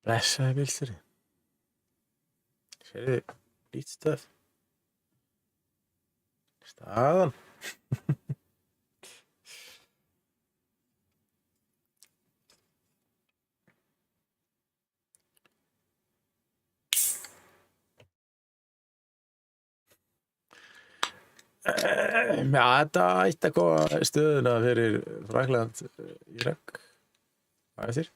Blessaði bílstjóri. Sérðu lít stöð. Staðan. Já, þetta ætti að koma stöðuna fyrir Frakkland Írak. Hvað er þér?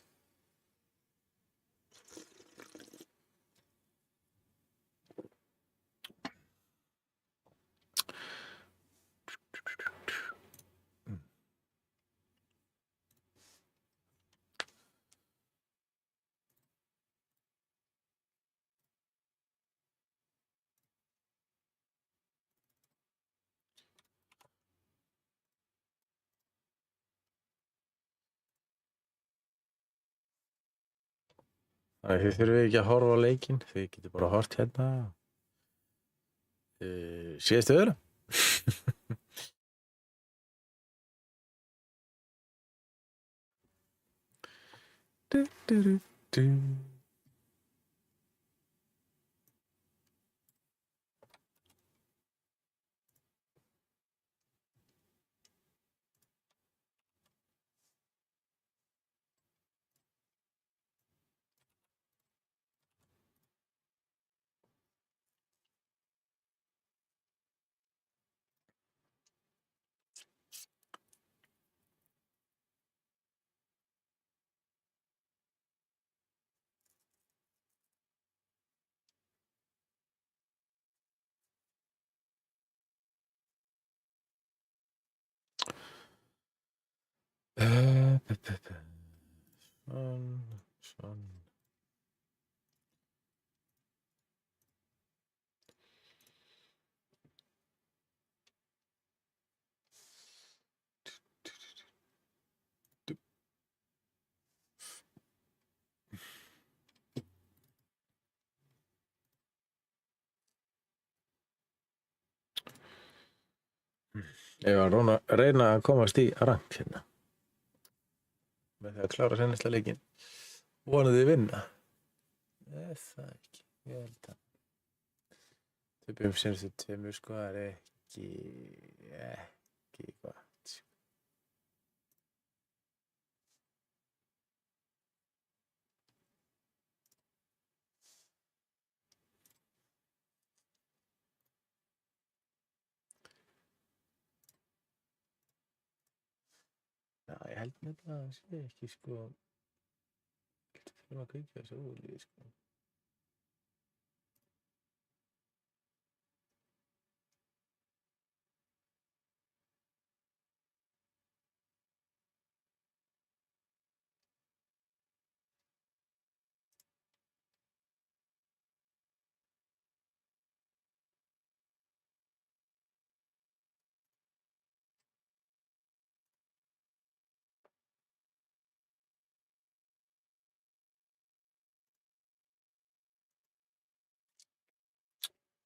Þið þurfið ekki að horfa á leikinn, þið getur bara hort hérna. Séð stöðuna. Svona. Ég var að reyna að komast í rangt hérna. Með því að klára sennista leikinn. Vonandi vinna. Það ekki. Ég held að. Töpum senstu tveimur sko, það er ekki gott. Já, ég held með það sé ekki sko. Þetta fyrir að kveikja þessu olíu sko.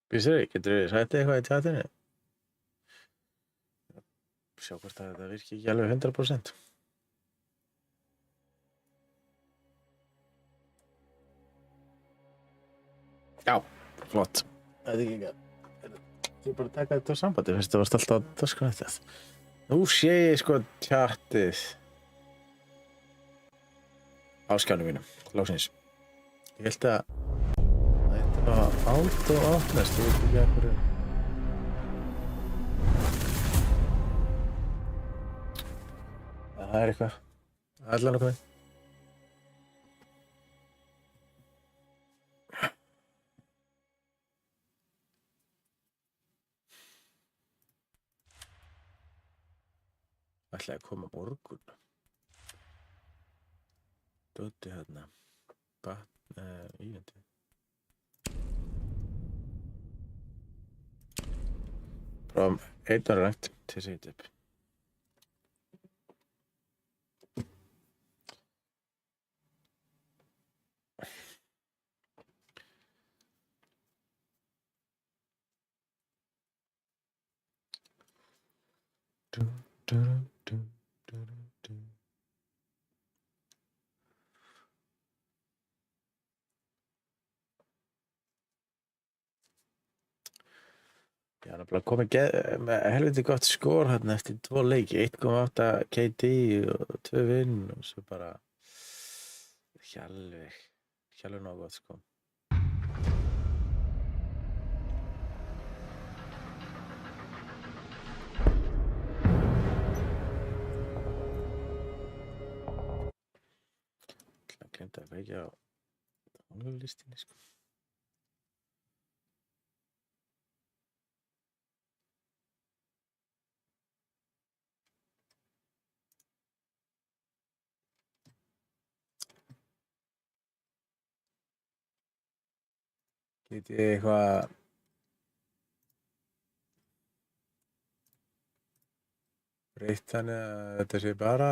Bísri, getur þið sagt eitthvað í tjatinu? Sjá hvort að þetta virki ekki alveg 100%. Já, flott. Það er ekki ekki. Þú bara taka þetta á sambandi, finnst það varst alltaf að daskana þetta. Nú sé ég sko tjatið á skjánum mínum, lóksins. Ég held að þetta var auto-opnast, ég veit ekki að hverju. Það er eitthvað. Allan okkur með. Ætlaði að koma morgun. Dóti hérna. Ívendi. Prófum einn ára rægt til að setja upp. Já, hann er bara komið með helviti gott skor hérna eftir 2 leiki, 1,8 KD og 2 vinn og svo bara ekki alveg nóg gott sko. Það glemdi að kveikja á tónlistinni sko. Get ég eitthvað breytt þannig að þetta sé bara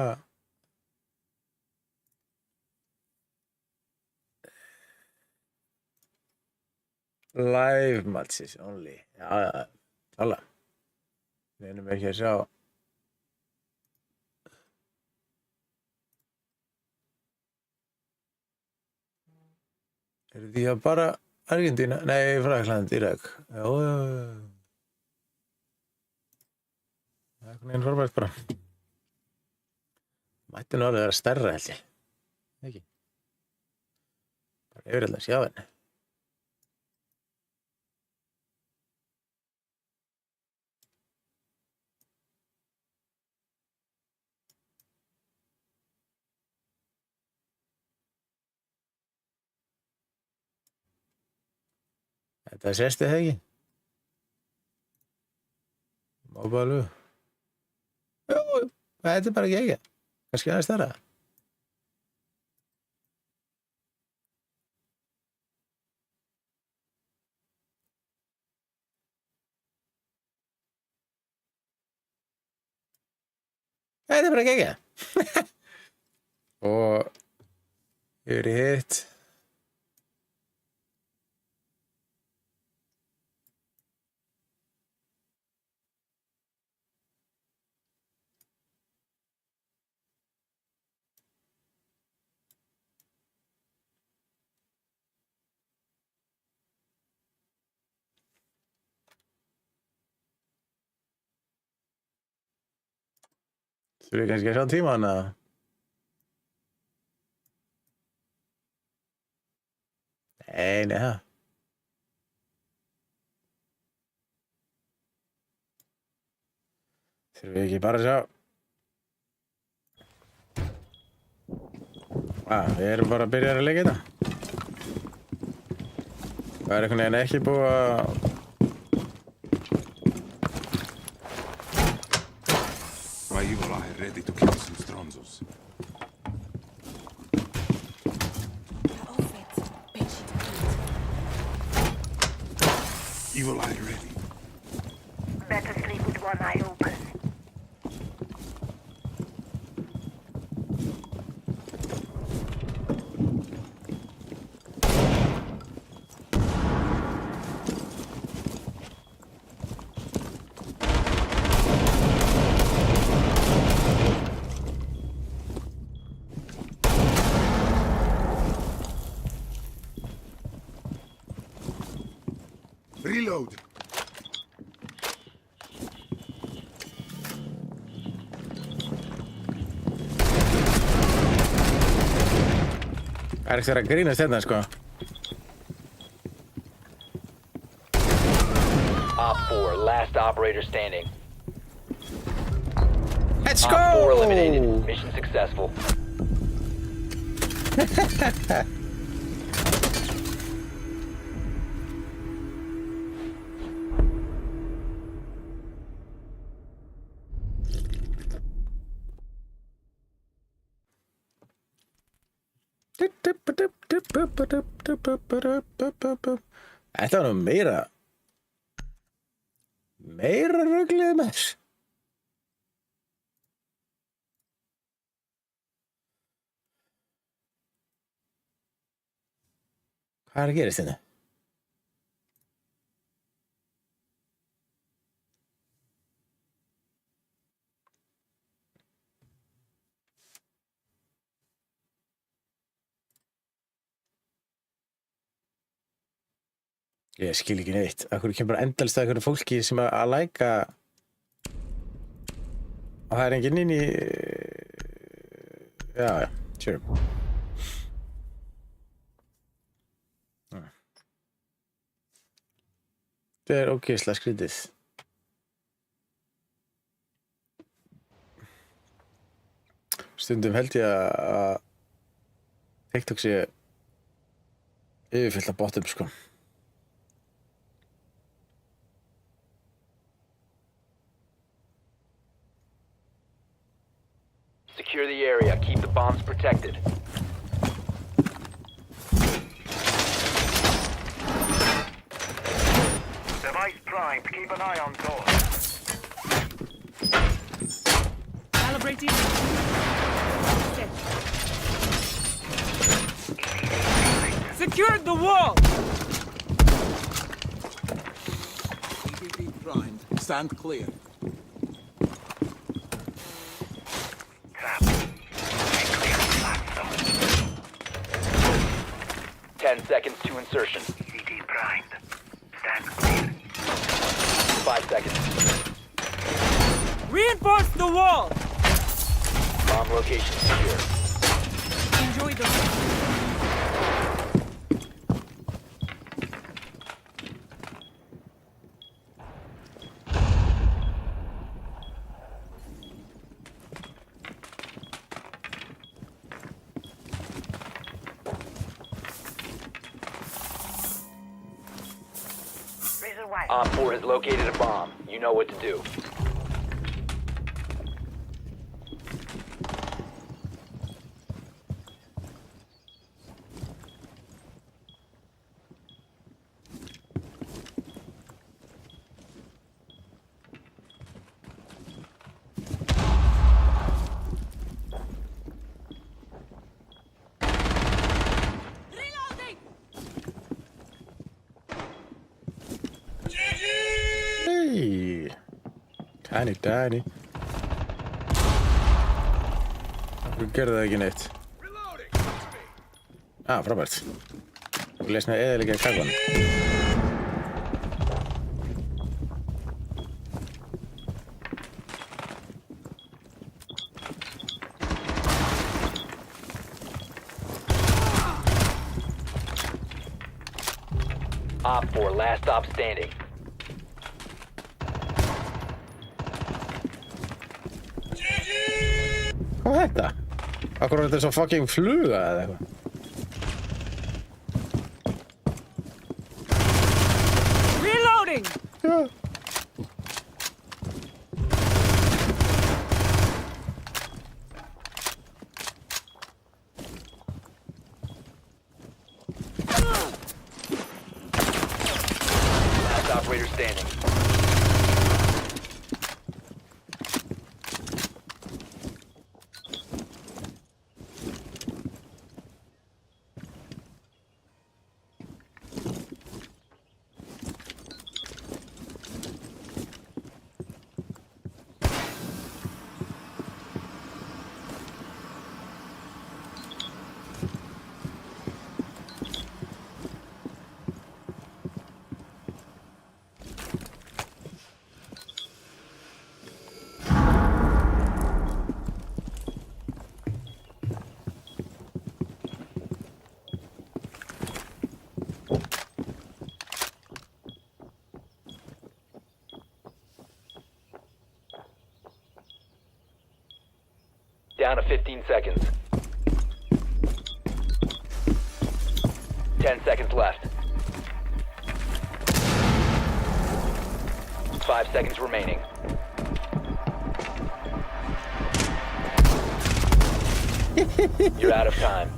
live matches only. Já, tala. Við erum ekki að sjá. Eru því að bara Argentína? Nei, Frakkland, Írak. Já. Það er einhvern veginn frábært bara. Mætti nú alveg vera stærra held ég. Ekki? Bara yfir að sjá henni. Þetta sést þið ekki? Móbalu. Jú, þetta er bara ekki ekki. Kannski aðeins stærra. Þetta er bara ekki ekki. Og yfir í hitt. Þurfum við kannski að sjá tíman eða? Nei, það. Þurfum við ekki bara að sjá. Við erum bara að byrja að leika þetta. Það er einhvern veginn ekki búið að... Evil Eye ready to kill some Stronzos. Evil Eye ready. Better sleep with one eye open. Reload. Það er ekki að grínast hérna, sko. Op 4, last operator standing. Let's Op 4 go! eliminated. Mission successful. Þetta var nú meira ruglið með þess. Hvað er að gerast hérna? Ég skil ekki neitt. Akkur kemur bara endalist að einhverju fólki sem að læka og það enginn inn í... Já, sure. Það ógeðslega skrítið. Stundum held ég að TikTok sé yfirfyllt af bottum, sko. Secure the area. Keep the bombs protected. Device primed. Keep an eye on doors. Calibrating. Set. Secured the wall! EDP primed. Stand clear. Trap. Clear flat zone. 10 seconds to insertion. EDD primed. Stand clear. 5 seconds. Reinforce the wall! Bomb location secure. Enjoy the... Razor wire. Op 4 has located a bomb. You know what to do. Hey! Danny. Akkur gerði það ekki neitt. Frábært. Þú lesna eðilega kakvan. Op 4, last stop standing. Hvað er þetta? Akkur er þetta svo fucking fluga eða eitthvað? Reloading! Já. Last operator standing. Down to 15 seconds. 10 seconds left. 5 seconds remaining. You're out of time.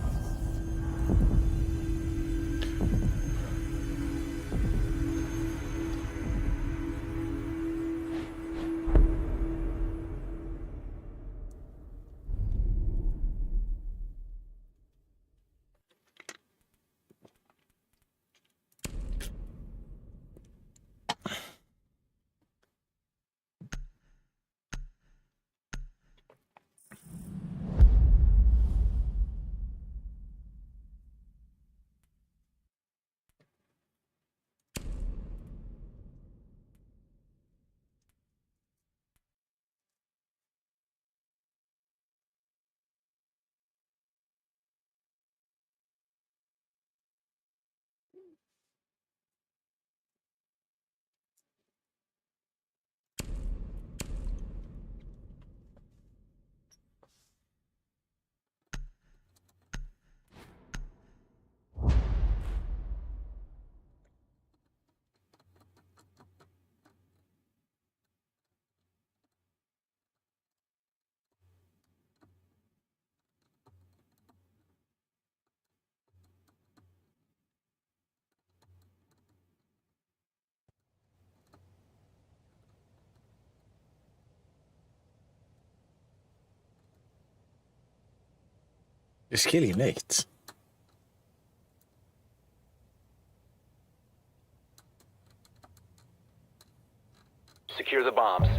Ég skil ekki neitt. Secure the bombs.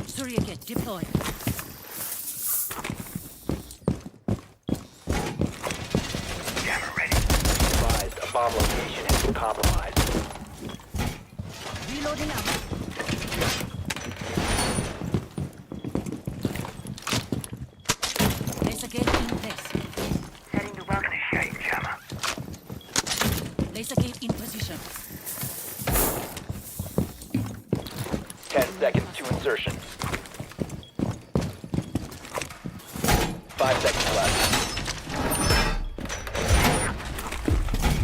Surrogate deployed. Jammer ready. Advised, a bomb location has been compromised. Reloading out. Laser gate in place. Setting the welcome to shape, Jammer. Laser gate in position. 10 seconds to insertion. 5 seconds left.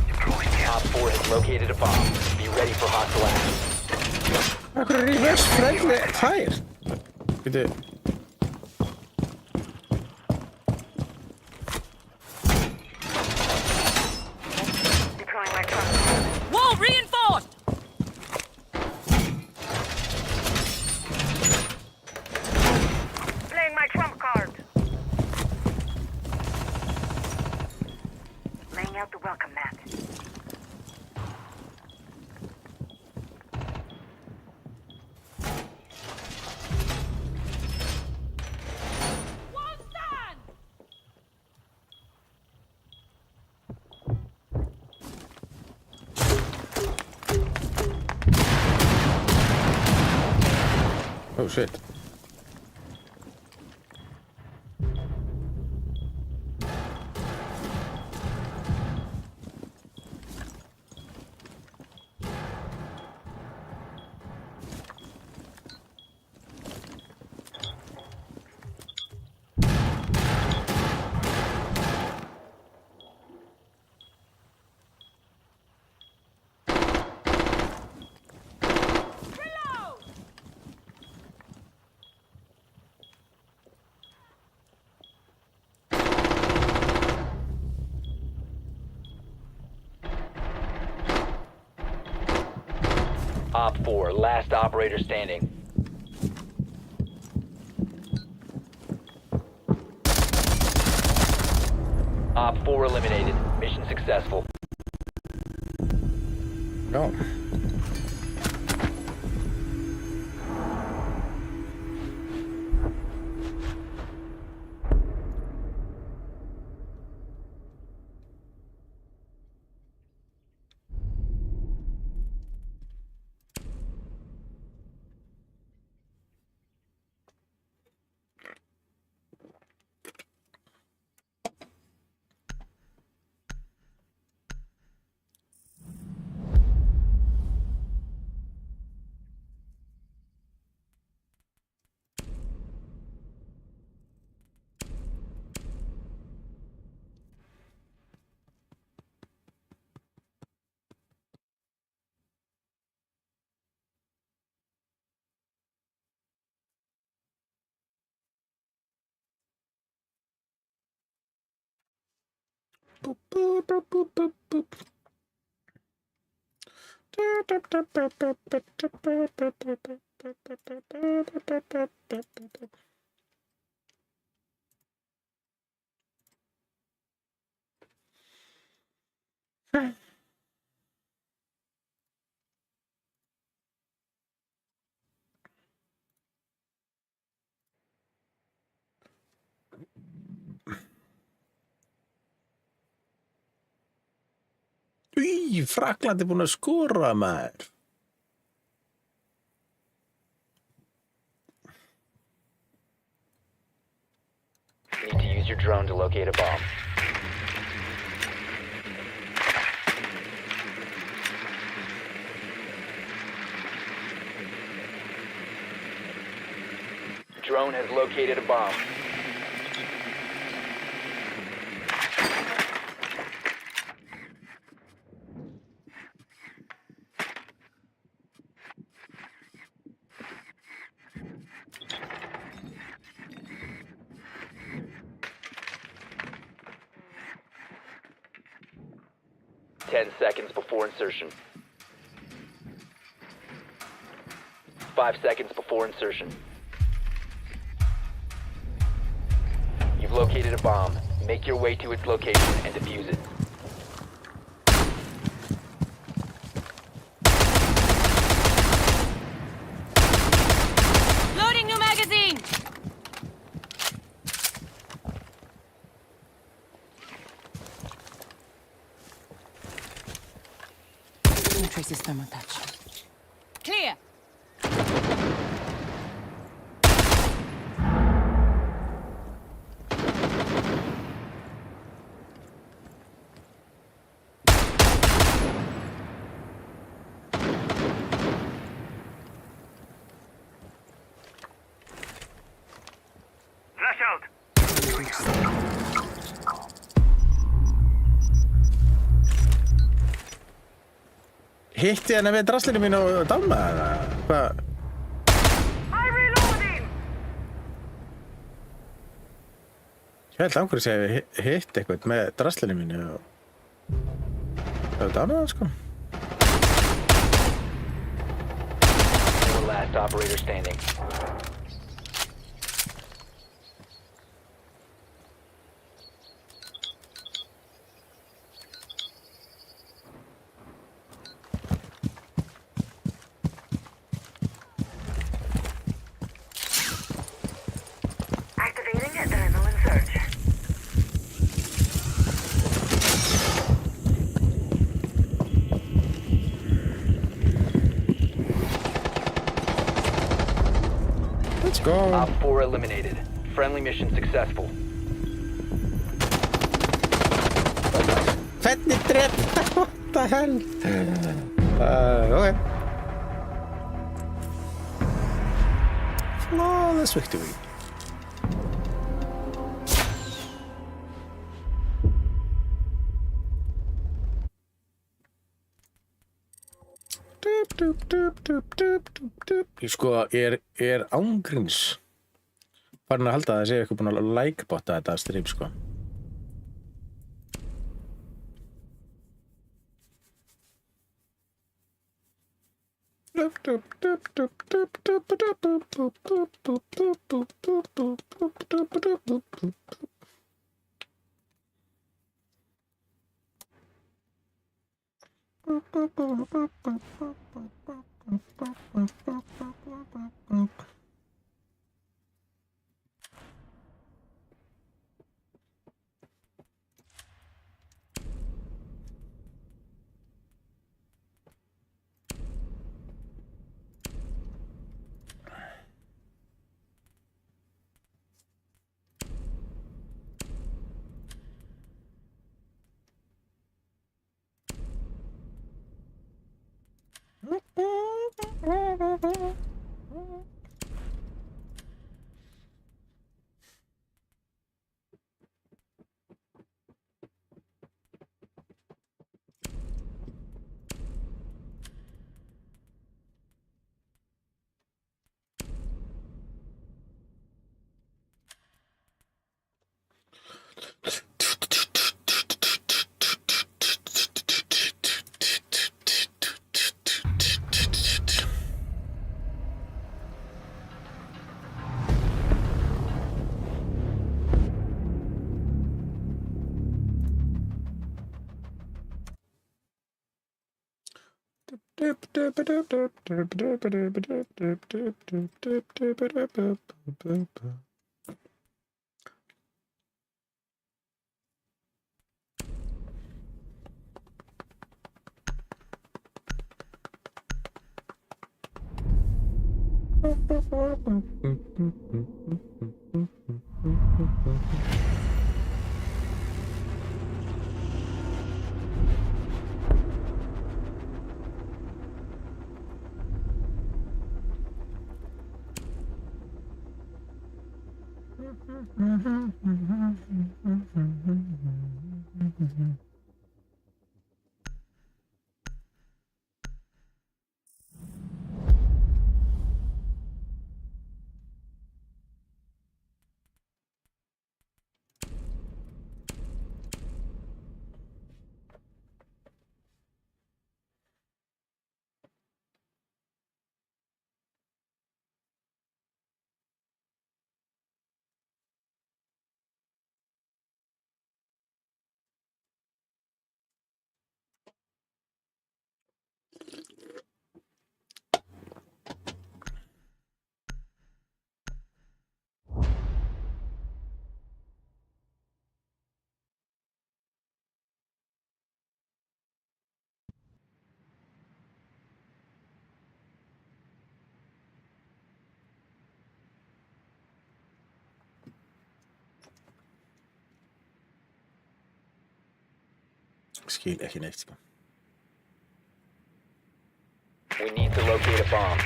Deploying jammer. Op 4 has located a bomb. Be ready for hostile action. Akkur er reverse friendly fire? Býtu. Deploying my trunk. Wall reinforced! Playing my trump card. Laying out the welcome mat. Wall stand! Oh shit. Reload! Op 4, last operator standing. Op 4 eliminated. Mission successful. No. Í, Frakland er búin að skora, maður. You need to use your drone to locate a bomb. Drone has located a bomb. Ten seconds before insertion. 5 seconds before insertion. have located a bomb. Make your way to its location and defuse it. Loading new magazine! No traces thermal touch. Clear! Flash out! Hitti henni við draslinu mínu og damma eða hvað? I'm reloading! Ég held að sé að ég hitt eitthvað með draslinu mínu og það er damma það sko. Last operator standing. Activating adrenaline surge. Let's go. Op 4 eliminated. Friendly mission successful. Hvernig drepp? What the hell? Okay. Flawless victory. Sko, ég er ángríns farin að halda að það sé eitthvað búin að like-botta þetta stream, sko. Skil ekki neitt, sko. We need to locate a bomb.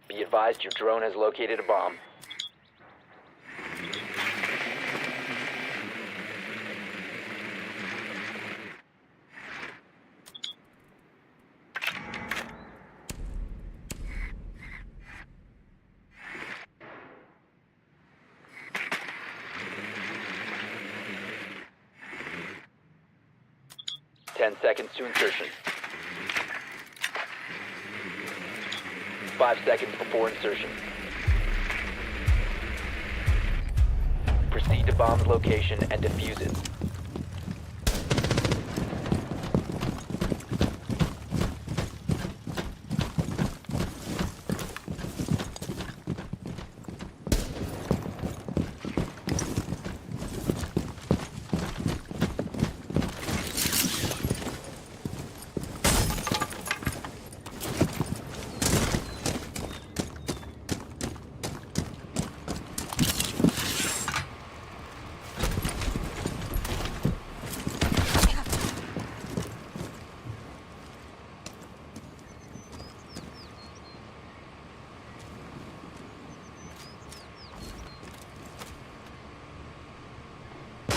Be advised your drone has located a bomb. Ten seconds to insertion. 5 seconds before insertion. Proceed to bomb's location and defuse it.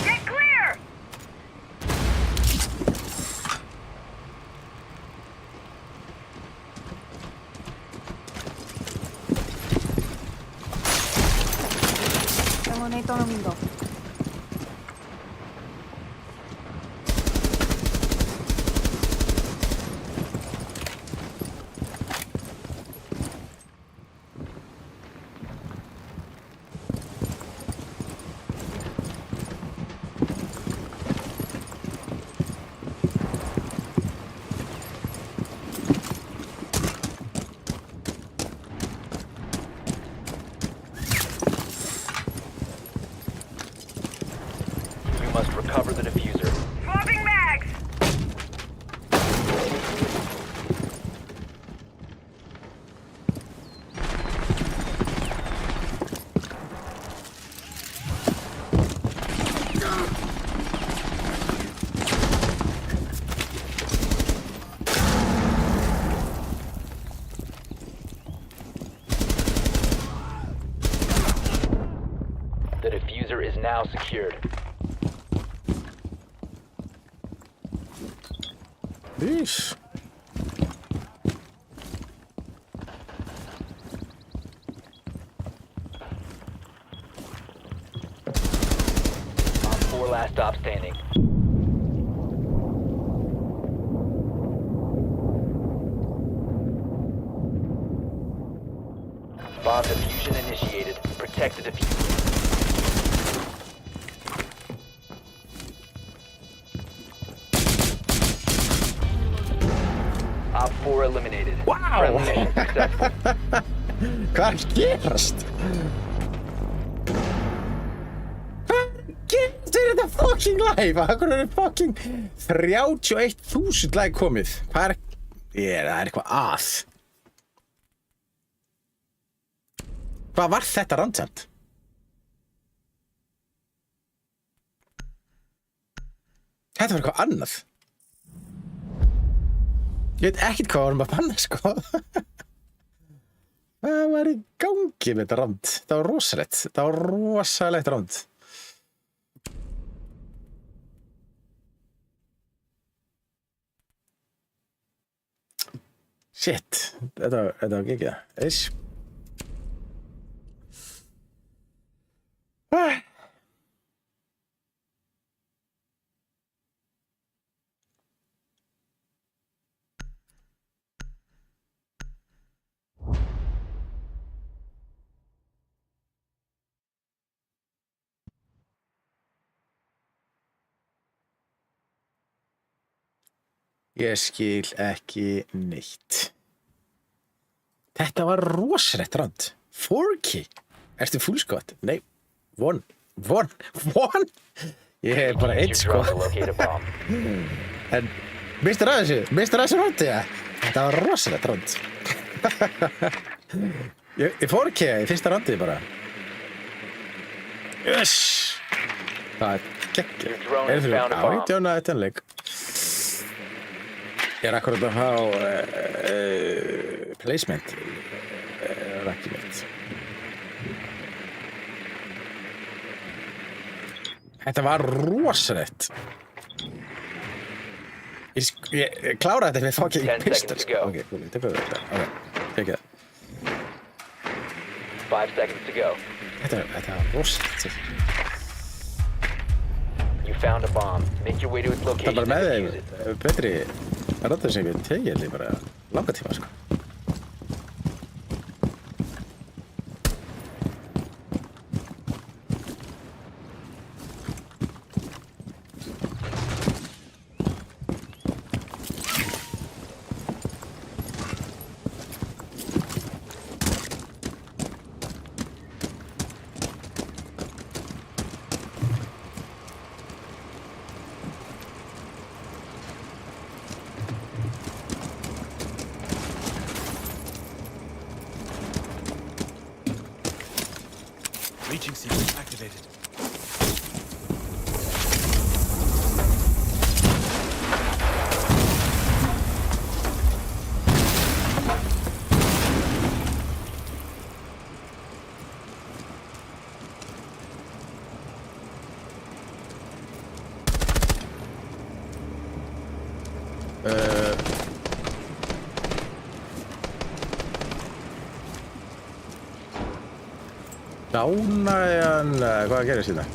Get clear! Tengo Nate on the window. You must recover the diffuser. Swapping mags! The diffuser is now secured. Ís. Op 4 last stop standing. Bomb diffusion initiated. Protect the diffuser. Op 4 eliminated. Wow! Friendly mission successful. Hvað er að gerast? Hvað er þetta fucking live? Hvað er fucking 31.000 like komið? Hvað er... Það er eitthvað að. Hvað var þetta randsamt? Þetta var eitthvað annað. Ég veit ekkert hvað varum að banna, sko. Hvað var í gangi með þetta rand? Það var rosalegt. Það var rosalegt rand. Shit. Þetta var geggjað. Eis. Ég skil ekki neitt. Þetta var rosalegt rand. 4K. Ertu fullskott? Nei. One. Ég er bara einn, Use sko. your drone to locate a bomb. En mistur að þessu randi, ja? Þetta var rosalegt rand. Ég fór ekki í fyrsta randið bara. Yes! Það er geggjað. Your drone has found a Já, bomb. ég djónaði þetta leik. Ég er akkurat að fá placement. Ekki mitt. Þetta var rosalegt. Ég kláraði þetta við fá ekki 10 pistol. seconds to go. Ok, cool, ég tekur þetta. Ok, tekið það. 5 seconds to go. Þetta var rosalegt. You found a bomb. Make your way to its Það location er bara með and defuse it. þeim betri röddar sem ég tegið í bara langa tíma, sko. Breaching sequence activated. Dánaðan, hvað gerist þetta?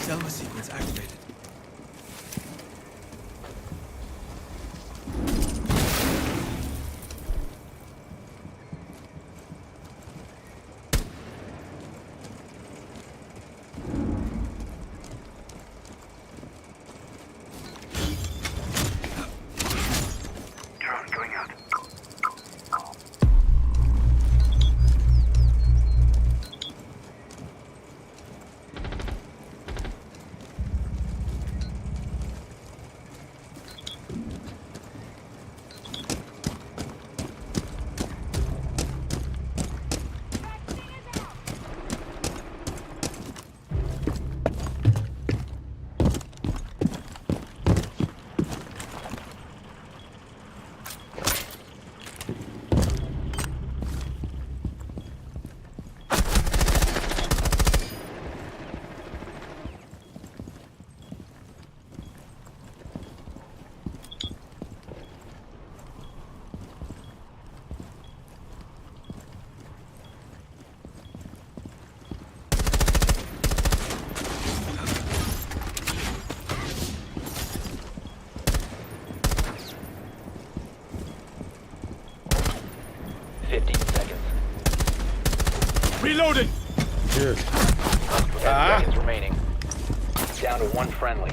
Selma sequence activated. Drone going out. Reloading! Dude. 10 seconds remaining. Down to one friendly.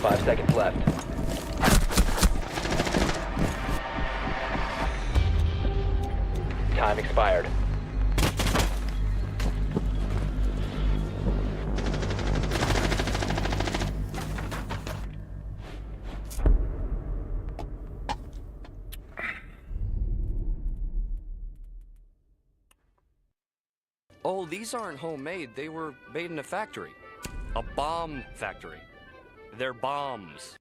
5 seconds left. Time expired. Oh, these aren't homemade. They were made in a factory. A bomb factory. They're bombs.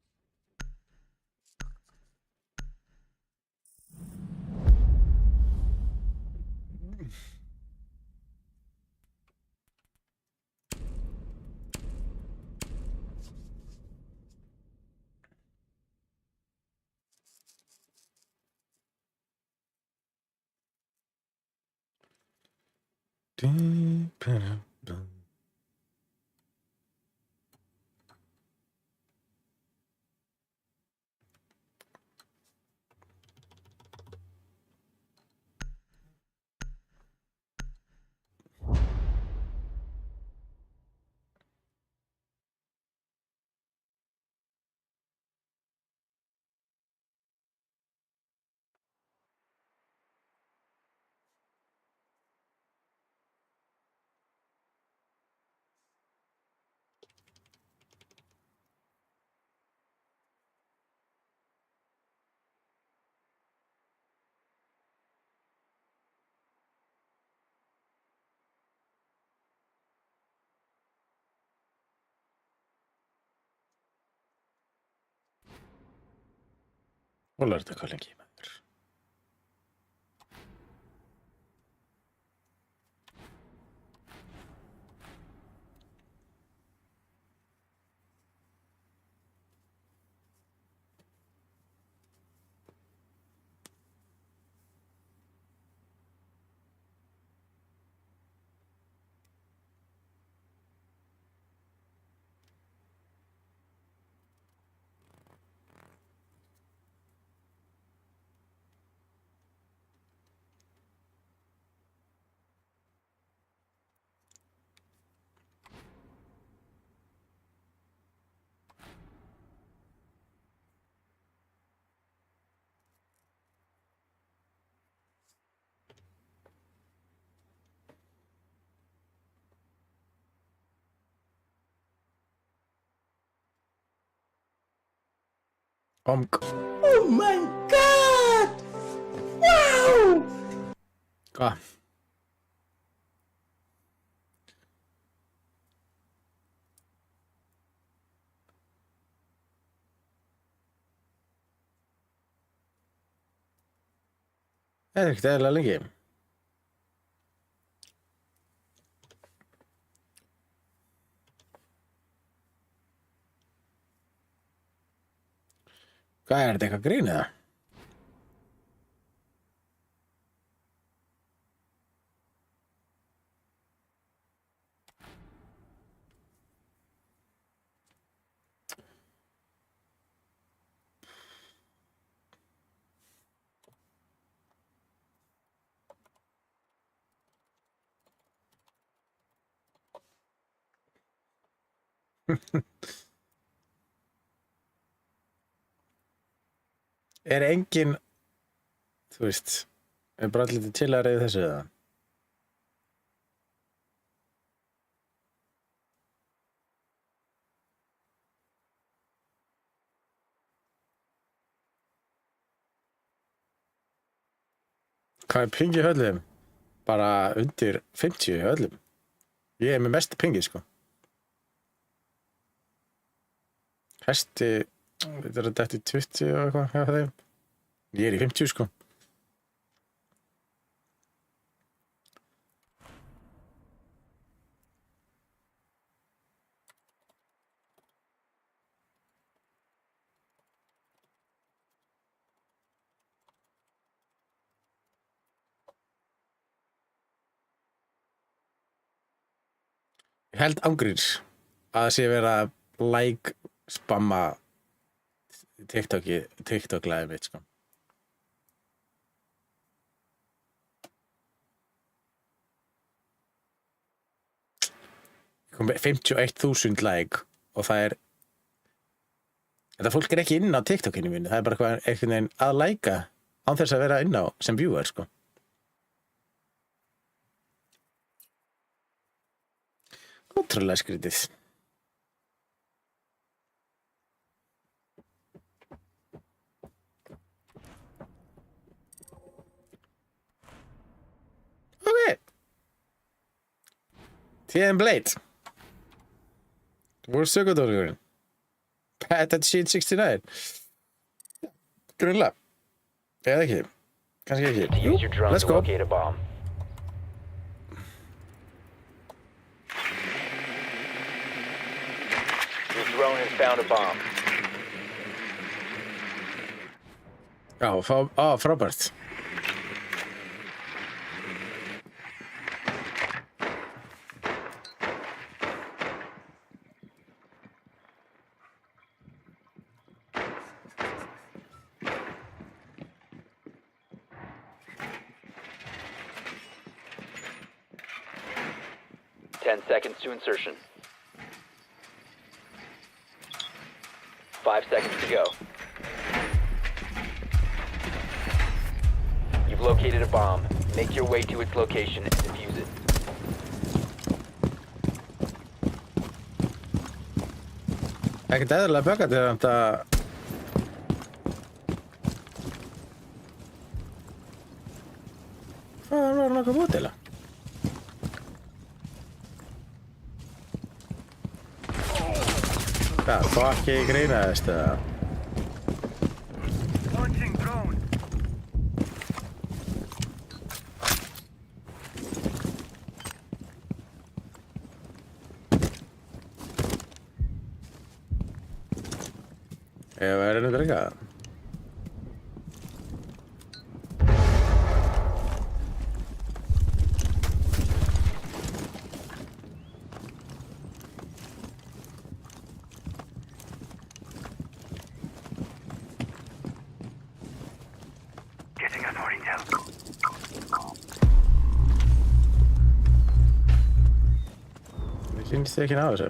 Hólar þetta hvað lengi, maður. Omg. Oh my god! Wow! Hvað? Það ekkert eðlilega lengi. Hvað þetta eitthvað grín eða? Engin, þú veist, bara allir til að reyða þessu eða? Hvað pingi í höllum? Bara undir 50 í höllum. Ég með mest pingi, sko. Hesti, þetta dætt í 20 og eitthvað hjá þeim. Ég í 50, sko. Ég held ángríns að það sé vera like spamma TikTok-læði mitt, sko. Kom 51.000 like og það er þetta fólk er ekki inn á TikTok-inu mínu, það er bara einhvern veginn að læka án þess að vera inn á sem viewer, sko. Ótrúlega skrítið. Ok. TM Blade. Hvor sögudólgurinn? Patent Sheet 69. Grunnlega. Eða ekki. Kannski ekki. Jú, Use your drone let's to go. locate a bomb. Your drone has found a bomb. Já, frábært. Ten seconds to insertion. 5 seconds to go. You've located a bomb. Make your way to its location and defuse it. Ekkert eðlilega böggandi þegar þetta hvað var nokkuð mótila? Hvað, ekki greinaðist eða? Launching Ef að reyna að drega það. Getting authority intel. Mér finnst þið ekki ná þessu.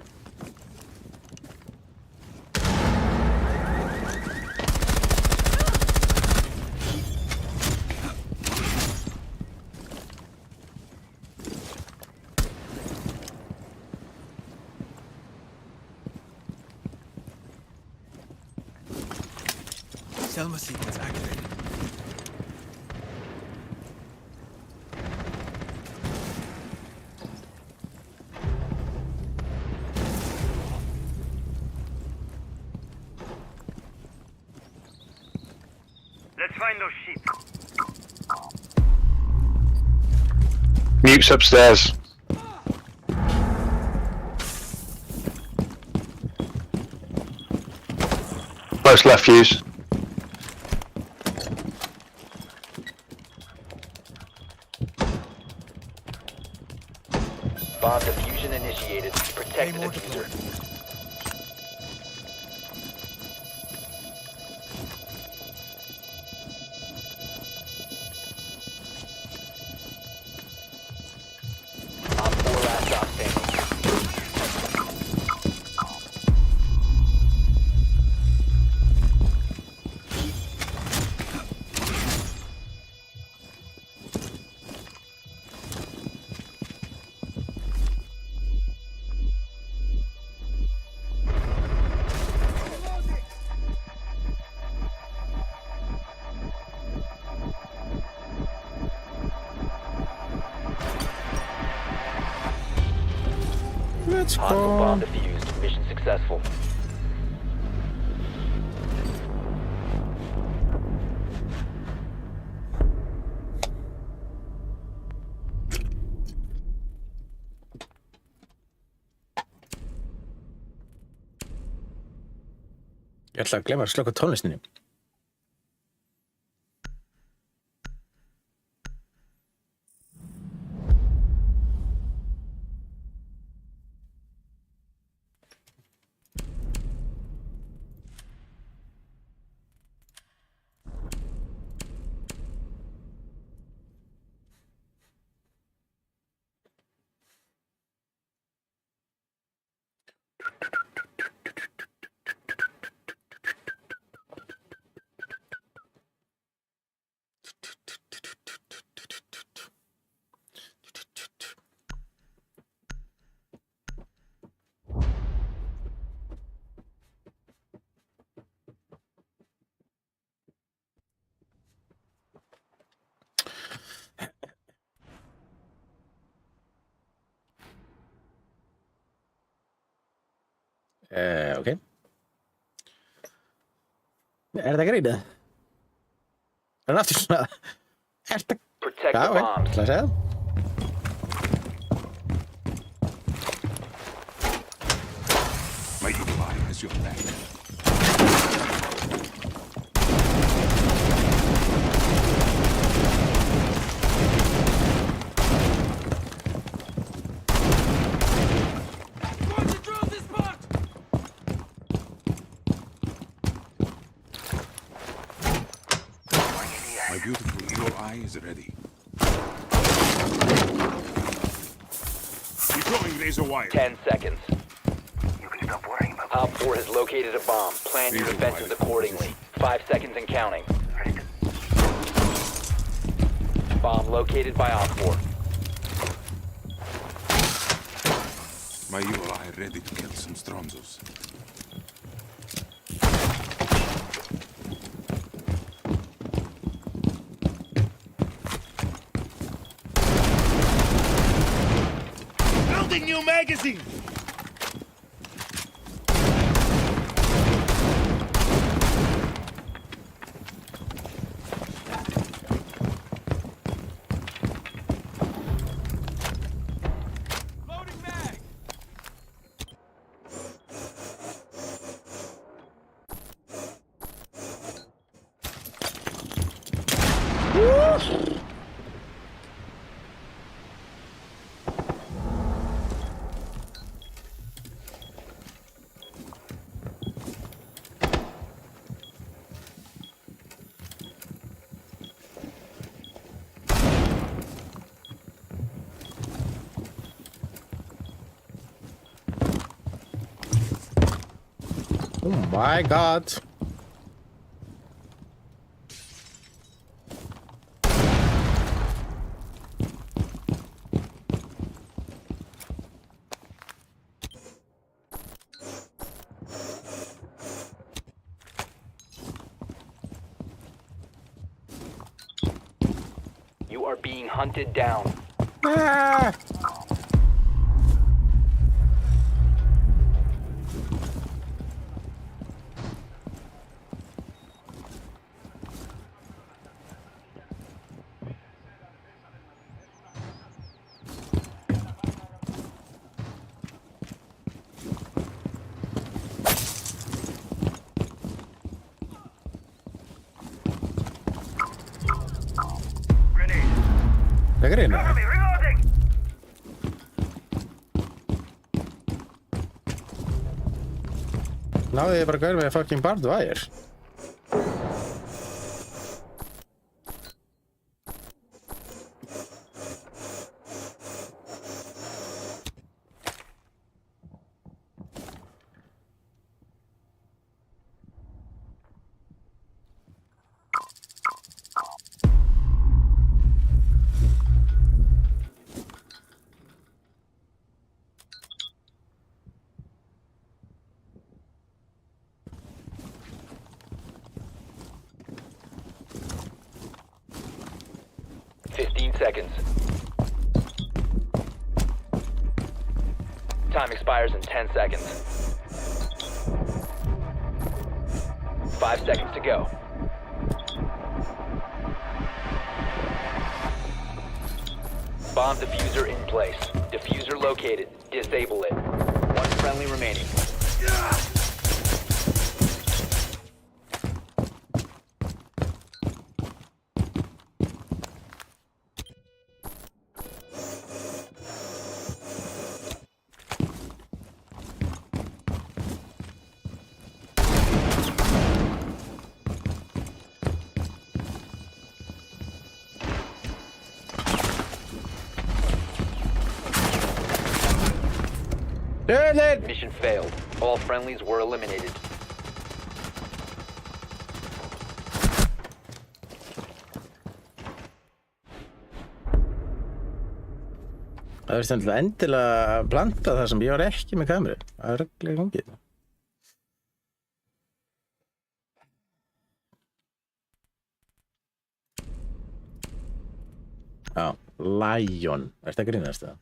Selma sequence activated. Let's find those sheep. Mute's upstairs. Close left fuse. Bomb diffusion initiated. Protect the More diffuser. Op 4 last stop standing. Let's Hostile bomb go. defused. Mission successful. Ég ætla að glemma að slökka tónlistinni. Ok. Er þetta grínið? Er hann aftur svona? Er þetta... Protect Já, the ok. bombs. Ætla að segja það. My evil eye has your back. My beautiful evil eye is ready. Deploying razor wire. 10 seconds. You can stop worrying about Op 4 has located a bomb. Plan your Razor defenses wire. accordingly. 5 seconds and counting. ready to Bomb located by Op 4. My evil eye ready to kill some Stronzos. Building new magazine! Loading mag! Oh my god. You are being hunted down. Ah! Grenade. Það er greina. Cover me, reloading! Náði ég bara að gæra með fucking barbed wire. Seconds. Time expires in 10 seconds. 5 seconds to go. Bomb diffuser in place. Diffuser located. Disable it. One friendly remaining. Mission failed. All friendlies were eliminated. Það er stendilega endilega að planta það sem ég var ekki með kameru. Það er reglulega gangið. Já, Lion. Ertu að grínast það?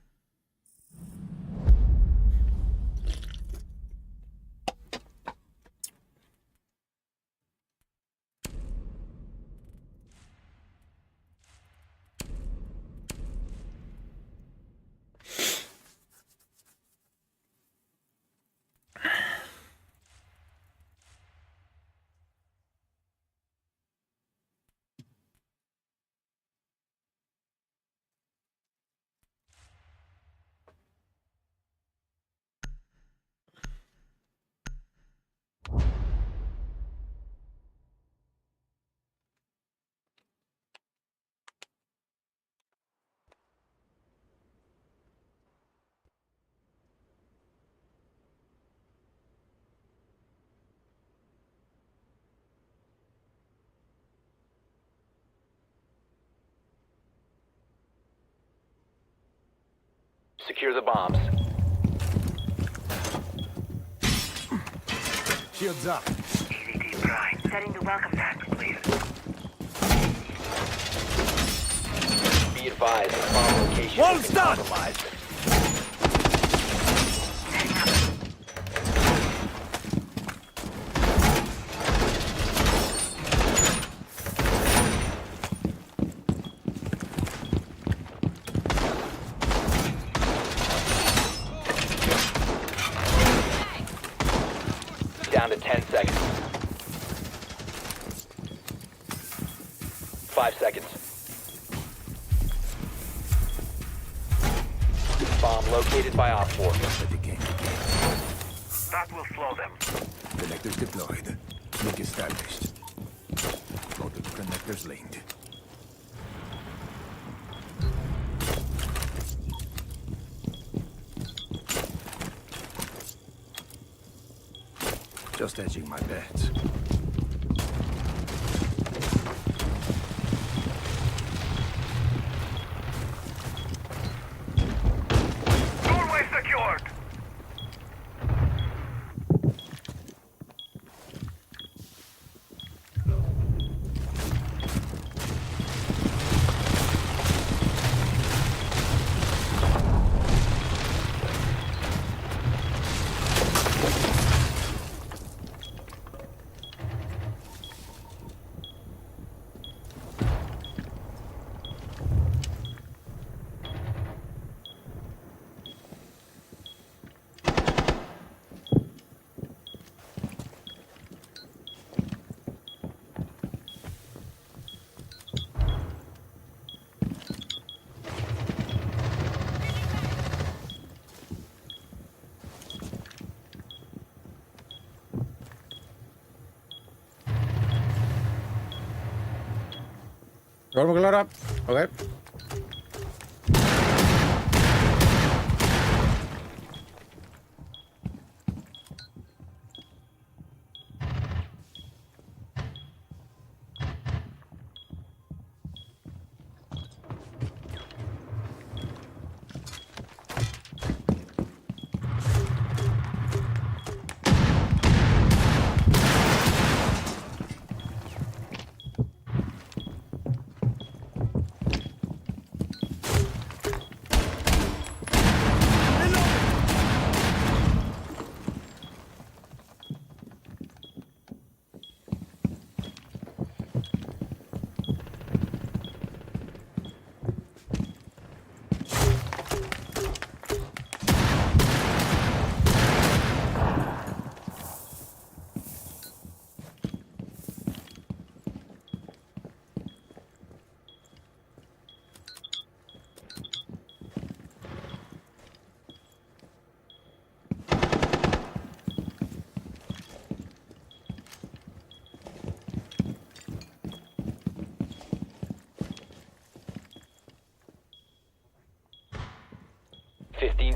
Secure the bombs. Shields up. EVD prime. Setting the welcome mat, please. Be advised, bomb location Wall has been stun! compromised. Down to 10 seconds. 5 seconds. Bomb located by Op 4. That will slow them. Connectors deployed. Link established. Multiple connectors linked. Just edging my bets. Doorway secured. Vamos a clara. Ok.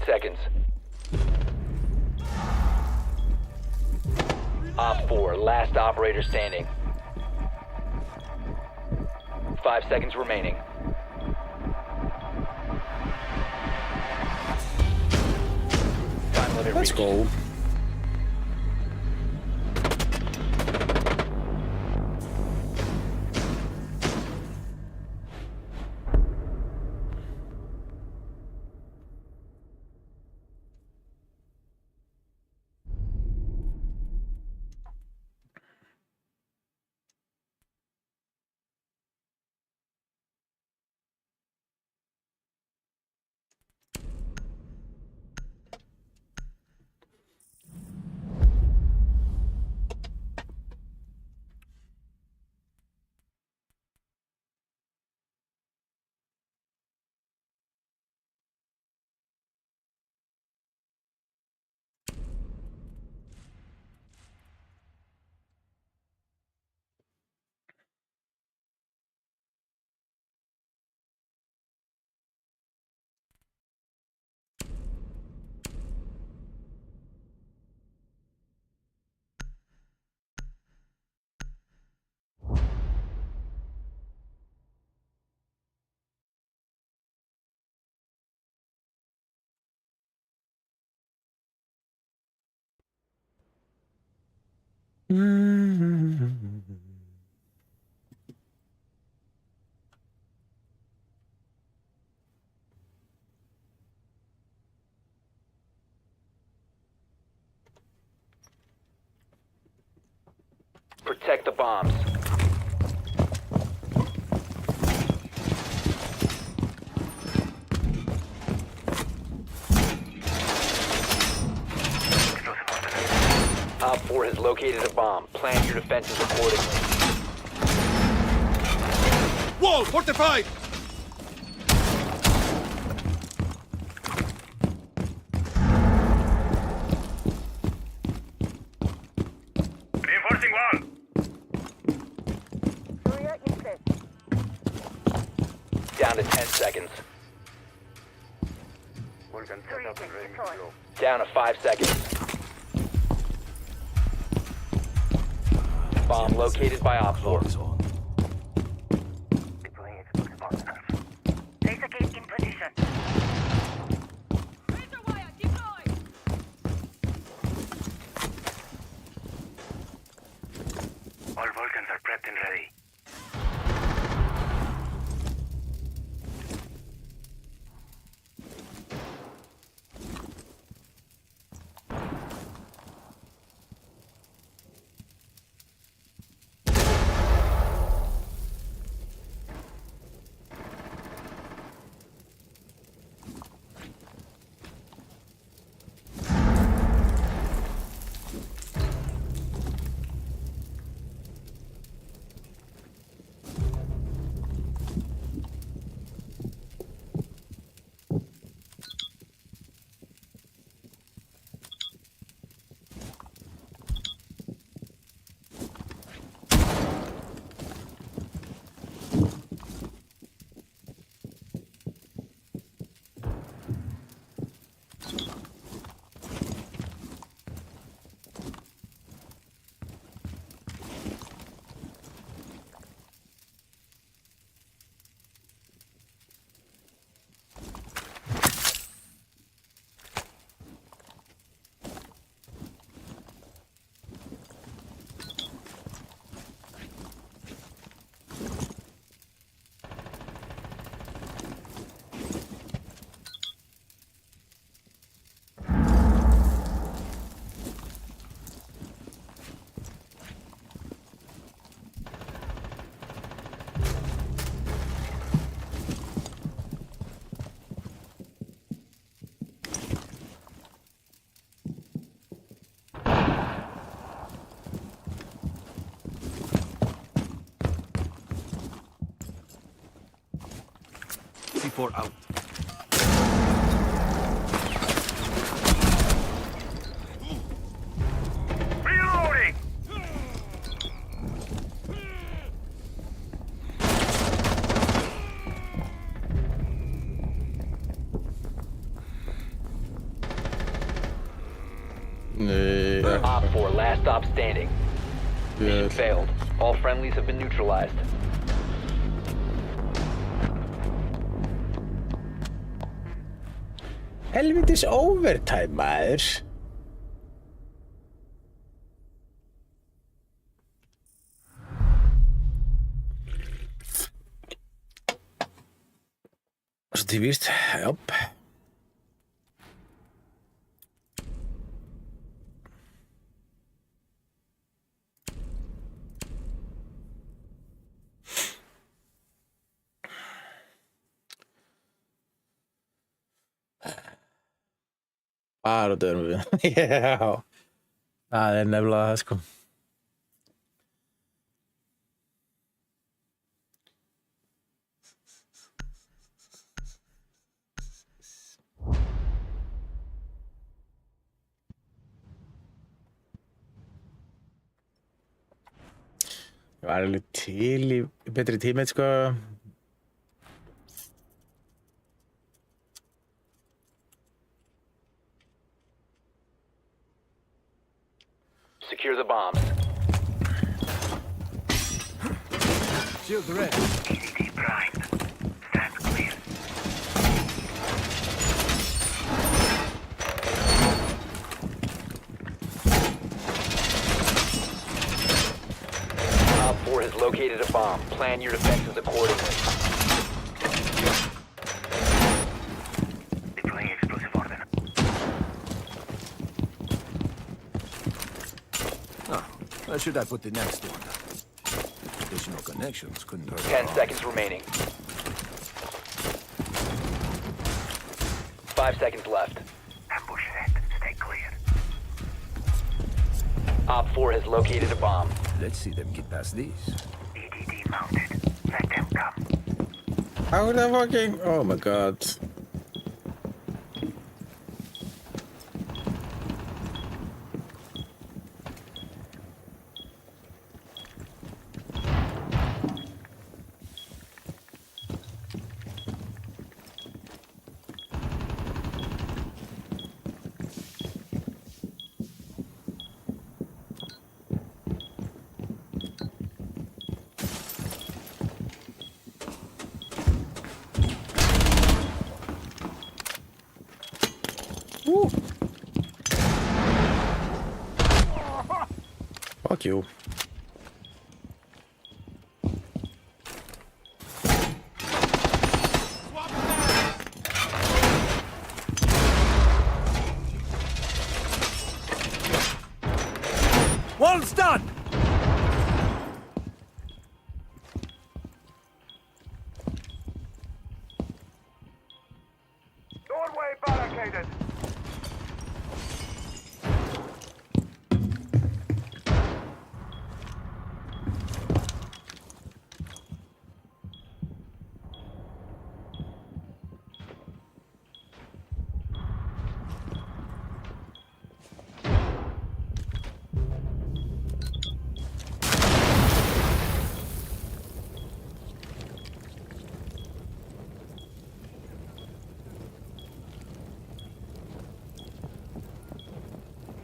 Seconds. Op 4, last operator standing. 5 seconds remaining. Time limit Let's reached. go. Protect the bombs. Op 4 has located a bomb. Plan your defenses accordingly. Wall fortified! Down to 10 seconds. Vulcan set up and ready to go. Down to 5 seconds. Bomb located by Op 4. Close on. Deploying explosive ordnance. Laser gate in position. Razor wire deployed. All Vulcans are prepped and ready. C4 out. Reloading! Op 4, last stop standing. Mission Good. failed. All friendlies have been neutralized. Helvitis overtime, maður. Svo tífist, jáp. Bara dörum við. Já. Það er nefnilega það, sko. Ég var alveg til í betri tímið, sko. Secure the bombs. Shield ready. EDD primed. Stand clear. Op 4 has located a bomb. Plan your defenses accordingly. Deploying explosive ordnance. Where should I put the next one? Additional connections couldn't hurt. 10 seconds remaining. 5 seconds left. Ambush set. Stay clear. Op 4 has located a bomb. Let's see them get past these. EDD mounted. Let them come. How the fucking... Oh my god. Fuck you. One's done! Doorway barricaded.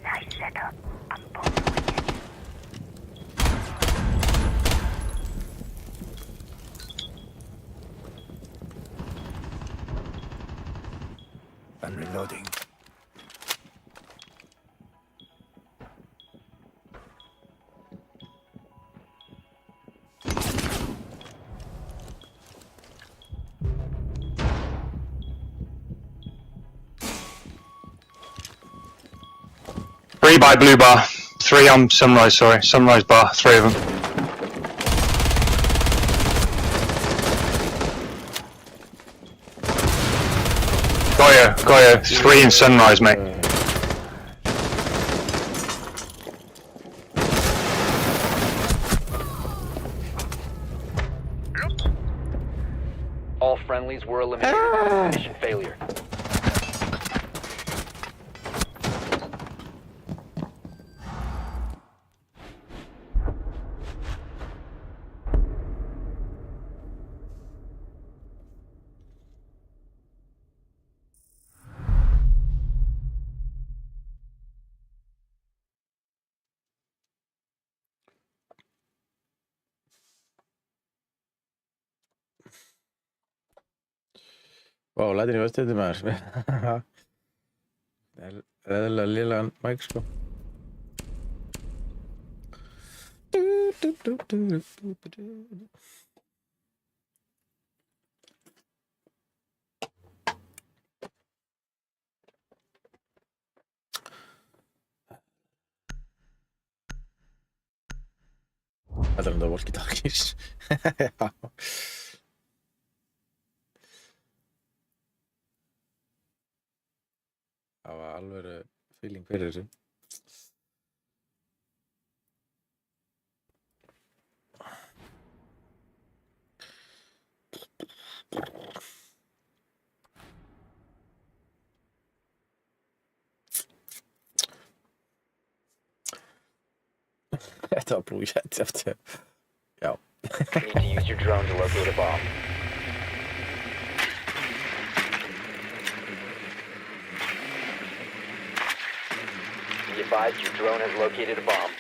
Nice setup. I'm both with you. I'm reloading. Three by blue bar. Three on sunrise, sorry. Sunrise bar. Three of them. Got you. Three in sunrise, mate. All friendlies were eliminated. Mission failure. Vá, lætin í vöstuði maður. Eðlilega lélegan mæk, sko. Þetta er enda walkie-talkies. Já. Það var alveg feeling fyrir þessu. Þetta var blújætt eftir. Já. You need to use your drone to locate a bomb. Be advised your drone has located a bomb.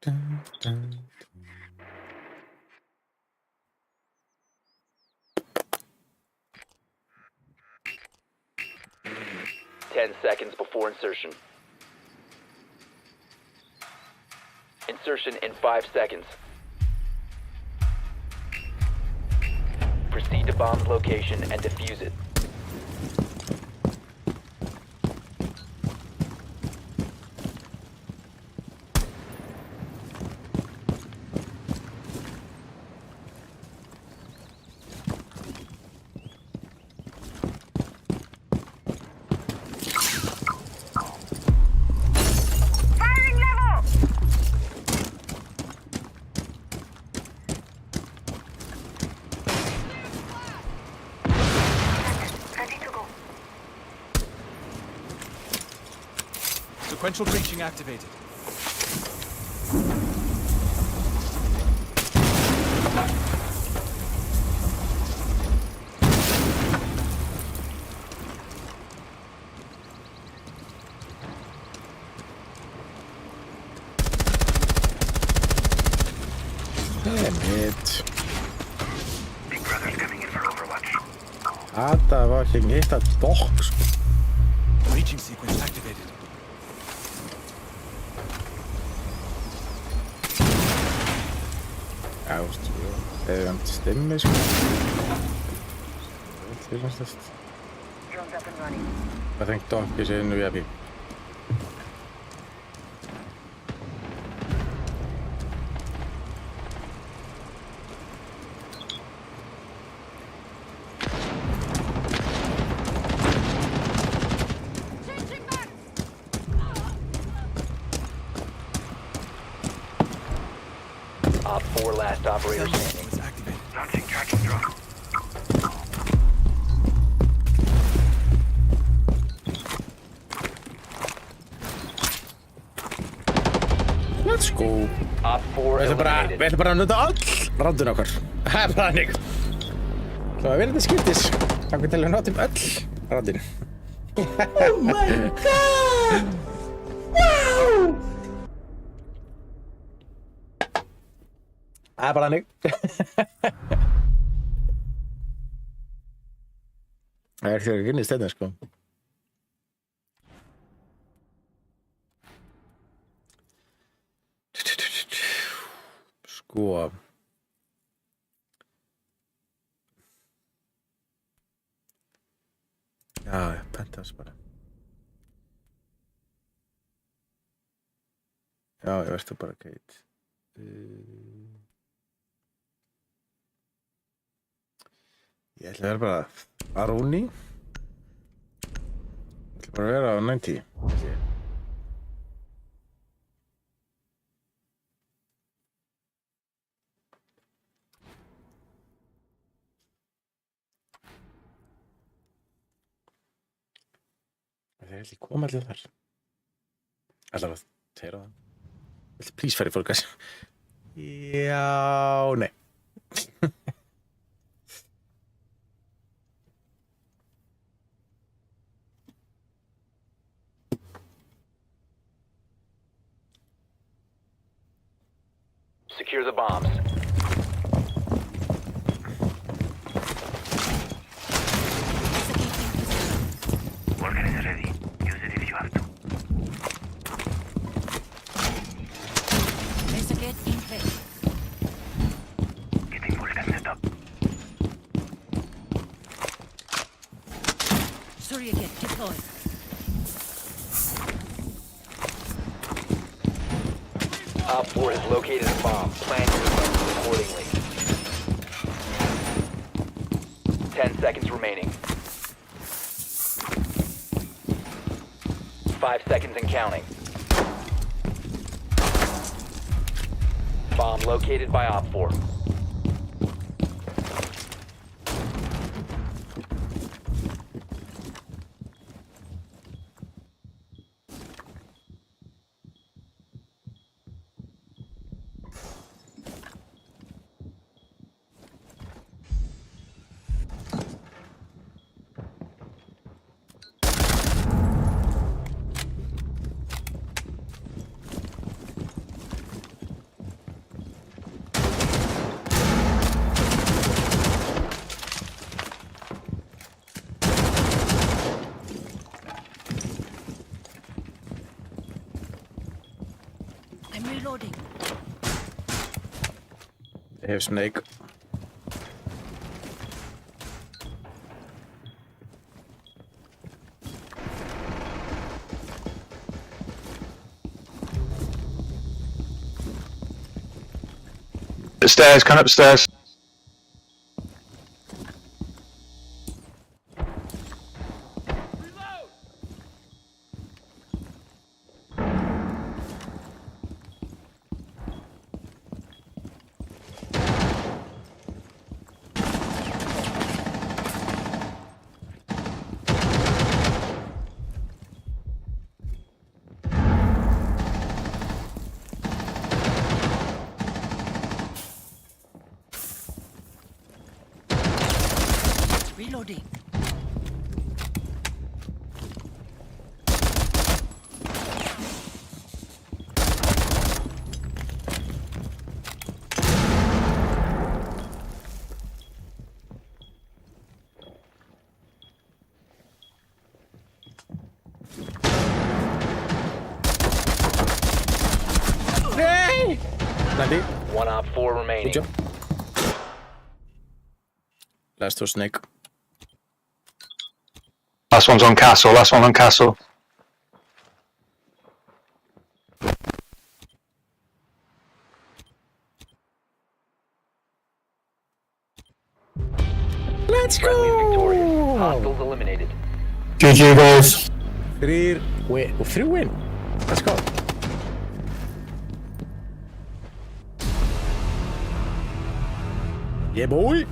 Dun, dun. 10 seconds before insertion. Insertion in 5 seconds. Proceed to bomb's location and defuse it. Firing level! Ready to go. Sequential breaching activated. var ekki hitt að bók, sko. Breaching sequence activated. Já, þú veist, þegar hann stemmi, sko. Það er næstast. Drones up and running. Það þengt okkur sér inn í VIP. Op 4 last operator standing. Sequence activated. Launching tracking drone. Let's go. Op 4 Við eliminated. ætlum bara að nota all rándun okkar. Það er bara þannig. Svo að vera þetta skiptis. Takk til að notum öll rándun. Oh my god! Wow! Það er bara þannig. Það er ekki að kynni stefna, sko. Sko. Já, penthouse bara. Já, ég veist þú bara, Kate. Ég ætla að vera bara Aruni. Ég ætla bara að vera á 90. Það er ekki koma allir þar. Allar að segja það. Viltu please fara í fólkas? Já, nei. Secure the bombs. Walker is ready. Use it if you have to. There's a gate in place. Getting Vulcan set up. Surya gate deployed. Op 4 has located a bomb. Plan your defenses accordingly. 10 seconds remaining. 5 seconds and counting. Bomb located by Op 4. I'm reloading. They have snake. Upstairs, come upstairs. Reloading. 90. 1 Op 4 remaining. Good job. Last was Snake. Last one's on castle. Last one on castle. Let's Friendly victorious. go! Hostiles eliminated. GG, guys. 3 win. 3 win. Let's go. Yeah, boy.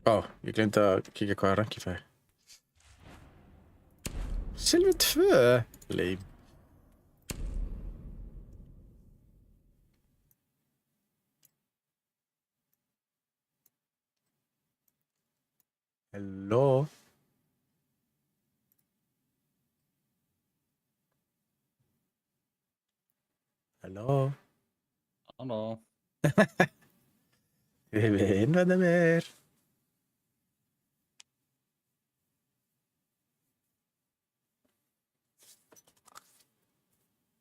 Ó, ég glemdi að kíkja hvaða rank ég fæ. Silfur 2. Leim. Hello. Hello. Halló. Við innvæða mér.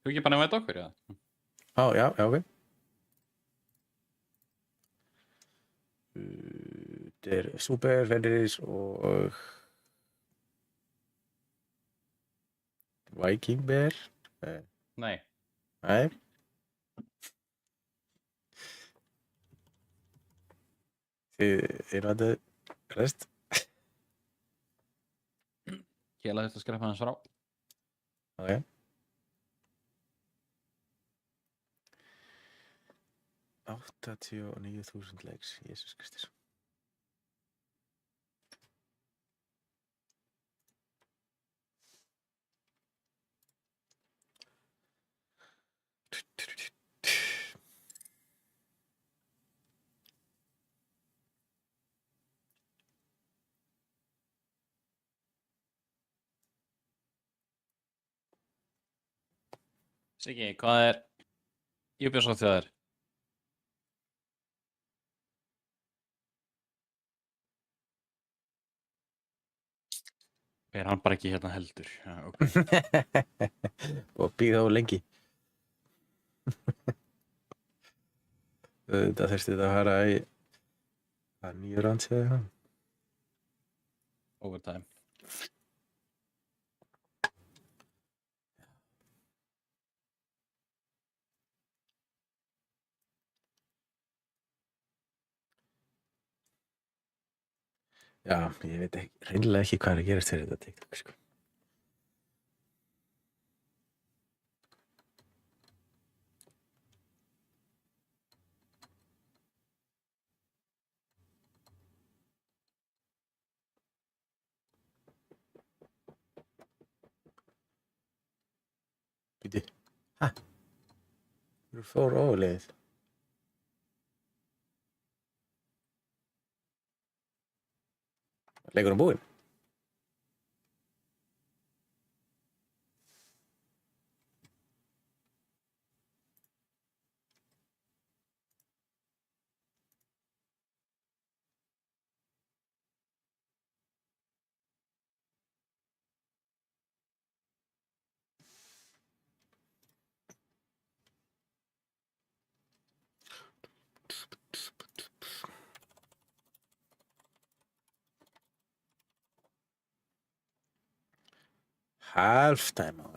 Þú ekki bara veit okkur, já? Á, já, ok. Þetta er Super Fenris og Viking Bear. Nei. Nei. Þið innvæða rest. Kela þetta skreppa hans frá. Ok. Áttatíu og 9.000 likes, Jesús Kristus. Siggi, hvað er Ubisoft þjóðar? Er hann bara ekki hérna heldur? Já, ok. Og býða á lengi. Þetta þurfti þetta að fara í 9 rounds eða eitthvað. Overtime. Já, ég veit ekki, hreinlega ekki hvað er að gerast fyrir þetta TikTok, sko. Býti. Ha? Þú fór óleiðið. Leikurinn búinn? Halftime, ok.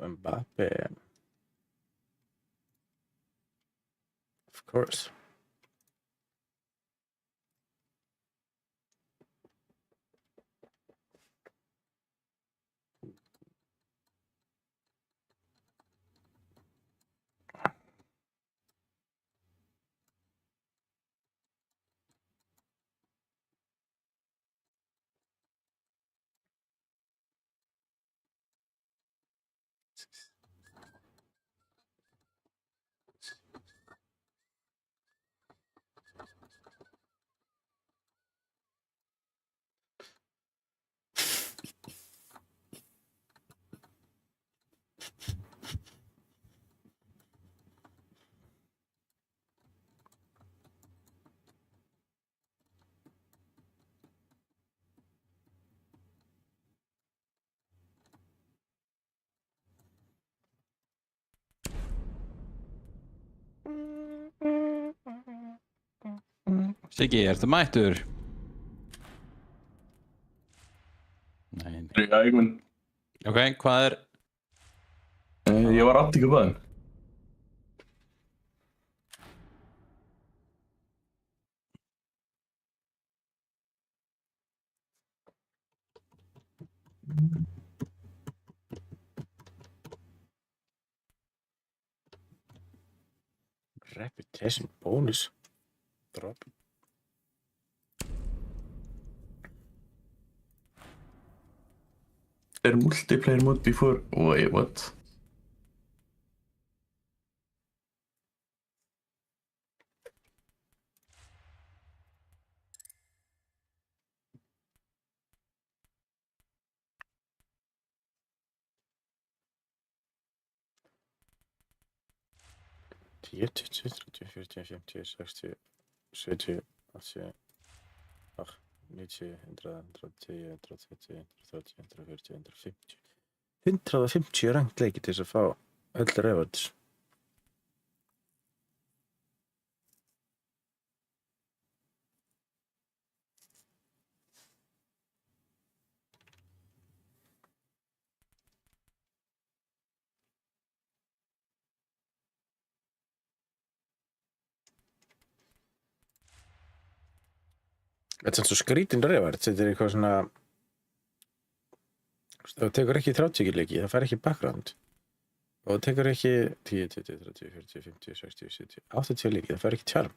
Mbappe. Of course. Siggi, ertu mættur? Nei, nei. Já, ég mun. Ok, hvað er... Ég var aftur ekki bæðin. Reputation bonus. Drop. Their multiplayer mode before. Wait, what? Tíu, 20, 30, 40, 50, 60, 70, 80, 90, 100, 110, 120, 130, 140, 150. 150 rangt leiki til þess að fá öll rewards. Þetta er svo skrítin reyfart, þetta er eitthvað svona... Það tekur ekki 30 leiki, það fær ekki background. Og það tekur ekki 10, 20, 30, 40, 50, 60, 70, 80 leiki, það fær ekki charm.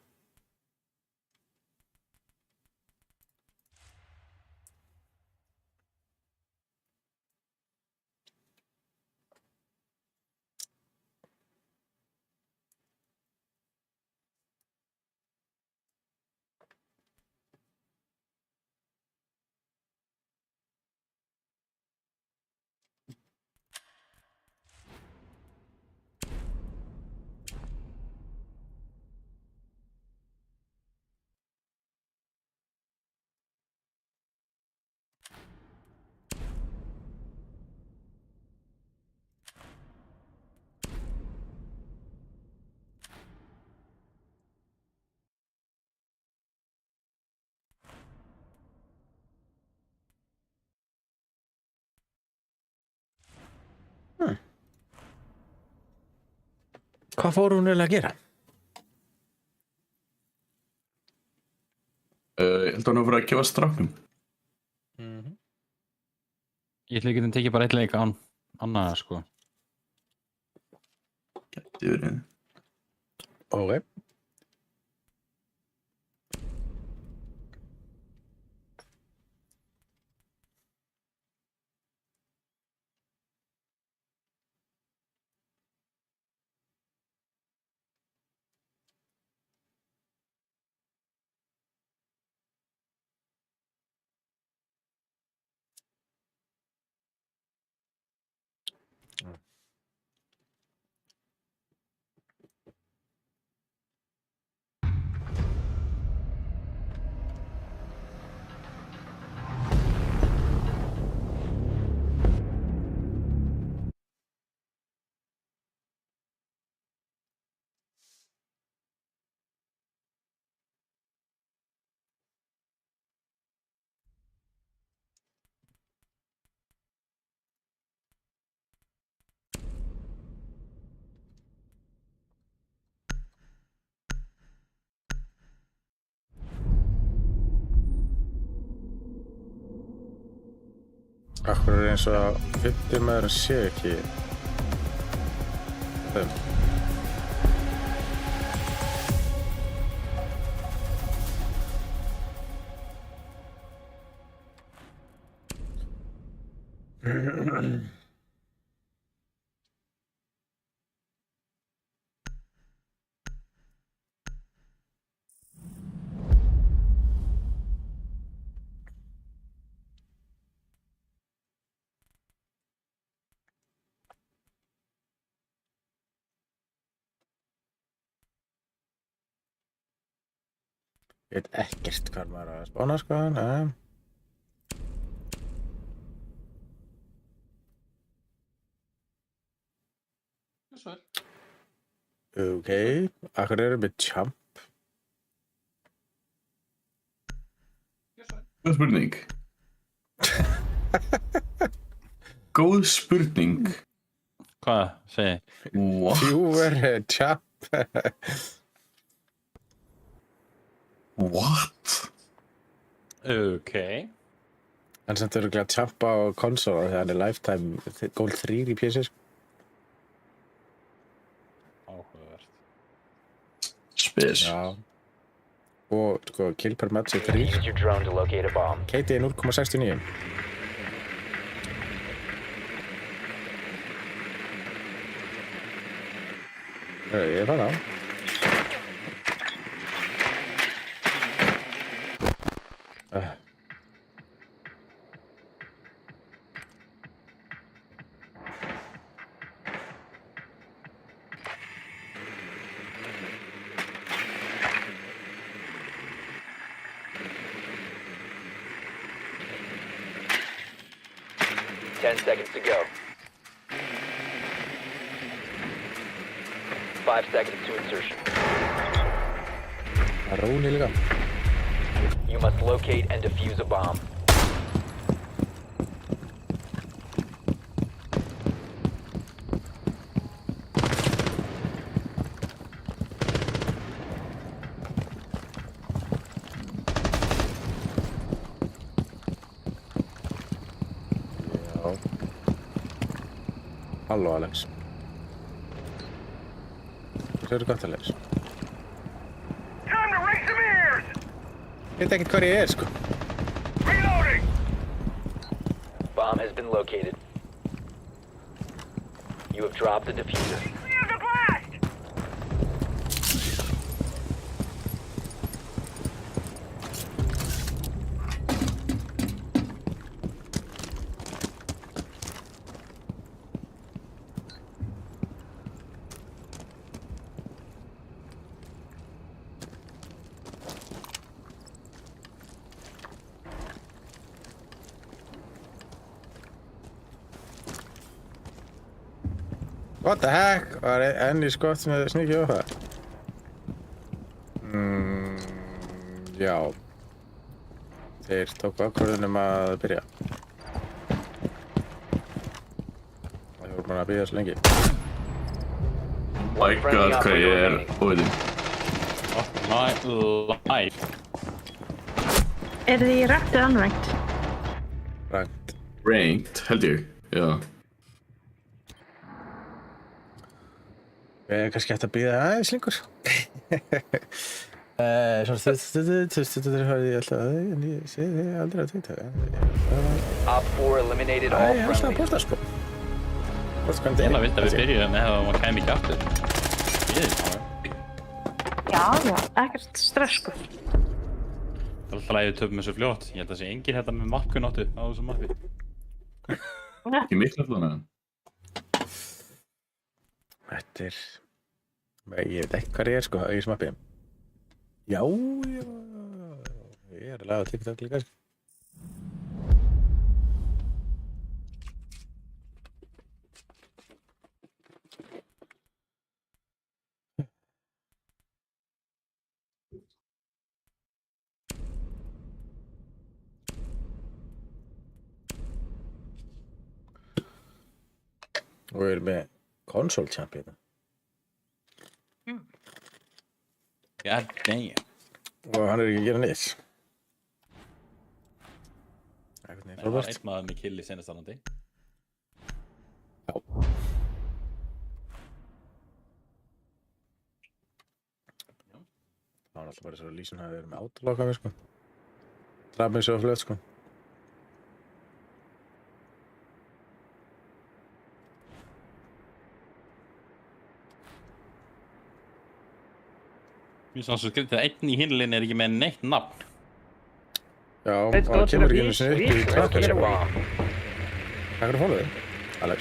Hvað fór hún eiginlega að gera? Ég held að hann að vera að gefa stráknum. Ég ætla ekki að tekja bara eitt leik án annað, sko. Gæti verið. Ok. Akkur er eins og 50 maður sé ekki þeim. Ég veit ekkert hvað maður að spána, sko. Nei. Ok, akkur erum við champ. Góð spurning. Góð spurning. Hvað segir? What? Viewer champ. What? Ok. Hann samt örugglega champ á konsóla þegar hann er lifetime gold 3 í PC, sko. Áhugavert. Spes. Já. Og sko, kill per match er 3. Use your drone to locate a bomb. KD er 0,69. Ég fann á. Ten seconds to go. 5 seconds to insertion. Róni líka. You must locate and defuse a bomb. Já. Halló, Alex. Hvað er gott, Alex? Time to raise some ears! Ég veit ekkert hvað ég er, sko. Reloading! Bomb has been located. You have dropped the diffuser. Clear the blast! What the heck? Var enn í skott með snikið á það? Já. Þeir tóku ákvörðun að byrja. Það voru bara að bíða svo lengi. My god, hvað ég er óveitin. My life. Er þið í rættu anrænt? Rangt. Ranked, held ég. Já. Við erum kannski hægt að bíða aðeins lengur. Svona stundum hafði ég alltaf en ég segi þið aldrei að tvita. Op 4 eliminated all Ég er alltaf að friendlies. posta, sko. Posta hvernig Ég vilt að við byrjuðum með það að maður kæmi ekki aftur. Já, ekkert stress, sko. Það er alltaf að við töfum þessu fljótt. Ég held að það sé enginn þetta með mapkunóttu á þessu mappi. Ekki miklu allan að. Þetta er... Ég veit ekki hvað ég er, sko, í smappi. Já, ég er að laga TikTok líka, sko. Og við erum með console champion. God damn. Og hann er ekki að gera neitt. Það var einn maður með kill í senastannandi. Já. Það var alltaf bara svo að Lísun hafi verið með autolock á mig, sko. Draf mig svo flöt, sko. Mér finnst það svo skrítið að einn í hinlinn er ekki með neitt nafn. Já, og það kemur ekki einu sinni upp í tracker, Locate a sko. bomb. Takk fyrir fólkið, Alex.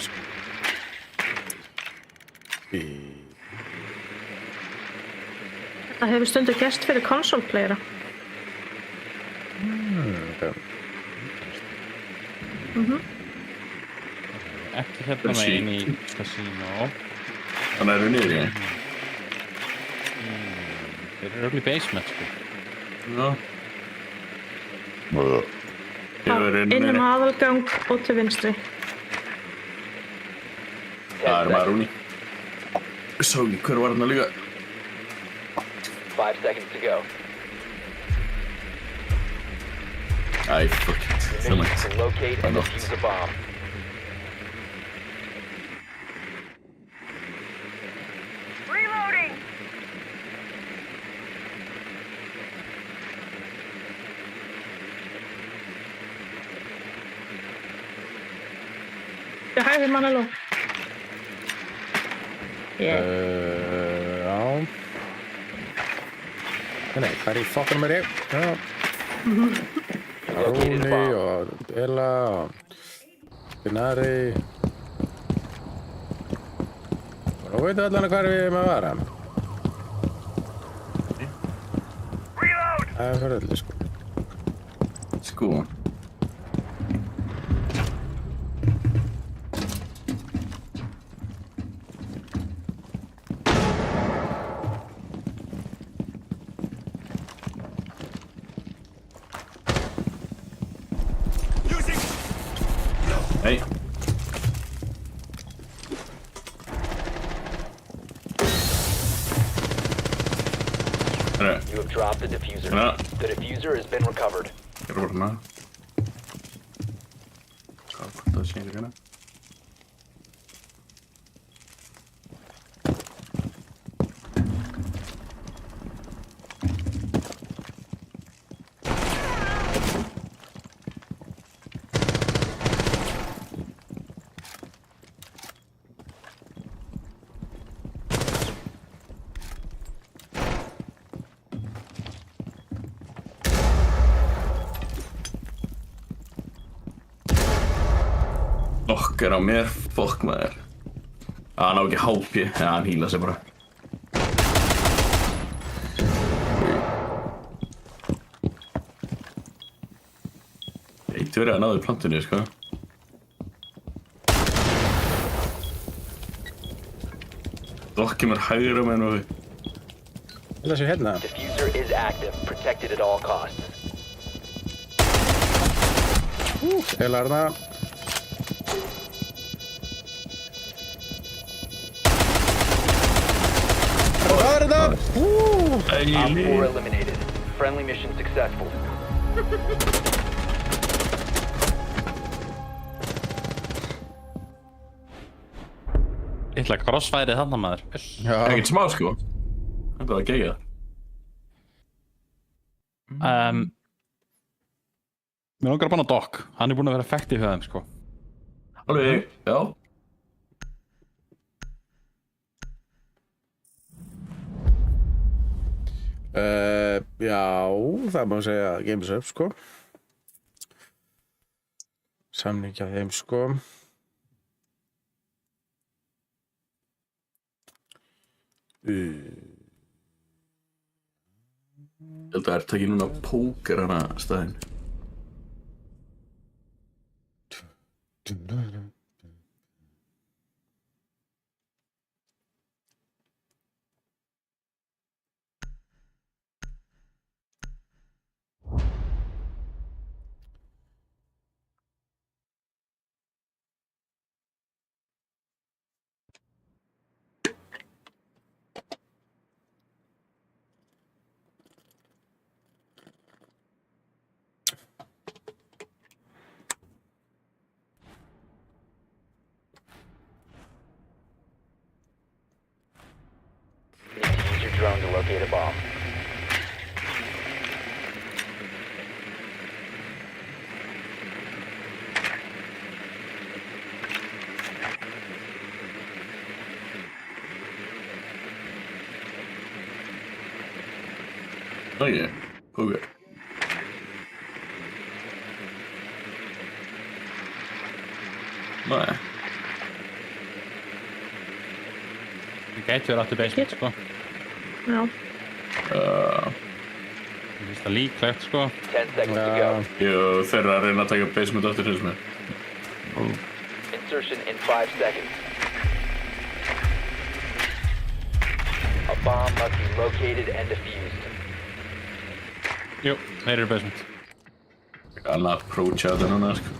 Það hefur stundu gerst fyrir console playera. Ekki hérna megin í casino. Þannig eru niður í. Þeir eru öll í basement, sko. Já. Innum aðalgang og til vinstri. Það Maruni. Sá ekki hver var hérna líka. 5 seconds to go. Æ, fuck it. Your mission is to locate and defuse a bomb. Reloading! Det hægri mann alveg. Já. Nei, hvað í fokkanum ég? Já. Rúni og Bela og Binari. Nú veitum allan hvað við erum að vara. Það fyrir öllu, sko. Sko. Hei. You have dropped the diffuser. Ja. The diffuser has been recovered. Rúna. Hvað var það að segja hérna? Okkar á mér, fokk maður. Hann á ekki HP, ja, hann hýla sig bara. Eitt verið að náðu plantunni, sko. Dokki mér hægra með hennu. Það sé hérna. Diffuser is active, protected at all costs. Bela er það. Hvað er þetta? Op 4 eliminated. Friendly mission successful. Ítla crossfærið þarna, maður. Já. Ekkert smá, sko. Þetta var geggjað. Mér langar að banna Doc. Hann er búinn að vera effektiv hjá þeim, sko. Alveg, já. Já, það má segja Games Up, sko. Samning af þeim, sko. Ég held að það er takið núna póker hana staðinn. Need to use your drone to locate a bomb. Okej, póker. Nei. Ég gæti verið aftur basement, sko. Já. Mér finnst það líklegt, sko. 10 seconds to go. Jú, þeir eru að reyna að taka basement aftur hins mér. Insertion in 5 seconds. A bomb must be located and defused. Jú, þeir eru basement. Alla approacha þetta núna, sko.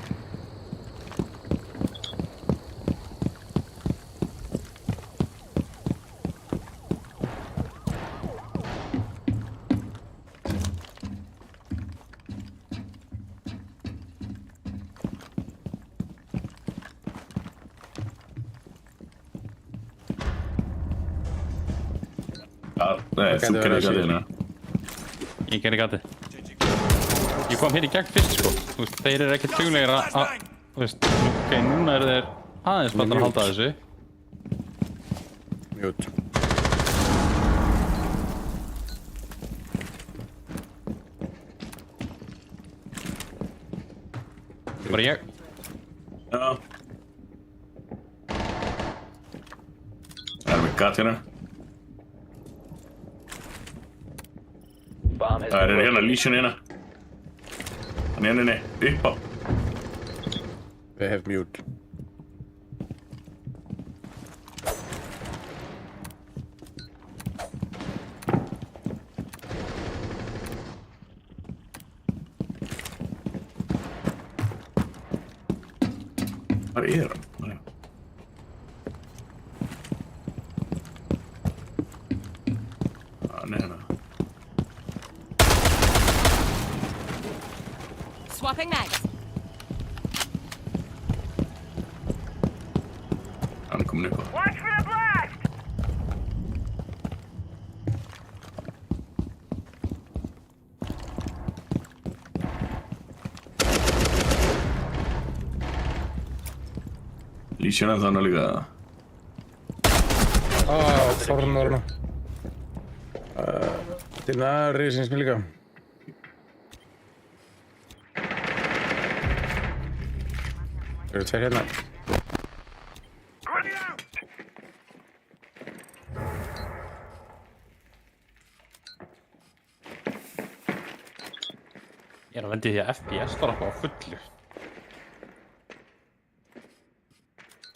Nei, þú gerir ekki að þérna. Ég gerði gatið. Ég kom hér í gegn fyrst, sko. Þú veist, þeir eru ekkert duglegir að, þú veist, ok, núna eru þeir aðeins bara að halda þessu. Mute. Það er bara ég. Já. Það er með gat hérna. Bomb has Það been er hérna, Lesion hérna. Hann er henni, upp á. They have mute. Hvað er hann? Hann er hérna. Swapping mags. Hann er komin upp á. Watch for the blast! Lesion er þannig líka. Fornarna. Til næri syns mér líka. Eru tveir hérna. Grenade out! Ég er að lenda í því að FPS var eitthvað á fullu.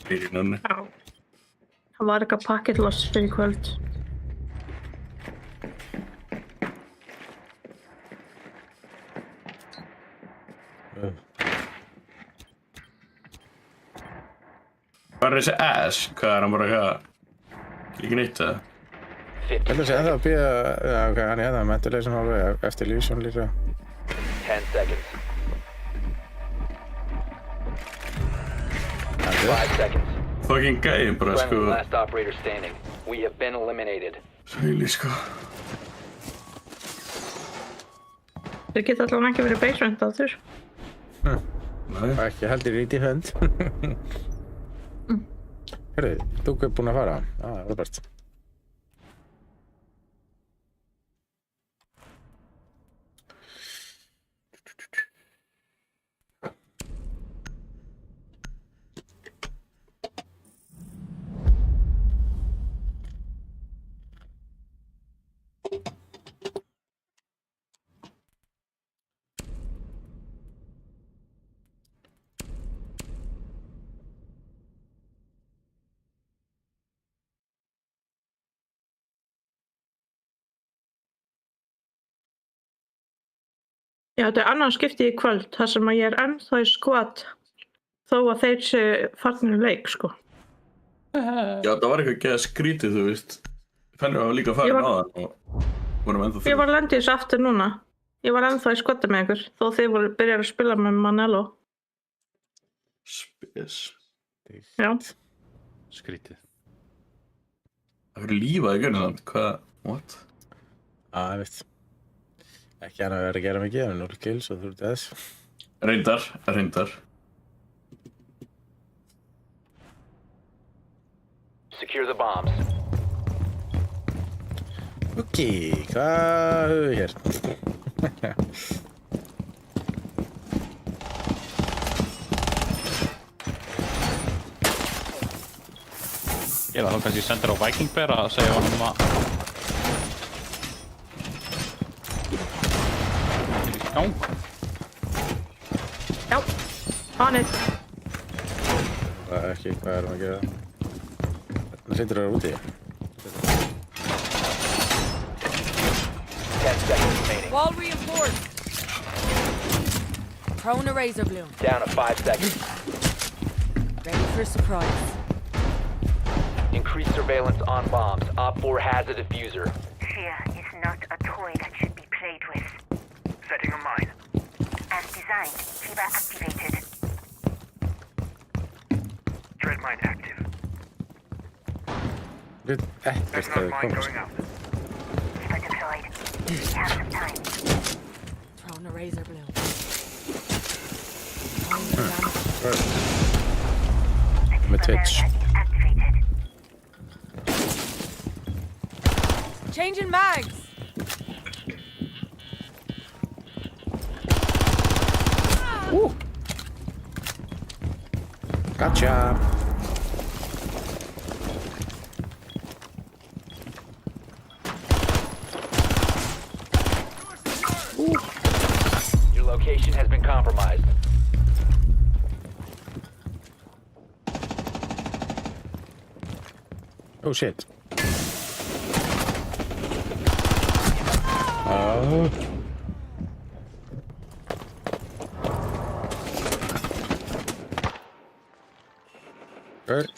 Fyrir nönni. Já. Það var eitthvað packet loss fyrir kvöld. Hvað er þessi ass? Hvað er hann bara eitthvað? Ekki neitt það? 50 Þetta sé ennþá að býða, já ok, hann er hérna, mentulegum alveg eftir Lesion líka. 10 seconds. 5 seconds. Fucking gæði bara, Friendly sko. last operator standing. We have been eliminated. Sæli, sko. Þeir geta allavega ekki verið basement á þér. Nei. Ekki heldur í defend. Hörru, þú er búinn að fara. Robert. Já, þetta er annað skipti í kvöld, þar sem að ég er ennþá í squad, þó að þeir séu farnir í leik, sko. Já, það var eitthvað geða skrítið, þú veist. Fennir var líka farin á það og vorum ennþá Ég var að lenda í þessu aftur núna. Ég var ennþá í squadda með ykkur, þó þið voru byrjar að spila með Manello. Spes. Já. Skrítið. Það fyrir lífaði gunni þannig, hvað? What? Ég veit. Ekki hann að vera að gera mikið, það er 0 kills og þú ert þess. Reyndar. Secure the bombs. Ok, hvað höfum við hér? Ég var þá kannski sendur á Viking Bear að segja honum að gang. Já, on it. ekki hvað erum að gera. Það hlýtur að vera úti. 10 seconds remaining. Wall reinforced. Prone a razor bloom. Down to 5 seconds. Ready for surprise. Increased surveillance on bombs. Op 4 has a diffuser. Fear is not a toy that should be played with. Setting a mine. As designed, FIBA activated. Dread mine active. Nyt There's ähkästä not mine komast. going out. FIBA deployed. We have some time. Prone a razor bloom. Med Twitch. Changing mags. Gotcha! Your location has been compromised. Oh shit. Oh. Good.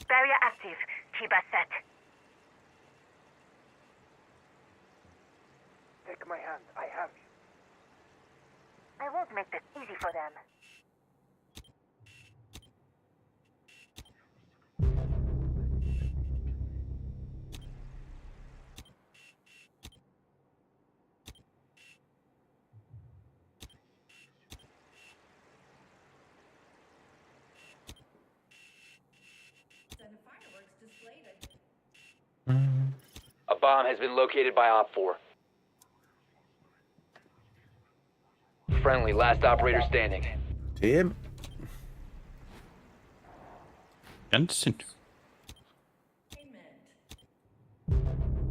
Barrier active. FIBA set. Take my hand. I have you. I won't make this easy for them. A bomb has been located by Op 4. Friendly, last operator standing. Team. Jensen.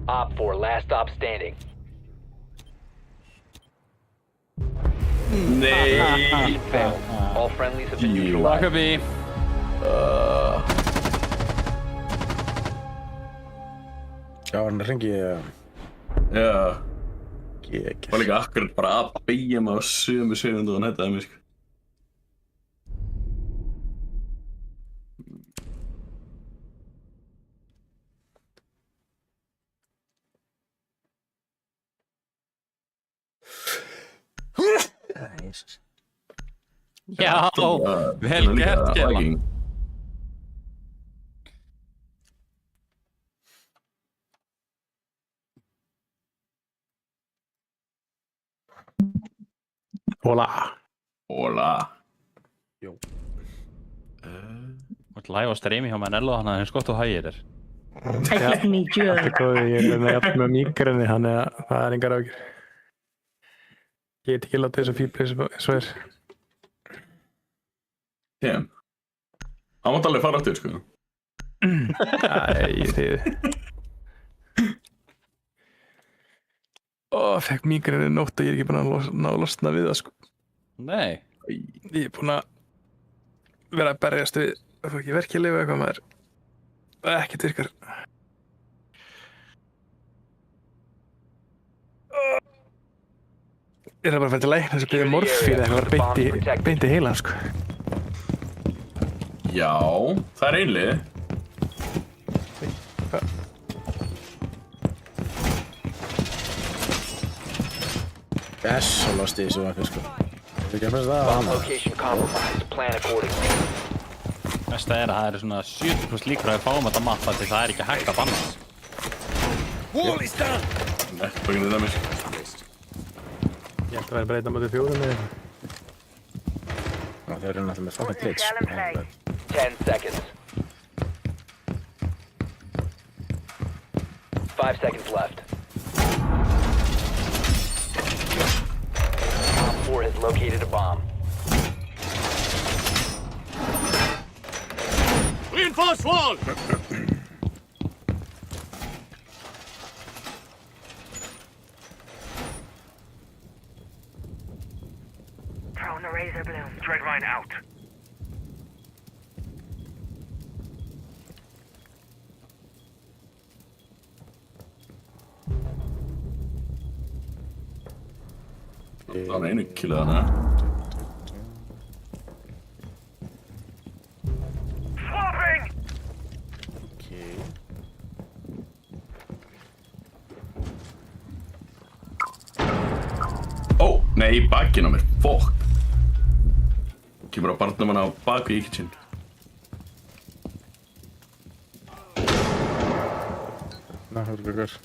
Op 4, last stop standing. Nei! Failed. All friendlies have been neutralized. Lockerbie. Já, hann ringi Já, GG. var líka akkurat bara að beigja mig á sömu segundu og hann hættaði mig, sko. Já, vel gert, Kela. Viking. Hola. Hola. Jó. Þú ert live á streymi hjá Manello, þannig að það er skott og hægir þér. I get me Það er góðið, ég er með jafn með mýgrinni, þannig að það er engar ágjur. Ég get ekki látið þess að fíbli eins og er. Damn. Hann mátt alveg fara aftur, sko. Æ, þið. Fekk mýgrinni nótt og ég er ekki búinn að ná að losna við það, sko. Nei. Ég er búinn að vera að berjast við, það fór ekki verkjalið og eitthvað maður. Ekkert virkar. Ég er bara að fara til lækna þess að byrja morfín eða eitthvað beint í heilan, sko. Já, það er einlið. Yes, og losti þessu vekkur, sko. Það er ekki að pressa það að Bomb hana. location compromised. Plan accordingly. Mesta er að það eru svona 70% líkur að við fáum þetta mappa því það er ekki hægt að banna þess. Wall is down! Nei, bögnið það mér. Ég ætti að vera breyta motið 4 með eitthvað. Þeir eru náttúrulega með fucking glitch. Still in play. 10 seconds. 5 seconds left. Op 4 has located a bomb. Reinforce wall! Throwing a razor bloom. Dread mine out. Það var einu killið þarna. Swapping! Okay. Ó, nei, í bakinn á mér, fokk. Kemur á barnamann á baku í kitchen. Náttúrulega.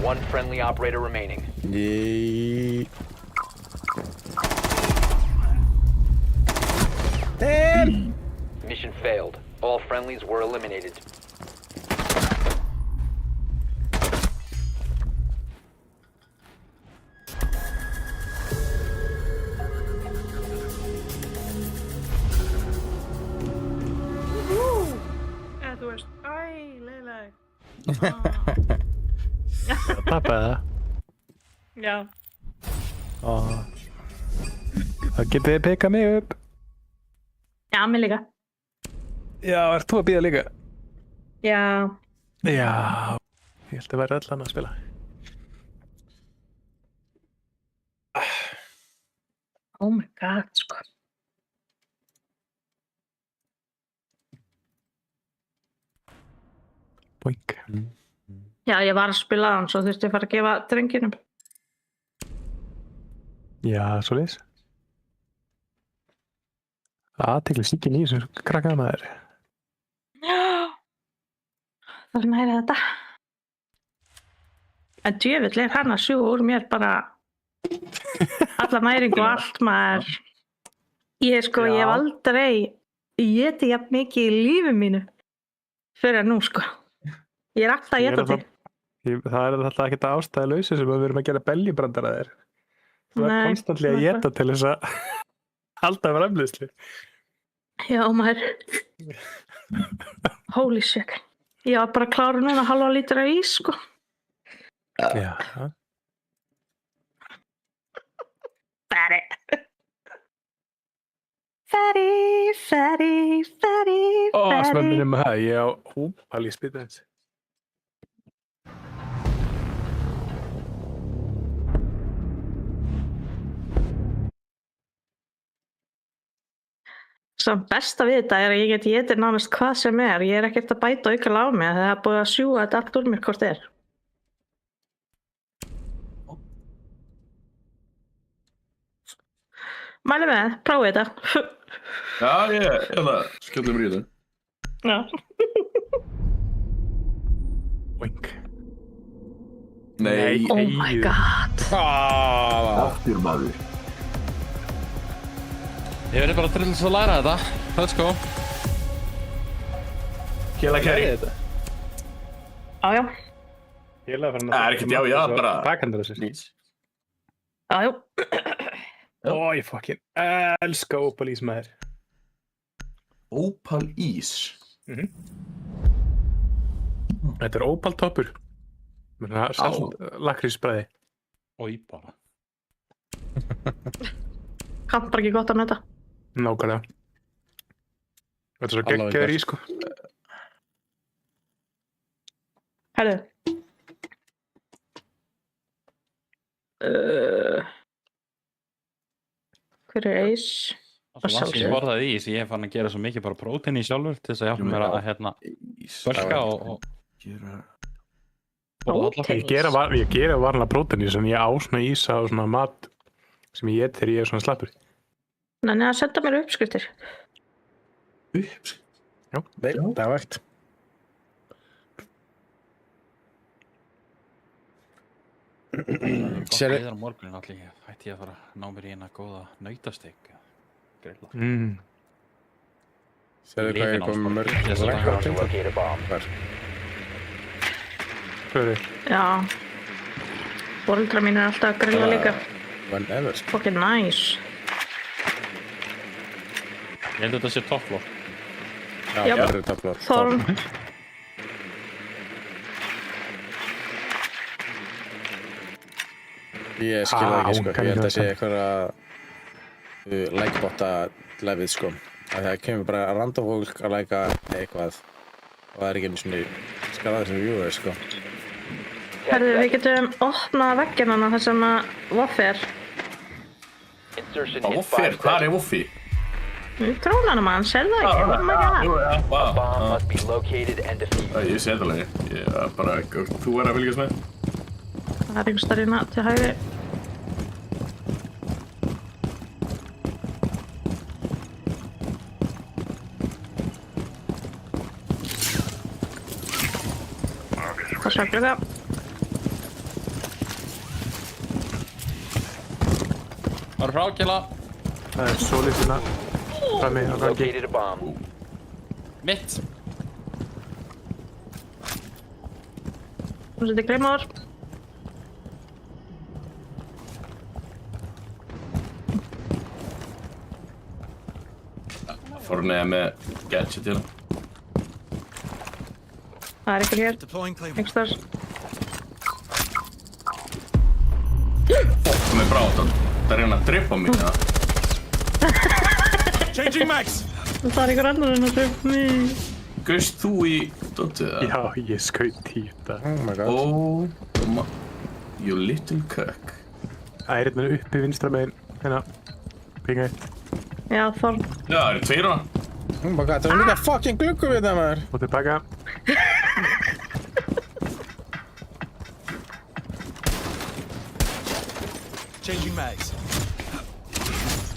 One friendly operator remaining. Yay. Damn! Mission failed. All friendlies were eliminated. Eða þú veist, leiðileg. Það tapaði það. Já. Það getið þið pikkað mig upp. Já, mig líka. Já, ert þú að bíða líka? Já. Já. Ég held að væri öll annað að spila. Oh my god, sko. Boink. Já, ég var að spila hann, svo þurfti ég að fara að gefa drenginum. Já, svoleiðis. Athygli síkin í þessu krakkaða maður. Já. Það er næri þetta. En djöfull er hann að sjúga úr mér bara alla næringu og allt maður. Ég sko, ég hef aldrei éti jafn mikið í lífi mínu fyrir nú sko. Ég er alltaf að éta þig. Það er alltaf ekkert ástæðulausi sem við erum að gera bellybrandar að þér. Þú er konstantli að éta til þess að halda framleiðslu. Já, maður. Holy shit. Ég var bara klára núna halva lítra ís, sko. Já. Fatty. Fatty. Ó, smömminu með það. Ég á húpal í spýta þessi. Samt besta við þetta er að ég get étið nánast hvað sem er. Ég er ekkert að bæta aukala á mig. Það er búið að sjúga þetta allt úr mér hvort er. Mæli með, prófið þetta. Já, ég skellum mér í þetta. Já. Boink. Nei. Oh my god. Aftur maður. Ég verði bara til þess að læra þetta. Let's go. Killa carry. Já. Killa fyrir Það er ekkert, já, bara... Bakkandur þessi. Já. Ó, ég fucking elska Opal ís með þér. Opal ís? Þetta er Opal toppur. Með svona salt lakrísbræði. Ói bara. Kann bara ekki gott að nöta. Nákvæmlega. Þetta er svo geggjaður ís, sko. Herðu. Hver er eis? Það er svo ég borðaði ís, ég fann að gera svo mikið bara prótein í sjálfur til þess að hjálpa mér að hérna bölka og Ég gera varlega prótein ís en ég á svona ísa og svona mat sem ég et þegar ég er svona slappur. Nei, að senda mér uppskriftir. Uppskriftir? Já, það er vægt. Gott á morgunin allir hætti ég að fara að ná mér í eina góða nautasteik grilla. Sérðu hvað ég kom mörg lækka á tengum? Hverju? Já. Foreldrar mín er alltaf að grilla líka. Whenever. Fucking nice. Ég held að þetta sé toppflott. Já, það er toppflott. Þorn. Ég skil það ekki, sko. Ég held að sé eitthvað lækbotta lefið, sko. Það kemur bara random fólk að læka eitthvað og það er ekki einu svona skalaði sem viewer, sko. Herðu, við getum opnað veggina þar sem að Woffi er. Woffi? Hvar er Woffi? Trónanum hann, sér það ekki? Hvað maður gera? Ég sé það alveg. Ég er bara, þú er að fylgjast með? Það er einhvers þar hérna til hægri. Hvað svaklið það? Það er frákila. Það er sólið sína. Frammi á gangi. Mitt. Nú setið Grimor. Fornega með gadget hérna. Það er ykkur hér. Einhvers þar. Fokk með brátan. Það er hérna að drippa mig það. Changing max! Það er ykkur annar en að drippa mig. Gaust þú í dóttið það? Já, ég skaut í þetta. Oh my god. Oh, you little cuck. Það er hérna uppi vinstra megin. Hérna. Pinga eitt. Já, Þorn. Já, það eru tveir hana. Oh my god, það er líka fucking gluggu við það, maður. Og tilbaka. Changing mags.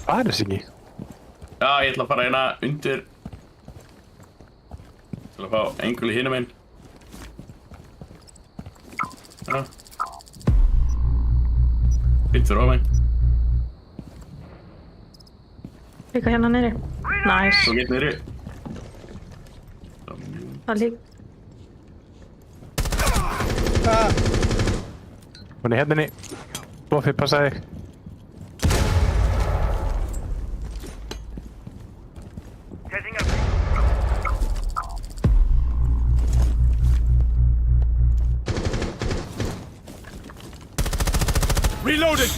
Hvað er þessi ekki? Já, ég ætla að fara hérna undir. Ég ætla að fá engul í hinum einn. Já. Bitt fyrir ofan. Líka hérna niðri. Nice. Svo gett niðri. Það lík. Hún er hérna inni. Woffi, passa þig. Reloading!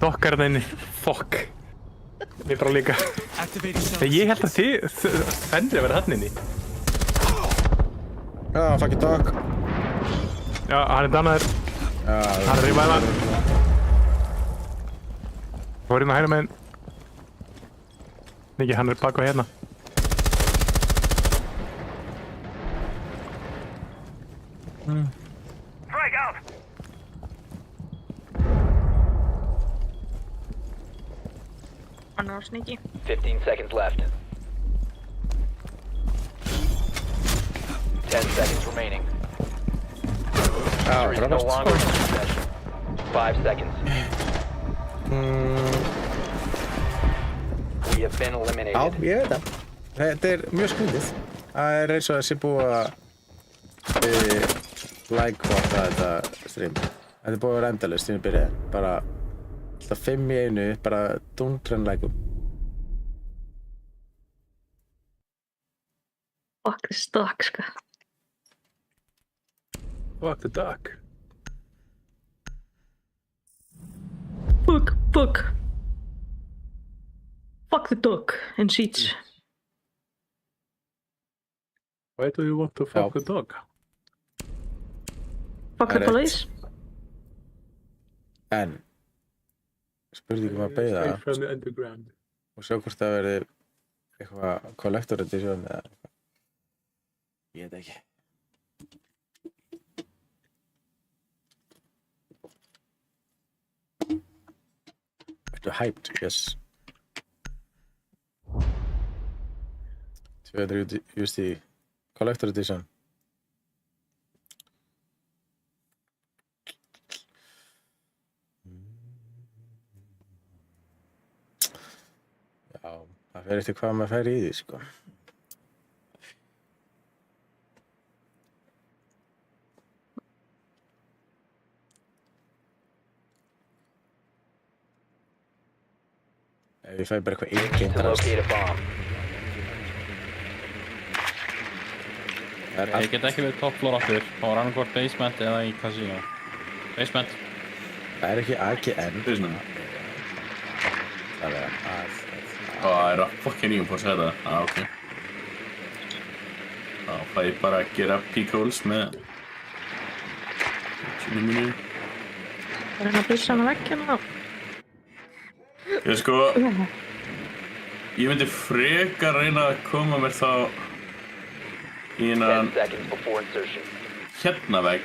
Dokkar hérna inni. Fuck. Við bara líka. Ég held að þið fennir að vera hann inni. Já, fucking dog. Já, hann er dannaður. Hann er í mæla. Það var hérna hægna með henn. Nikki, hann er bak og hérna. Frag out! Hann er á sneaky. 15 seconds left. 10 seconds remaining. Diffuser is no longer in possession. 5 seconds. We have been Já, eliminated. ég veit það. Þetta er mjög skrítið. Það er eins og þessi búið að like-hvata þetta stream. Þetta er búið að vera endalaust síðan byrjaði. Bara alltaf 5 í einu, bara dúndran like-um. Fuck the stock, sko. Fuck the duck. Fuck. Fuck the dog in seats. Why do you want to fuck the dog? Fuck the police. En spurningum að beygja Straight from the underground. og sjá hvort það verði eitthvað collector edition eða eitthvað. Ég veit ekki. Ertu hyped? Yes. 200 USD collector edition. Já, það fer eftir hvað maður fær í því, sko. Ef ég fæ bara eitthvað To locate a bomb. Ég get ekki verið top floor aftur. Það var annarkvort basement eða í casino. Basement. Það er ekki AGN. Basement. Það er að... Það er að fucking nýjum på að segja það. Ok. Þá fæ ég bara að gera peak-holes með... mínu. Það er að byrja hana vekkjana þá. Ég sko... Ég myndi frekar reyna að koma mér þá... í 10 innan seconds before insertion. hérna vegg.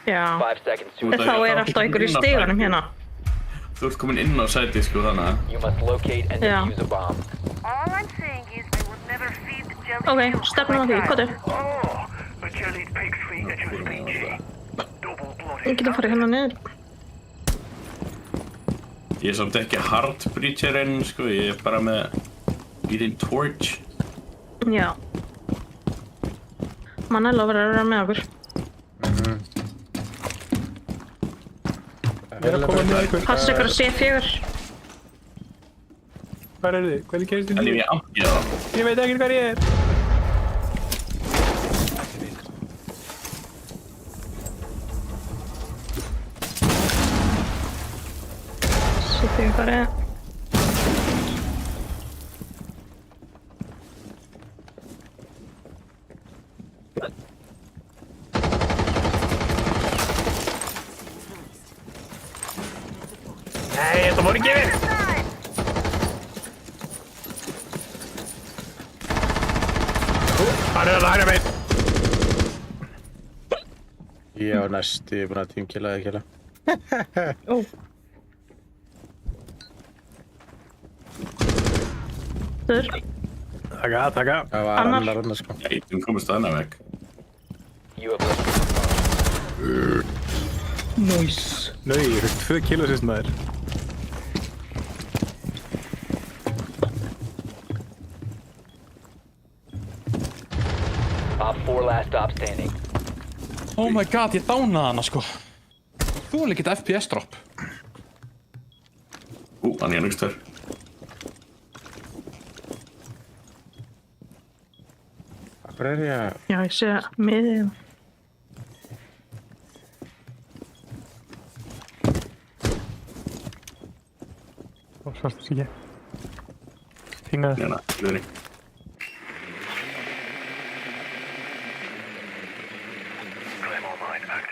Já. 5 seconds to En þá er alltaf einhver í stiganum hérna. Þú ert komin inn á sæti sko þannig að... You must locate and Yeah. defuse a bomb. All I'm saying is they would never feed jelly Ok, beans stefnum á því, like hvað that. er? Oh, a jellied pig's feet at your speech. Double blooded. Við getum farið hérna niður. Ég er samt ekki hard breacher enn sko, ég er bara með lítinn torch. Já. Manella verður að vera með okkur. Ég er að koma með ykkur. Passa ykkur að C4. Hvar eru þið? Hvernig kemst þið En nýju? ég átti það. Ég veit ekki hvar ég er. C4 farið. Nei, þetta voru ekki við. Hann er að hægra megin. Ég á næst, ég er búinn að tímkilla þig killa. Ó. Þurr. Taka. Það var Annar. annar sko. Ég er komist að hana vegg. You have located. Nice. Nei, ég fikk 2 kilo sýst maður. Op 4 last stop standing. Oh my god, ég dánaði hana sko. Þú er ekkert FPS drop. Hann er nýgstur. Hvað er ég að... Já, ég sé miðið. Ó, svart þessi ekki. Tingaði. Hérna, hluðri.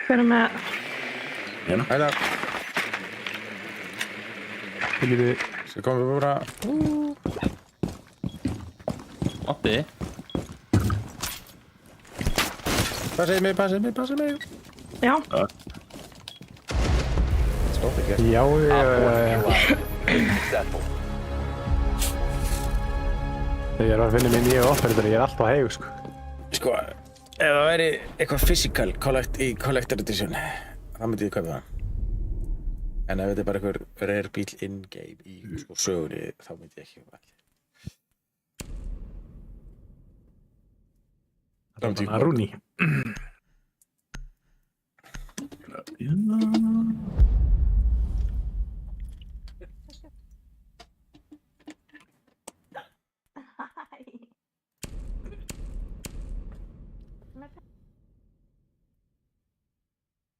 Hver er með... Hérna. Hæða, Viljið þið... svo komum við bara... Matti. Passið mig. Já. Stopp ekki. Já. Successful. Ég er að finna mér nýja operator, ég er alltaf heig, sko. Sko, ef það væri eitthvað physical í collector edition, þá myndi ég kaupa það. En ef þetta er bara einhver rare bíl in-game í sko sögunni, þá myndi ég ekki valið. Það var Rúni.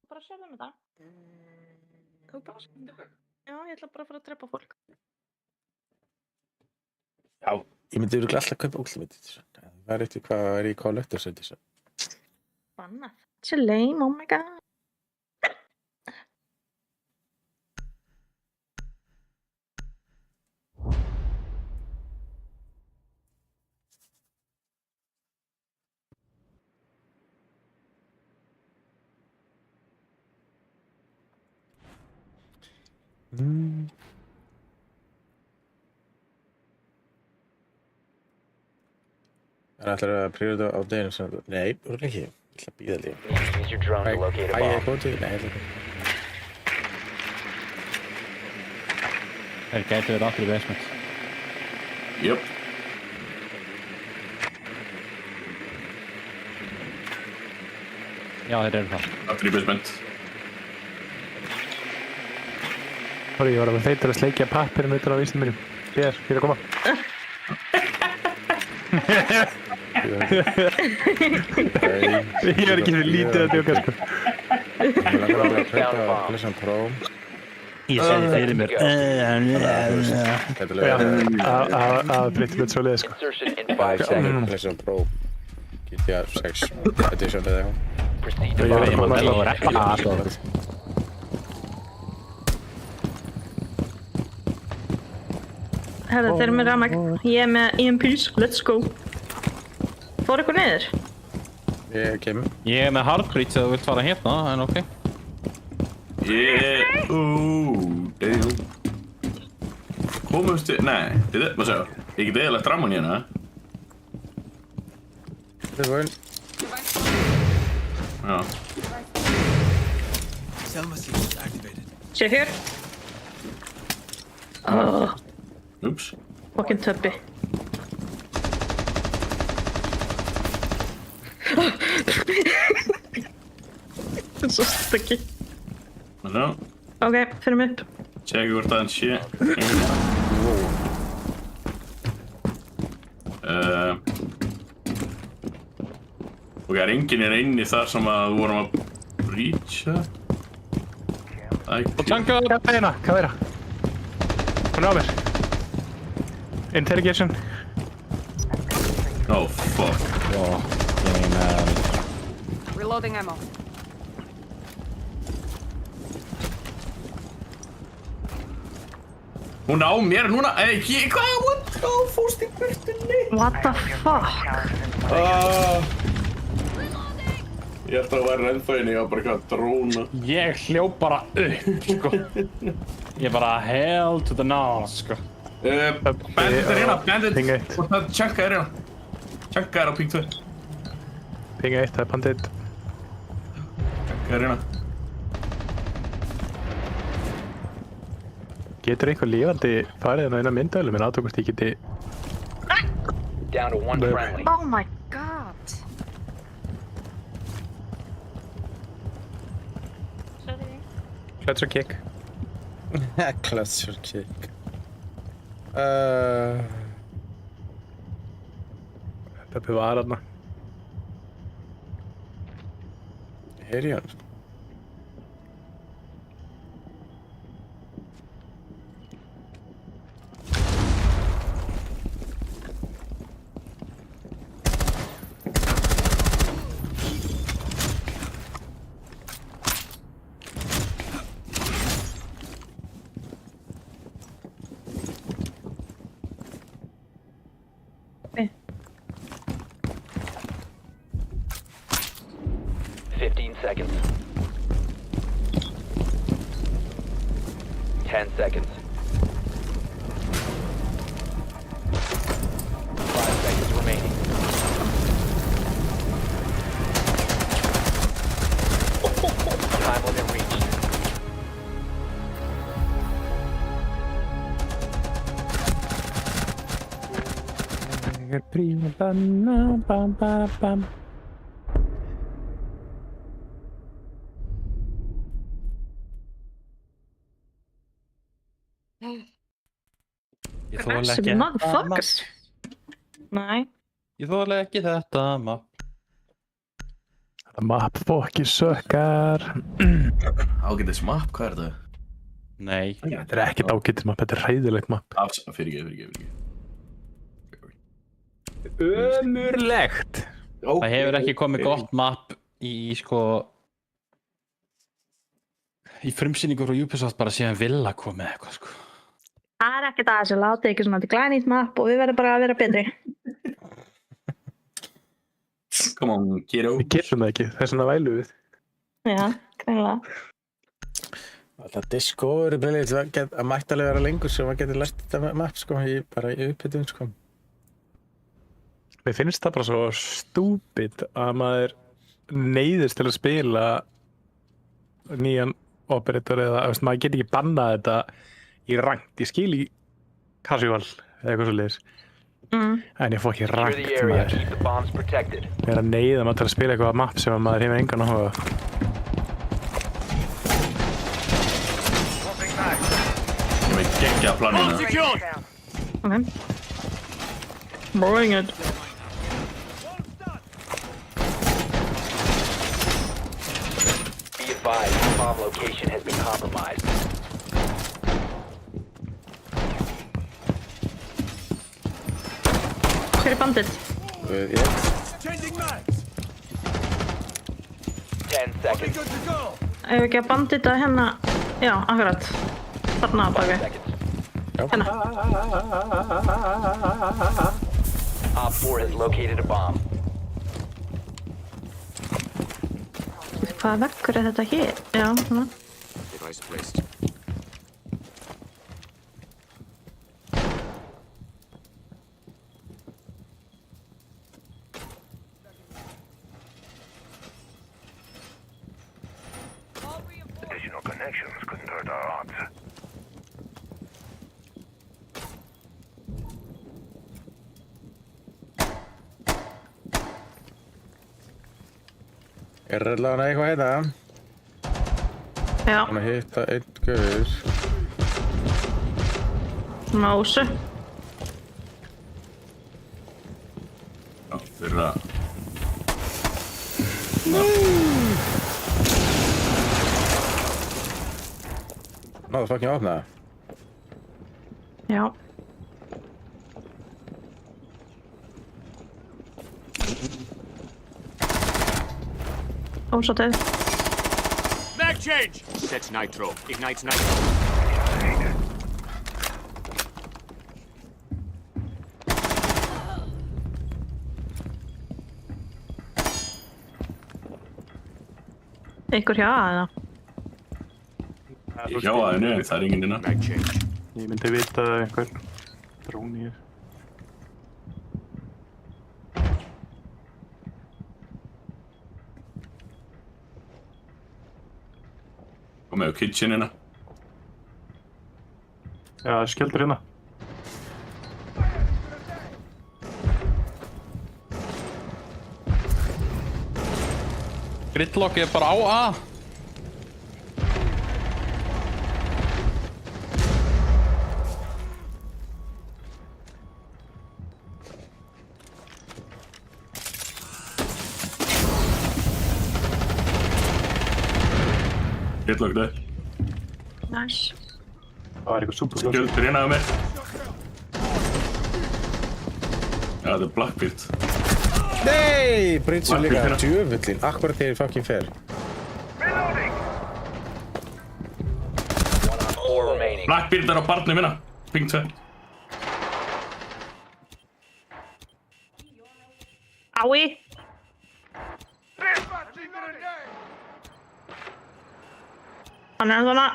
Bara sérðum þetta. Þú bara sérðum þetta. Já, ég ætla bara að fara að drepa fólk. Já, ég myndi örugglega alltaf kaupa Ultimate Edition. Það er eftir hvað er í Collector's Edition. Bannað. Þetta er lame, oh my god. Það ætlar að prýra þetta á deginu sem... Nei, örugglega ekki. Ég ætla að bíða líka. Use your drone to locate a Æ, ég bomb. góð til? Nei, ég ætla ekki. Þeir gætu verið aftur í basement. Jöp. Já, þeir eru það. Aftur í basement. Sorry, ég var að þeitur að sleikja pappirinn utan á vísnum mínum. Hér að koma. Ég er ekki fyrir lítið að djóka, sko. Ég langar að kaupa PlayStation Pro. Ég segi fyrir mér. Að breytta með svoleiði, sko. Insertion in 5 Það er seconds. PlayStation Pro GTA 6 Edition eða eitthvað. Proceed to Ég var bomb að location. reppa. Herra, þeir eru með ramag. Ég er með EMPs, let's go. Fór ykkur niður? Ég kem. Ég er með hardbreach ef þú vilt fara hérna, en ok. Komumst við... Nei, við maður sjá. Ég get eðalegt ramman hérna. Þetta er vögn. Já. Sér hér. Ups. Fucking többi. Þetta er svo stökki. Sjá. Ok, fyrir mig upp. Tjekka hvort aðeins sé. Ok, það er enginn inni þar sem að við vorum að breacha. Tjanka! Hérna, hvað er það? Hún er á mér. Interrogation. Oh, fuck. Reloading ammo. Hún á mér núna. Ekki, hvað? What? Hvað fórst í burtunni? What the fuck? Ég held að það væri ennþá inni, ég var bara eitthvað að dróna. Ég hljóp bara upp, sko. Ég bara hell to the nose, sko. Bandit er hérna, bandit. Ping 1. Hvort það Tjanka er hérna. Tjanka er á ping 2. Ping 1, það er bandit. Tjanka er hérna. Getur einhver lifandi farið hérna inn á myndavélum en aðtökust ég geti... Down to one friendly. Oh my god. Clutch og kick. Clutch or kick. Peppi var þarna. Heyri hann. Okay. 15 seconds. 10 seconds. 5 seconds remaining. Time limit reached. Prima banna, bam, bam, bam. Ég þoli Aggressive ekki þetta motherfuckers. Nei. Ég þoli ekki þetta map. Þetta map fokki sökkar. Ágætis map, hvað er þetta? Nei. Þetta er ekkert ágætis map, þetta er hræðilegt map. Fyrirgeð. Ömurlegt. Það hefur ekki komið gott map í sko í frumsýningu frá Ubisoft bara síðan Villa kom með eitthvað sko. Það er ekkert aðeins að láta ekki svona til glænýtt mapp og við verðum bara að vera betri. Come on, kiddo. Við getum það ekki, þess vegna vælu við. Já, greinilega. Alltaf Discovery Brilliant að mættalega vera lengur sem að geta lært þetta map sko, bara í upphitun sko. Mér finnst það bara svo stúpid að maður neyðist til að spila nýjan operator eða maður getur ekki bannað þetta í rangt. Ég skil í casual eða eitthvað svoleiðis. En ég fór ekki rangt maður. Ég er að neyða maður til að spila eitthvað map sem maður hefur engan áhuga. Ég veit geggja planina. Okay. Bring it. Be advised, the bomb location has been compromised. Hver er bandit? Changing mags. 10 seconds. Ef ekki að bandita hérna. Já, akkurat. Þarna baki. Hérna. Op 4 has located a bomb. Hvaða veggur er þetta hér? Já, svona. Device placed. Additional connections couldn't hurt our odds. Er allavega eitthvað hérna. Já. Þannig að hitta einn gaur. Másu. Já, fyrir að... Náðu fucking að opna það. Já. Ósátið. Mag change. Sets nitro. Ignites nitro. Ykkur hjá eða? Ég hjá aðeinu, það er enginn innan. Mag change. Ég myndi vita að einhver dróni er. Komið á kitchenina. Já, skjöldur hérna. Gridlock er bara á A. Gridlock döð. Nice. Það var eitthvað súperflóð. Skjöldur hérna á mér. Já, þetta er Blackbeard. Nei, Bridson líka djöfullin. Akkurat þegar ég fucking fer. Blackbeard er á barnum minna. Ping 2. Ái. Hann er svona.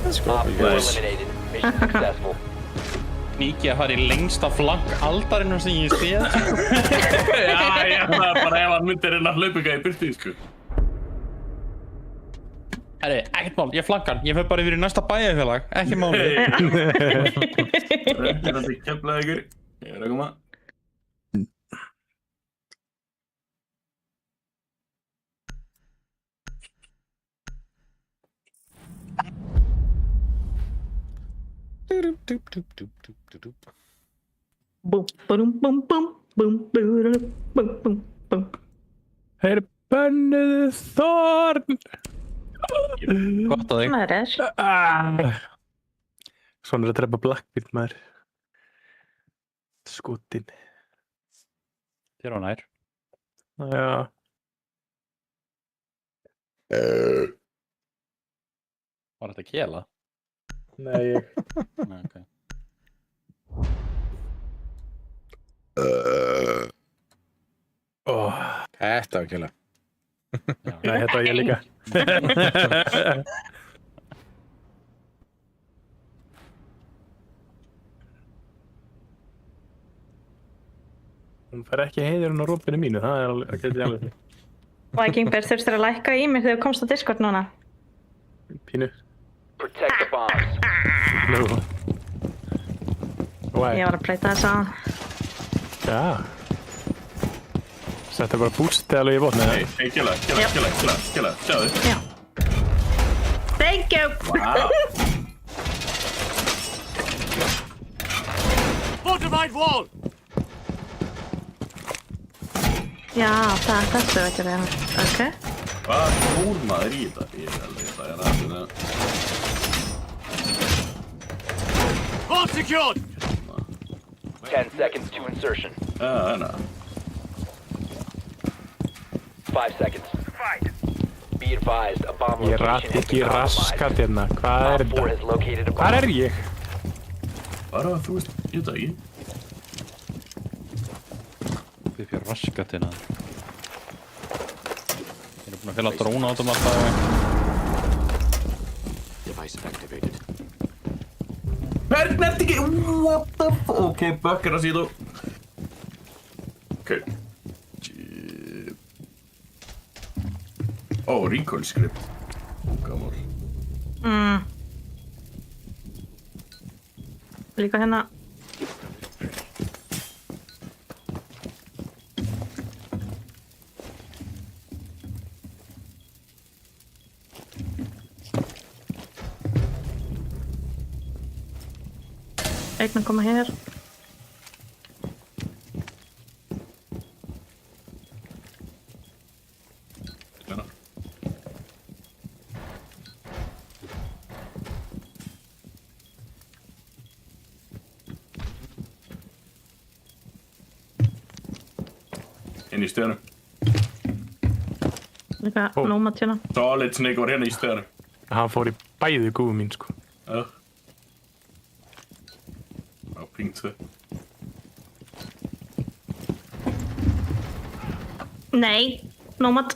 Op 4 eliminated. Mission successful. Niki að fara í lengsta flank aldarinnar sem ég séð. Já, það er bara ef hann myndir hérna hlaupinga í byrtið, sko. Herri, ekkert mál, ég flankar. Ég fer bara yfir í næsta bæjarfélag. Ekki máli. Þetta keflaði ykkur. Ég að koma. Búm, búm, búm, búm, búm, búm, búm, búm, búm. Þeir bönnuðu Þorn. Gott að þig. Maður er. Svona að drepa Blackbeard, maður. Skutin. Þér var nær. Já. Var þetta kela? Nei, ég. Nei, ok. Þetta var kjæla. Nei, þetta var ég líka. Hún fær ekki heiðurinn á rúmpinu mínu, það er alveg, það geti ég alveg. Viking Bear þurftir að lækka í mig þegar þú komst á Discord núna. Pínu. Protect the bombs. Nú. Ég var að breyta þess að. Já. Settu bara bústið alveg í botni. Hey, kjæla, sjáðu. Já. Thank you! Wow. Fortified wall! Já, það er þessu ekki reyna. Ok. Hvað fór maður í þetta? Ég er alveg, það er aðeins. Vault secured! 10 seconds to insertion. No. 5 seconds. Be advised, a bomb Ég location rætti has ekki been raskat compromised. hérna. Hvað er Op 4 has þetta? located a bomb. Hvað er ég? Bara, þú veist, ég veit það ekki. Við fyrir raskat hérna. Ég er búin að fylla dróna átum alltaf. Device activated. Hvernig ertu ekki? What the fuck? Ok, bökkar að síðu. Ok. Recoil script. Gammal. Líka hérna. Einn að koma hér. Inn í stöðunum. Líka Nomad hérna. Solid Snake var hérna í stöðunum. Hann fór í bæði gúi mín, sko. Já. Á ping 2. Nei, Nomad.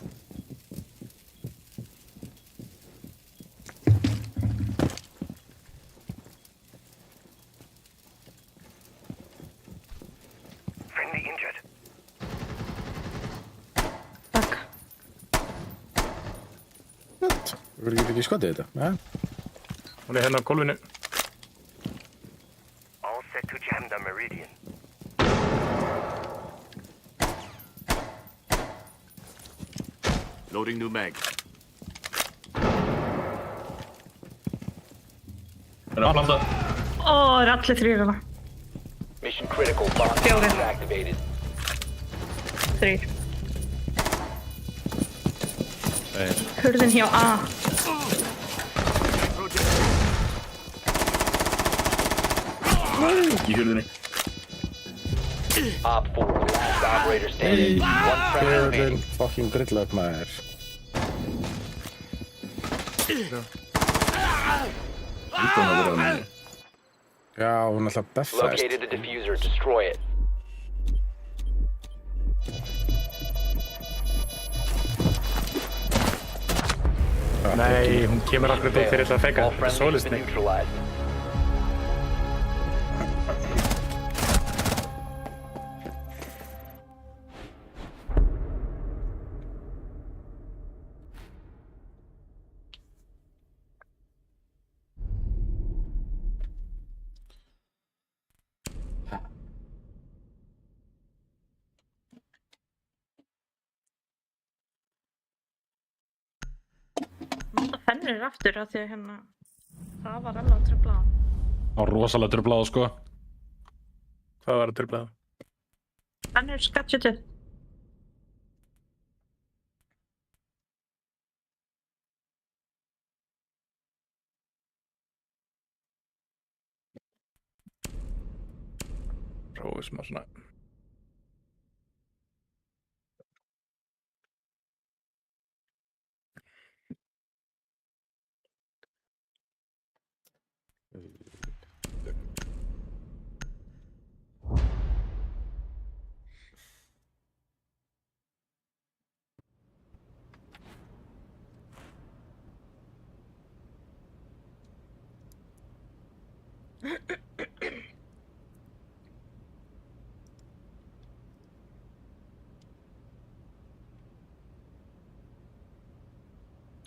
Friendly injured. Takk. Þú verður ekki skotið þetta, ja? Hún er hérna á gólfinu. All set to jam the meridian. Loading new mag. Hérna að planta. Ó, það er allir þrýr hana. Mission critical. Bomb Fjórir. is activated. Þrýr. Tveir. Hurðin hjá A. Í hurðinni. Op 4, last operator standing. One friendly remaining. Fucking gridlock maður. Utan að vera með. Já, hún er alltaf beffaðist. Located the diffuser. Destroy it. Nei, hún kemur akkurat út fyrir þetta að feka. All friendlies Solid have been Snake. neutralized. Nota fennir aftur af því að hérna það var alveg truflað. Það var rosalega truflað sko. Hvað var að trufla það? Fennir skatchutu. Prófið smá svona.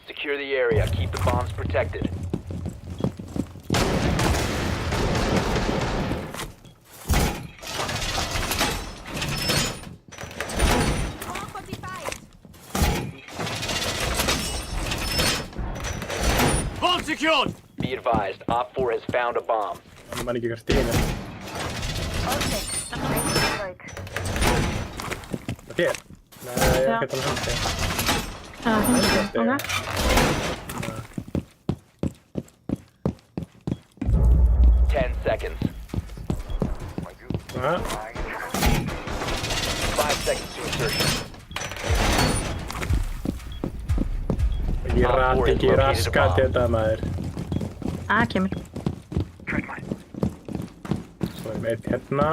Secure the area. Keep the bombs protected. Bomb secured! Be advised, Op 4 has found a bomb. Hann man ekki hvert stíðinu. Ok. Nei, ég er ekki að tala um það. Ok. 10 seconds. 5 seconds to insertion. Ég rætti ekki raskat þetta maður. Kemur. Svo erum eitt hérna.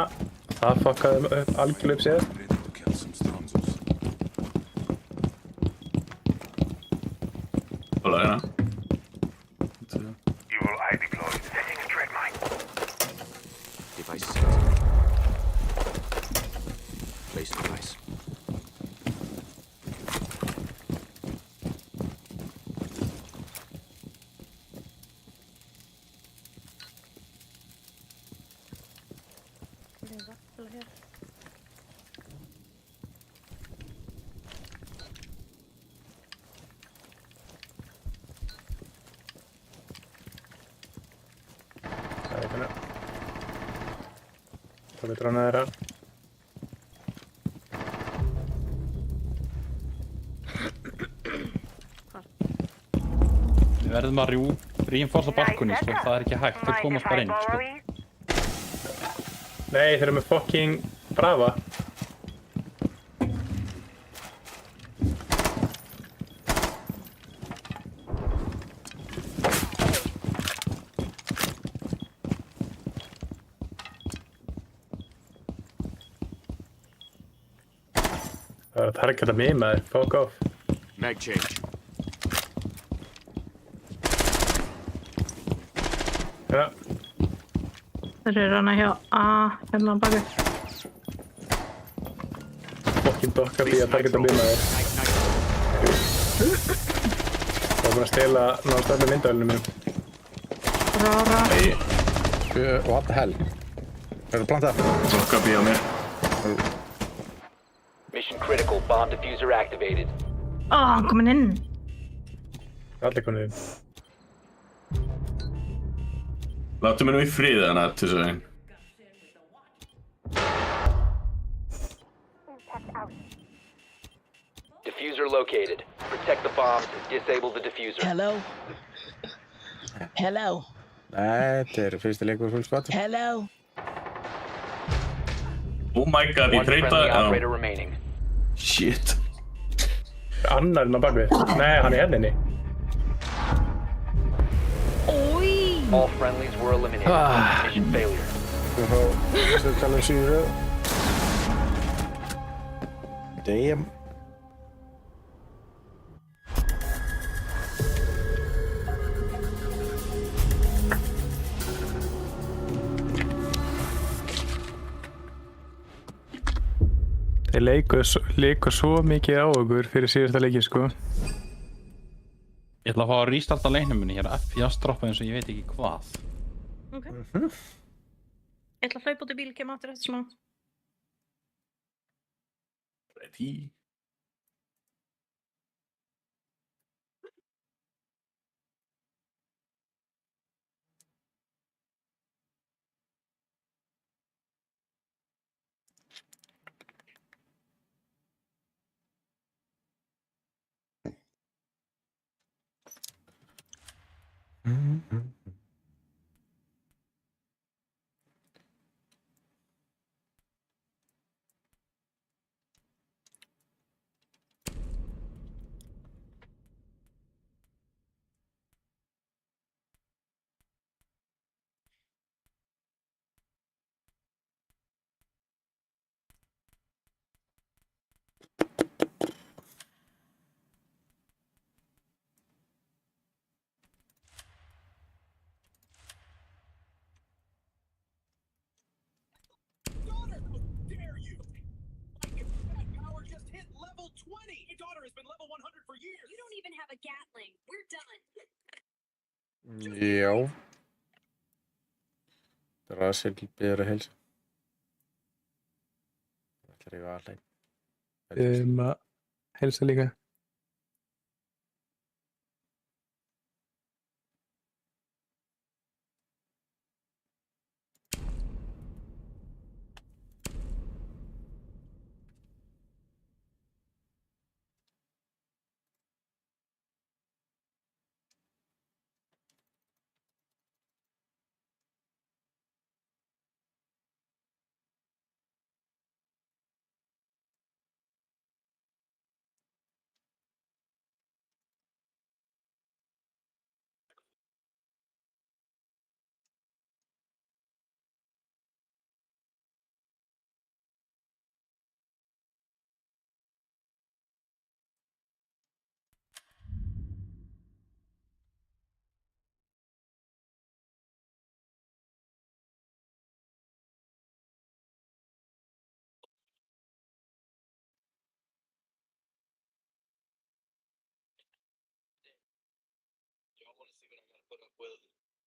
Það fokkaði upp algjörlega upp sér. Ready to kill some Stronzos. Hola, hérna. Evil eye deployed. Setting a trade mine. Device set. Place device. Það er hérna. Það er drónað þeirra. Við verðum að reinforsa balkoni sko. Það er ekki hægt. Þeir komast bara inn sko. Nei, þeir eru með fucking Brava. Það er að targeta mig maður, fuck off. Mag change. Ja, Þeir eru hana hjá hérna á baki. fucking dokka því að targeta mig maður. Það var bara að stela náttúrulega öllum myndavælunum mínum. Rára. What the hell? Er það plantað? Dokka býja mér. Mission critical. Bomb diffuser activated. Hann kominn inn. Allir konið inn. Láttu mér nú í friði hana til þess að einn. Diffuser located. Protect the bombs and disable the diffuser. Hello? Hello? Nei, þetta er fyrsti leikur full squad. Hello? Oh my god, ég One friendly treyta. operator remaining. Shit. Annarinn á bakvið. Nei, hann er hérna inni. All friendlies were eliminated. Mission failure. Svo tala síðu. Damn. Þeir leikur svo mikið á okkur fyrir síðasta leiki, sko. Ég ætla að fá að restarta leiknum minni hér. FPS droppa eins og ég veit ekki hvað. Ok. Ég ætla að hlaupa út í bíl, kem aftur eftir smá. Ready. daughter has been level 100 for years. You don't even have a Gatling. We're done. Já. Rasil biður að heilsa. Það ætlar ég að hlæg. Að helsa líka.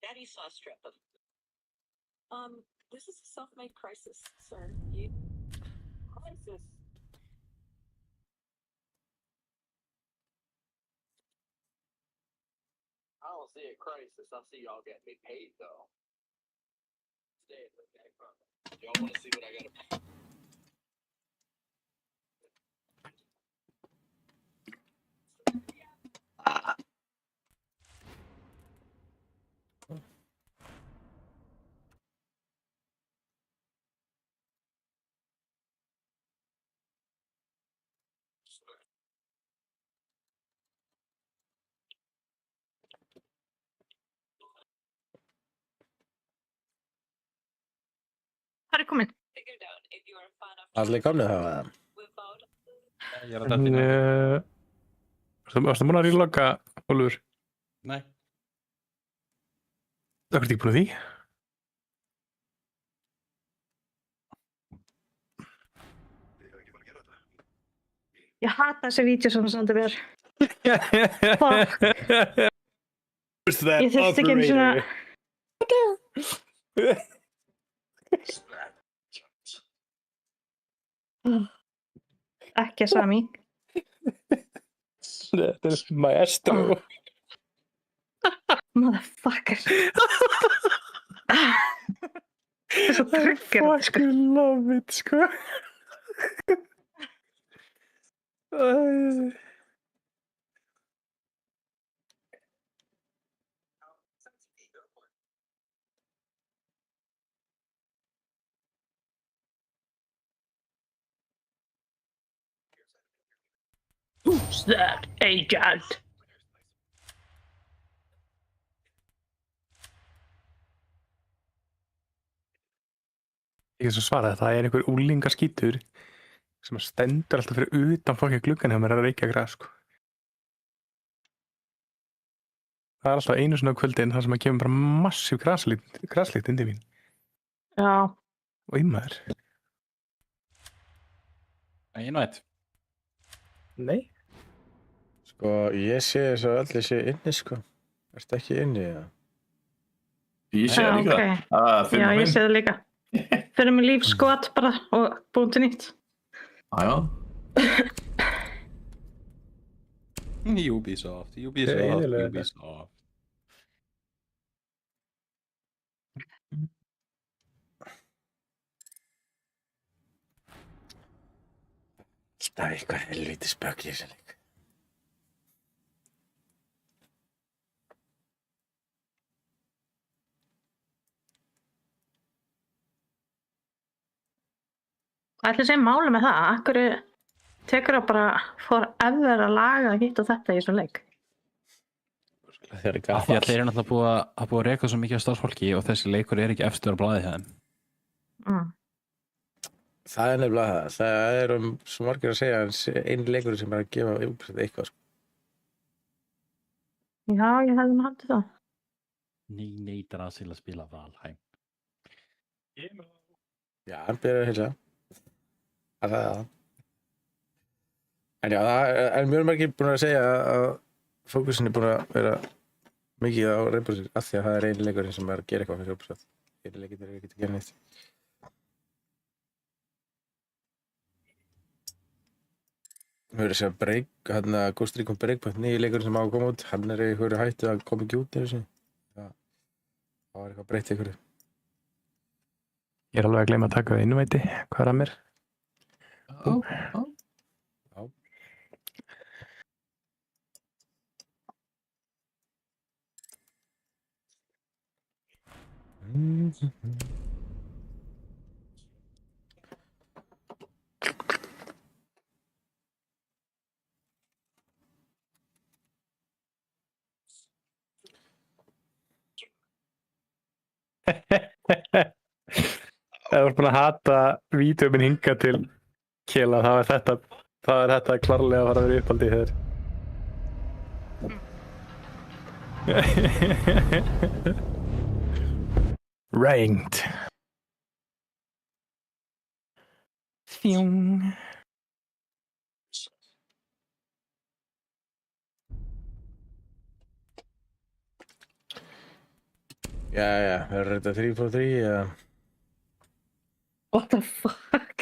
Daddy saw a strip of. This is a self-made crisis, sir. Crisis. I don't see a crisis. I see y'all getting me paid though. Stay in the back. Y'all want to see what I got to. Það er komin. Allir komnið það? Ég er að dætti hérna. Varstu múin að rílogga, Ólfur? Nei. Það er ekki búin að því? Ég hata þessi vídeo sem það sendir mér. Fuck. Ég þurfti ekki einu svona... Ekki Sami. Þetta er maestro. Motherfucker. Það er svo tryggur. I fucking love it, sko. Who's that agent? Ég er svo svarað, það er einhver úlingaskítur sem stendur alltaf fyrir utan fokkja gluggan hjá mér að reykja gras, sko. Það er alltaf einu svona kvöldin þar sem að kemur bara massíf graslykt inn í mín. Já. Og einmaður. Einvætt. Nei. Sko, ég sé þess að allir sé inni, sko. Ertu ekki inni, eða? Ég sé það líka. Okay. Já, ég sé það líka. Fyrir mig líf skot bara og búin til nýtt. Já. Ubisoft. Ubisoft. Það er eitthvað helviti spökk í þessu leik. Ætli sé máli með það, akkur tekur það bara forever að laga hitt og þetta í þessum leik. Það er Af því að þeir eru náttúrulega búið að reka svo mikið af starfsfólki og þessi leikur er ekki efstur á blaði hjá þeim. Það er nefnilega það. Það er svo margir að segja einn leikur sem er að gefa Ubisoft eitthvað, sko. Já, ég hefði nú haldið það. Nei, Drasil að spila Valheim. Já, hann byrjar að hilsa. Það er það. En já, en mjög margir búin að segja að fókusin er búin að vera mikið á Rainbow Six af því að það er eini leikurinn sem er að gera eitthvað fyrir Ubisoft. Eini leikurinn er ekki að gera neitt. Við höfum að segja Ghost Recon Breakpoint, nýji leikurinn sem á að koma út, hann er í einhverju hættu að koma ekki út eða þessu. Það var eitthvað breytt einhverju. Ég er alveg að gleyma að taka það innvæti. Hvað er að mér? Já. Ef þú ert búin að hata vídeóminn hingað til Kela, þá er þetta klárlega að fara að vera uppáldið þér. Ranked. Fjong. Já, verður þetta 3-4-3 eða? What the fuck?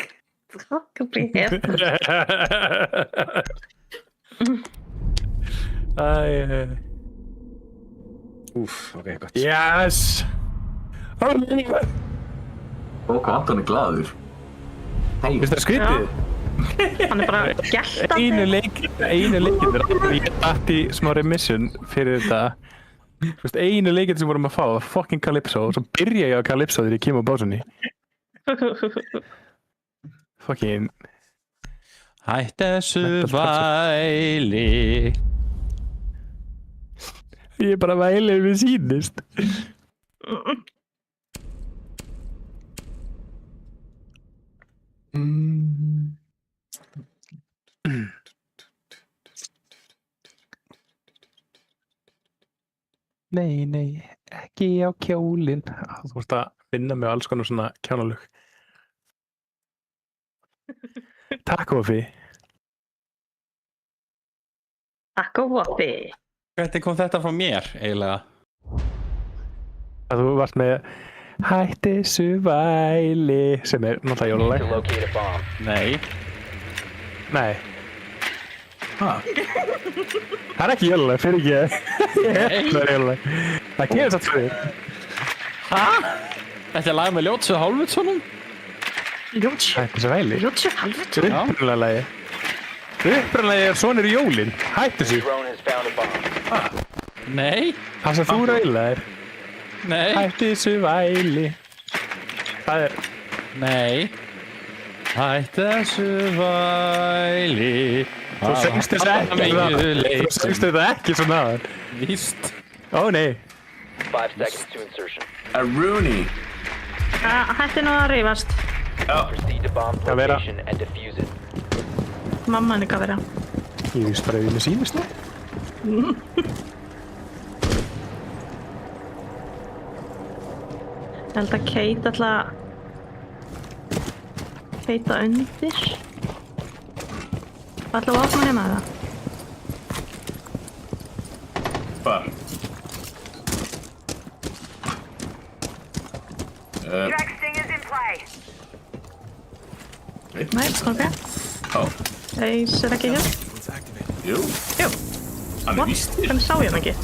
Fuck up í hefn. Úff, ok, gott. Yes! Og Anton er glaður. Vist það skrítið? Hann er bara gælt Einu leikinn ég dætt í smá remission fyrir þetta. Einu leikinn sem vorum að fá var fucking Calypso og svo byrja ég á Calypso þegar ég kem á básunni. Fucking Hætt þessu væli. Ég er bara vælir við sýnist. Nei, ekki á kjólinn. Þú vorst að finna mig á alls konar svona kjánalög. Takk Ofi. Takk Ofi. Hvernig kom þetta frá mér, eiginlega? Að þú varst með Hætti þessu væli sem er náttúrulega jólalag. Nei. Það er ekki jólalag, fyrir ekki. Það er jólalag. Það gerist alltaf fyrir. Hæ? Þetta er lag með Ljótsu Hálfvitssonum? Ljótsu? Hætti þessu væli? Ljótsu Hálfvitsson? Upprunalega lagi. Upprunalega er sonur jólin. Hætti þessu. Nei. Það sem þú rauðlaðir. Nei. Hætti þessu væli. Það er... Nei. Hætti þessu væli. Þú söngst þetta ekki svona aðan. Víst. Ó nei. 5 seconds to insertion. A Rooney. Hætti nú að rífast. Proceed to bomb location and defuse it. Mamma er líka að vera. Ég veist bara að við með sýnist það. Ég held að Kate ætla að Kate undir. Hvað ætla að opna hérna það? Hvar? Drag-sting is in play. Nei, ok. Ace er ekki hér. Jú. Hann er víst til. Hvernig sá ég hann ekki?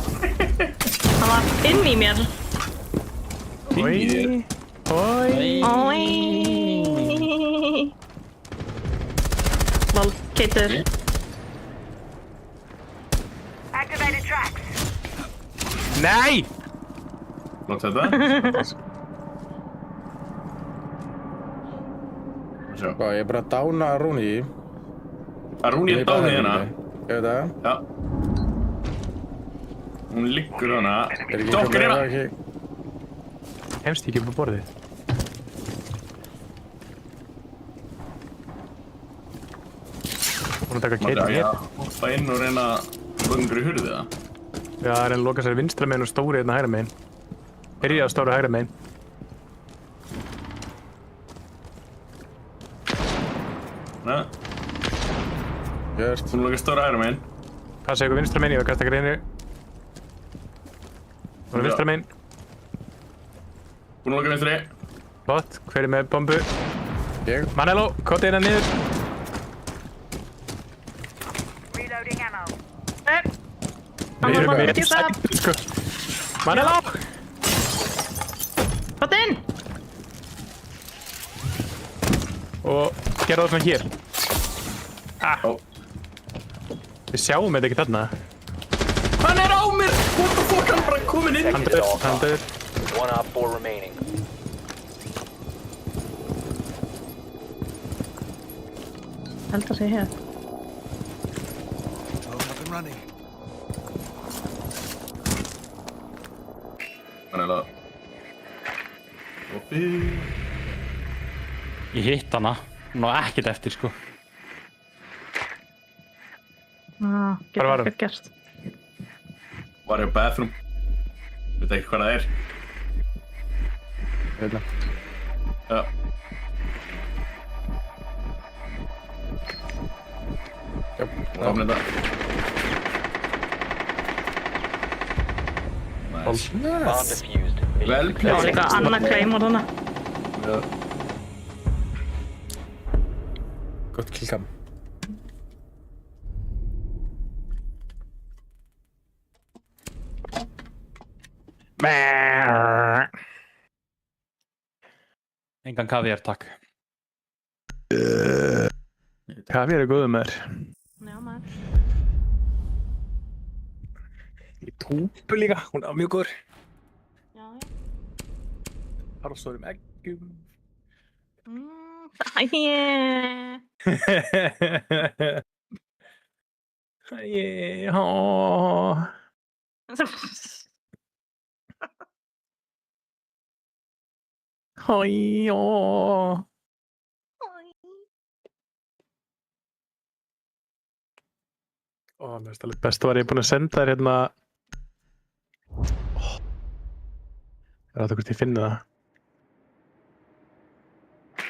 Hann var inn í mér. Oi. Lol, Kate er... Activated tracks. Nei! Látt þetta? Hvað, ég er bara að dána Rooney. Rooney er dánið hérna. Ég veit það. Já. Hún liggur hana. Dokkur hérna! Hemst ekki upp á borðið. Hún að taka Kate hér. Hoppa inn og reyna að bungur í hurðið það. Já, það er að loka sér vinstra megin og stóri hérna hægra megin. Byrja á stóru hægra megin. Nei. Ég gert. Búin að loka stóra hægra megin. Passa ykkur vinstra megin, ég var að kasta greinu. Hún er vinstra megin. Búin að loka vinstri. Flott, hver er með bombu? Ég. Manello, kóti innan niður. Reloading ammo. Hann var bara ekki það. Sko. Manello! Hvað inn? Og gera það svona hér. Ó. Við sjáum þetta ekki þarna. Hann er á mér! What the fuck, hann bara komin inn. Hann döður, hann döður. One op 4 remaining. Held að sé hér. Drone up and running. Hann er að... Oppi. Ég hitt hana. Hún á ekkert eftir, sko. Ah, Hvar var getur hún? ekkert gerst. Var í bathroom. Veit ekki hvað það er. Hérna. Já. Komin þetta. Nice. Bomb defused. Vel Það var líka annað claim og þarna. Já. Gott killcam. Engan kaviar, takk. Kaviar er góður maður. Já, maður. Í túpu líka, hún er mjög góður. Já, já. Haraldstórum eggjum. Æje. Æje, hóóóó. Hójóóó. Mér finnst alveg best var ég búinn að senda þér hérna. Það er að hvort ég finni það.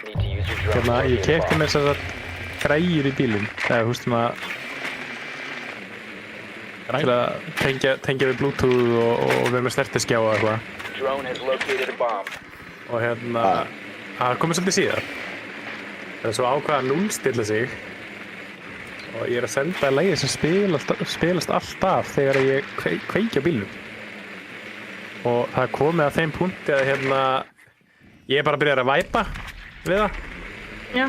Need to use your drone. Hérna, ég keypti mér þessar græjur í bílinn. Það er húst svona til að tengja við Bluetooth og vera með snertiskjá og eitthvað. Drone has located a bomb. Og hérna, það komið svolítið síðar. Það er svo ákvað að núllstilla sig. Og ég er að senda lagið sem spilast alltaf þegar ég kveiki á bílnum. Og það er komið að þeim punkti að hérna, ég er bara að byrja að væpa við það. Já.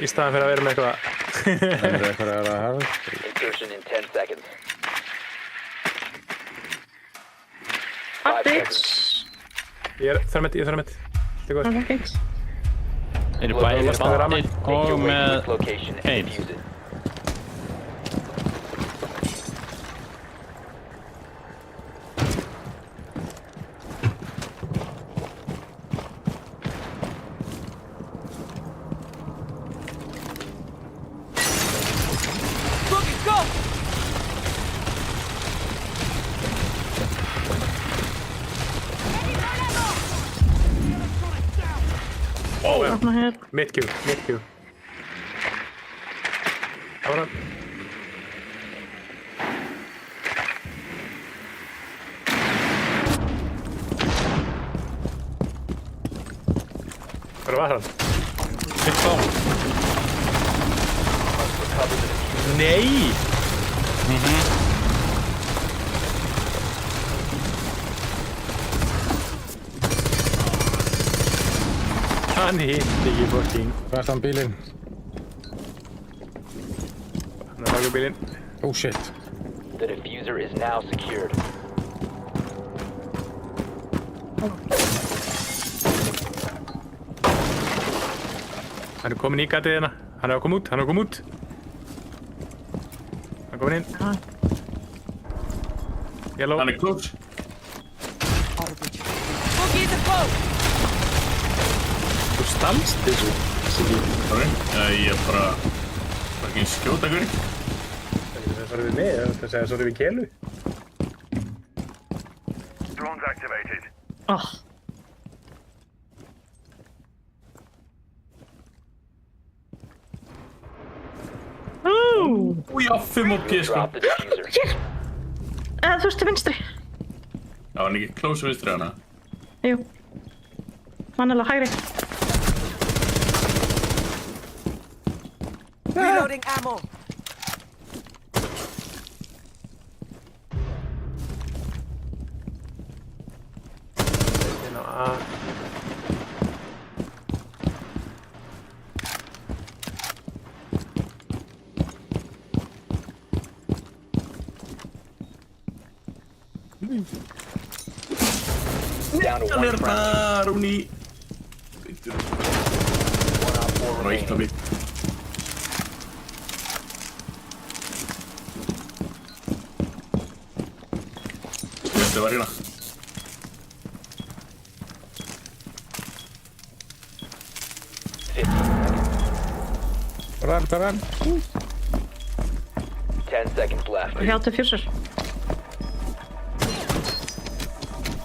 Í staðan fyrir að vera með eitthvað. Það er eitthvað að hafa. Insertion in 10 seconds. Hot bitch. Ég er þarmett. Það er góð. Hot bitch. Eru bæði með bandið og með Location and Eid. defuse it. Opna hér. Mitt Q. Það var hann. Hvað var hann? Fitt á. Nei! Hann hitt ekki fucking. Hvað er það bílinn? Hann er að laga bílinn. Oh shit. The diffuser is now secured. Hann er komin í gatið hérna. Hann er að koma út. Hann er komin inn. Yellow. Hann er close. Þú stalst þessu. Sorry. Ég er bara ekki skjóta ykkur. Það farið við með. Það segja svo við kelu. Drones activated. Oh. Új, 5 op P sko. Drop the diffuser. Hér! Þú veist til vinstri. Já, hann ekki close vinstri hana. Jú. Mannilega hægri. Reloading ammo. Down to Hann one friendly. þarna, Rúni. One op 4 Bara eitt á remaining. mig. Þetta var hérna. Run. 10 seconds left. Hjá til fjörsur.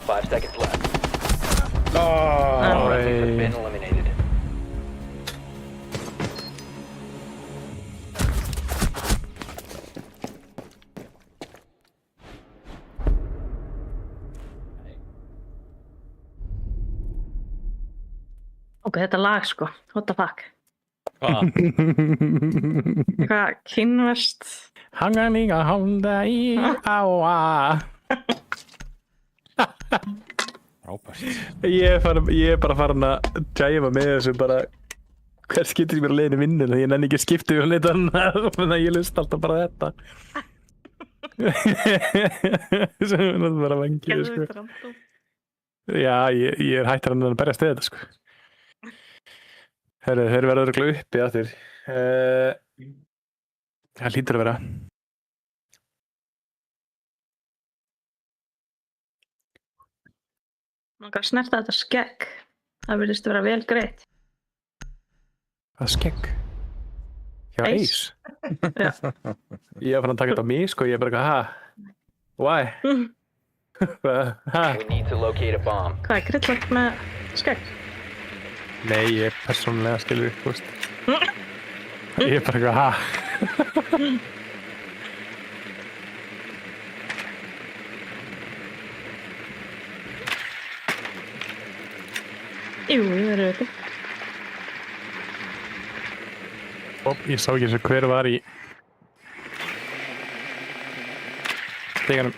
5 seconds left. Oh, Friendlies have been eliminated. Ok, þetta lag sko. What the fuck. Hvað? Eitthvað kynverst. Hangan líka handa í áa. Frábært. Ég er bara farin að djæfa með þessu bara hver skiptir mér að leiðin í vinnuna, ég nenni ekki að skipta yfir neitt annað, þannig að ég lust alltaf bara þetta. Sem er náttúrulega bara vangið, sko. Já, ég er hættur að berjast við þetta, sko. Þeir verða örugglega uppi aftur. Það hlýtur að vera. Man kan snerta þetta skegg. Það virðist vera vel greitt. Það skegg. Já, Ace. Já. Ég var fann að taka þetta á mig, sko, ég er bara eitthvað, ha? Why? Ha? We need to locate a bomb. Hvað er grittlegt með skegg? Nei, ég persónulega skilur upp, þú veist. Ég er bara eitthvað, ha? Jú, ég verður uppi. Ég sá ekki eins og hver var í steganum.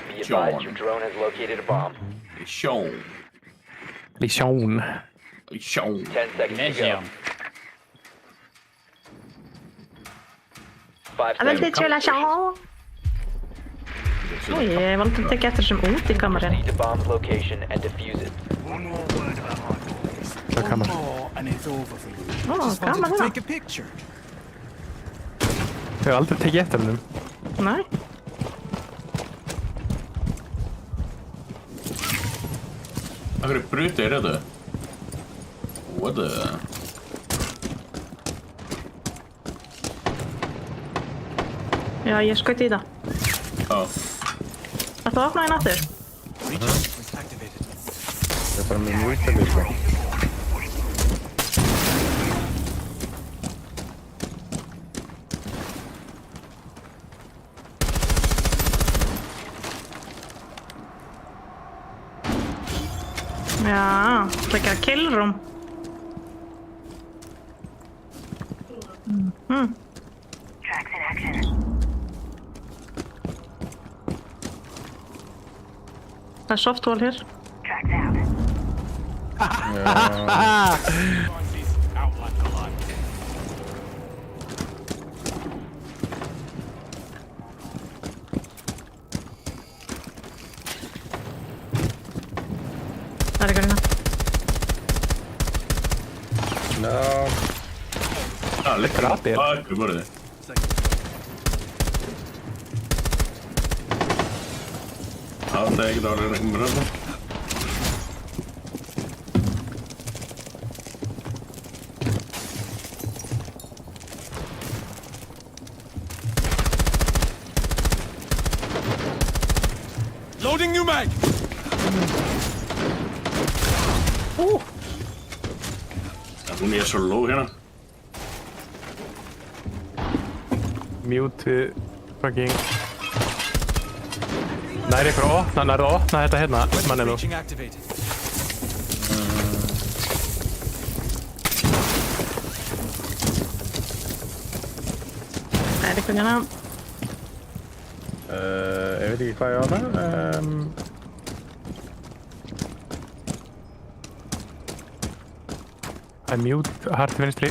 Be advised your drone has located a bomb. Sjón. Lísjón. 10 seconds to go. 5 Það vildi seconds. til að sjá. Ó, ég valdi að tekja eftir þessum út í kamarinn. Proceed to bomb's location and defuse it. Það er kamar. Ó, gaman hérna. Take a picture. Ég hef aldrei tekið eftir hennum. Nei. Það fyrir brutið er þetta. What the? Já, ég skaut í það. Já. Ættu að opna hérna aftur? Það er bara með mjög ítali, sko. Já, það er ekki að killroom. Tracks in action. Það er softwall hér. Tracks out. Það er eitthvað hérna. No. Liggur Grabir. Bakið borðið. Það er ekkert að vera með röfna. Loading new mag. Hún er svo low hérna. mute við fucking... Nærðu ykkur að opna, þetta hérna, Manello. Breaching activated. Nærðu ykkur hérna. Ég veit ekki hvað ég á það. Það er mute, hard til vinstri.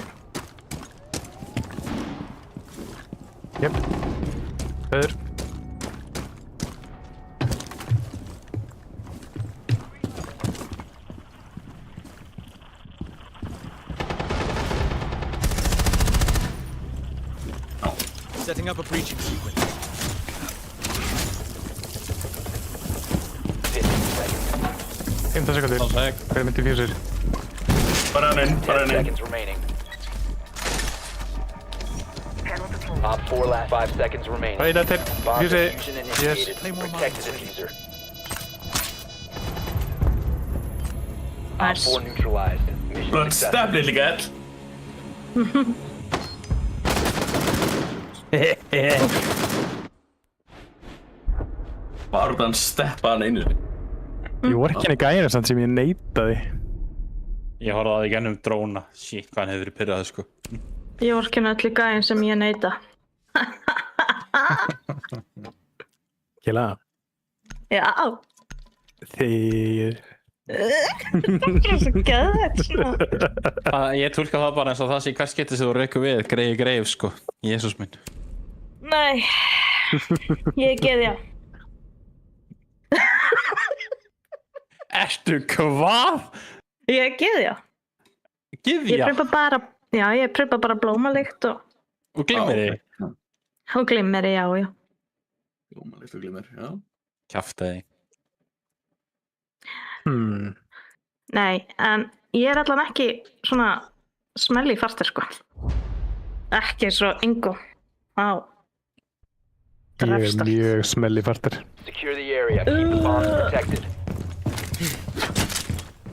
Jöp. Öður. Setting up a breaching sequence. 15 sekundur. Hver myndi fjúsir? Bara hann inn. Seconds remaining. Op 4 last 5 seconds remaining. Hæ, þetta er Bomb fjúsi. diffusion Yes. initiated. Protect the diffuser. Op 4 neutralized. Mission Blott successful. stab litli gæll. Bara hann steppa hann einu. Ég voru ekki henni gæðina samt sem ég neitaði. Ég horfði á því gennum dróna. Shit, hvað hann hefur verið pyrraði, sko. Ég vorkenni öllu gæðin sem ég neita. Kela. Já. Þegir. Það er svo geðveikt svona. Ég túlka það bara eins og það sé hvert skipti sem þú rekur við. Greif, sko. Jesús minn. Nei. Ég er geðja. Ertu hvað? Ég er geðja. Gyðja? Ég pröfa bara, já, ég pröfa bara blómalykt og... Og glimmeri? Og glimmeri, já. Blómalykt og glimmeri, já. Kjaftaði. Nei, en ég er allan ekki svona smelli fastur, sko. Ekki svo Ingo. Á. Ég er mjög smelli fartur. Secure the area. Keep the bombs protected.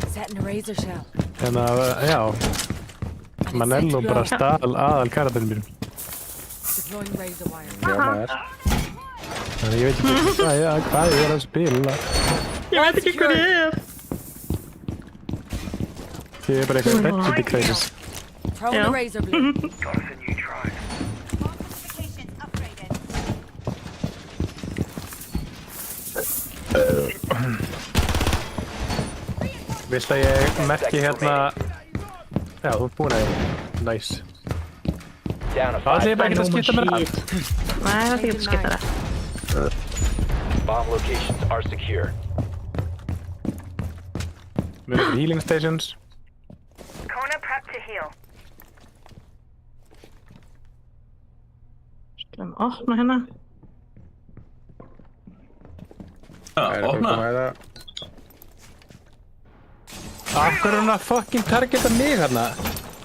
Setting a razor shell. En já. Manello bara stál aðal karakterinn mínum. Deploying razor wire. Já, maður. Þannig ég veit ekki hvað ég er að spila. Ég veit ekki hvað ég er. Ég er bara eitthvað Reddit crisis. Throwing a razor blade. Vilt að ég merki hérna... Já, þú ert búinn að ég. Nice. Það ætla ég bara ekki að skipta mér að. Nei, það er ekki að skipta það. Bomb locations are secure. Við erum healing stations. Kona prep to heal. Skulum opna hérna. Já, opna. Af hverju er hann að fucking targeta mig hérna?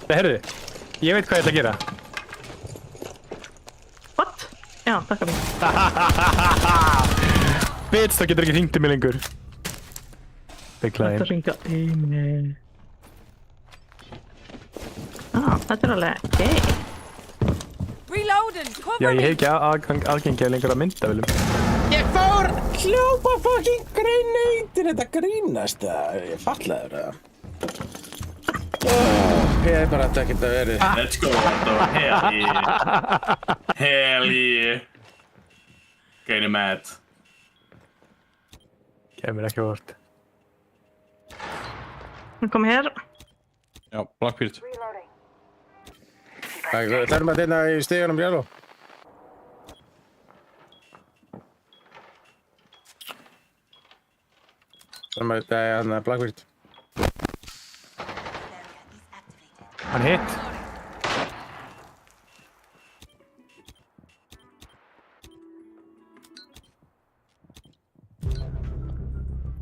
Nei, heyrðu. Ég veit hvað ég ætla að gera. What? Já, takk að mig. Bitch, það getur ekki hringt í mig lengur. Beklaði. Þetta ringa einu. Þetta er alveg gay. Reloading! Cover Já, ég me! hef ekki aðgengið lengur að myndavilum. Ég fór hljópa fucking grenade. Þetta grínast það. Ég fallaður það. Ég er bara að geta verið. Let's go, þetta var hell yeah. Geinu mad. Kemur ekki vort. Hún kom hér. Já, Blackbeard. Það er maður hérna í stegunum Jáló. Það er maður hérna Blackbeard. Hann hitt.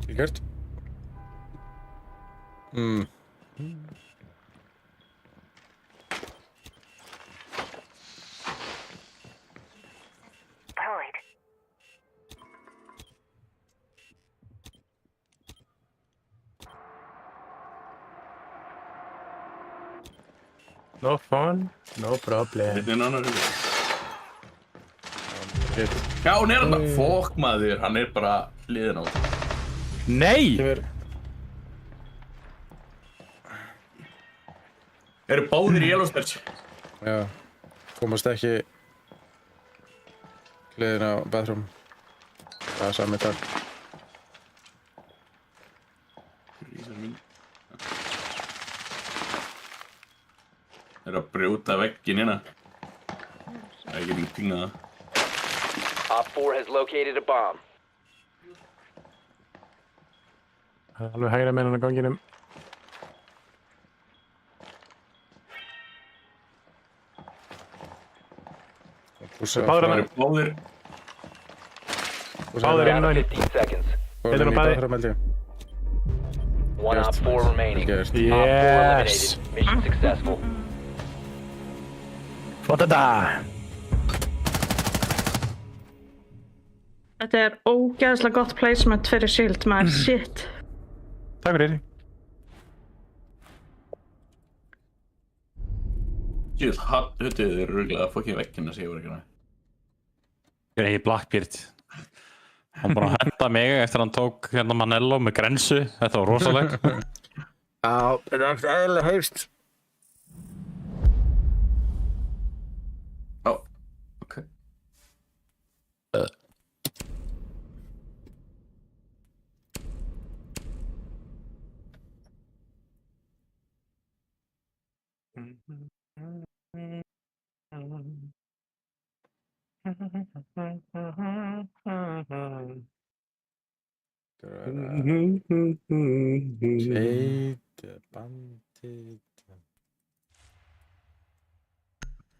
Líkert. Deployed. No fun, no problem. Þetta er annar hluti. Shit. Já, hún er þarna. Fokk maður, hann er bara liðin á. Nei! Eru báðir í Yellowstairs? Já. Komast ekki hliðin á bathroom. Það er sami þar. Það er að brjóta vegginn hérna. Það get ekki pingað það. Op 4 has located a bomb. Það er alveg hægra með hann á ganginum. Báðir inn á henni. 15 seconds. Heitir hún bæði? One Op 4 remaining. Yes. Op 4 eliminated. Mission successful. Flott þetta! Þetta er ógeðslega gott placement fyrir Shield, maður. Shit. Takk fyrir. Jöld, höttið þið rúglega fokkin vegginn að segja voru ekki næ. Grey Blackbeard. Hann bara henda mig eftir hann tók hérna Manello með grensu. Þetta var rosaleg. Já, þetta er ekkert eðlilega haust. Já, ok.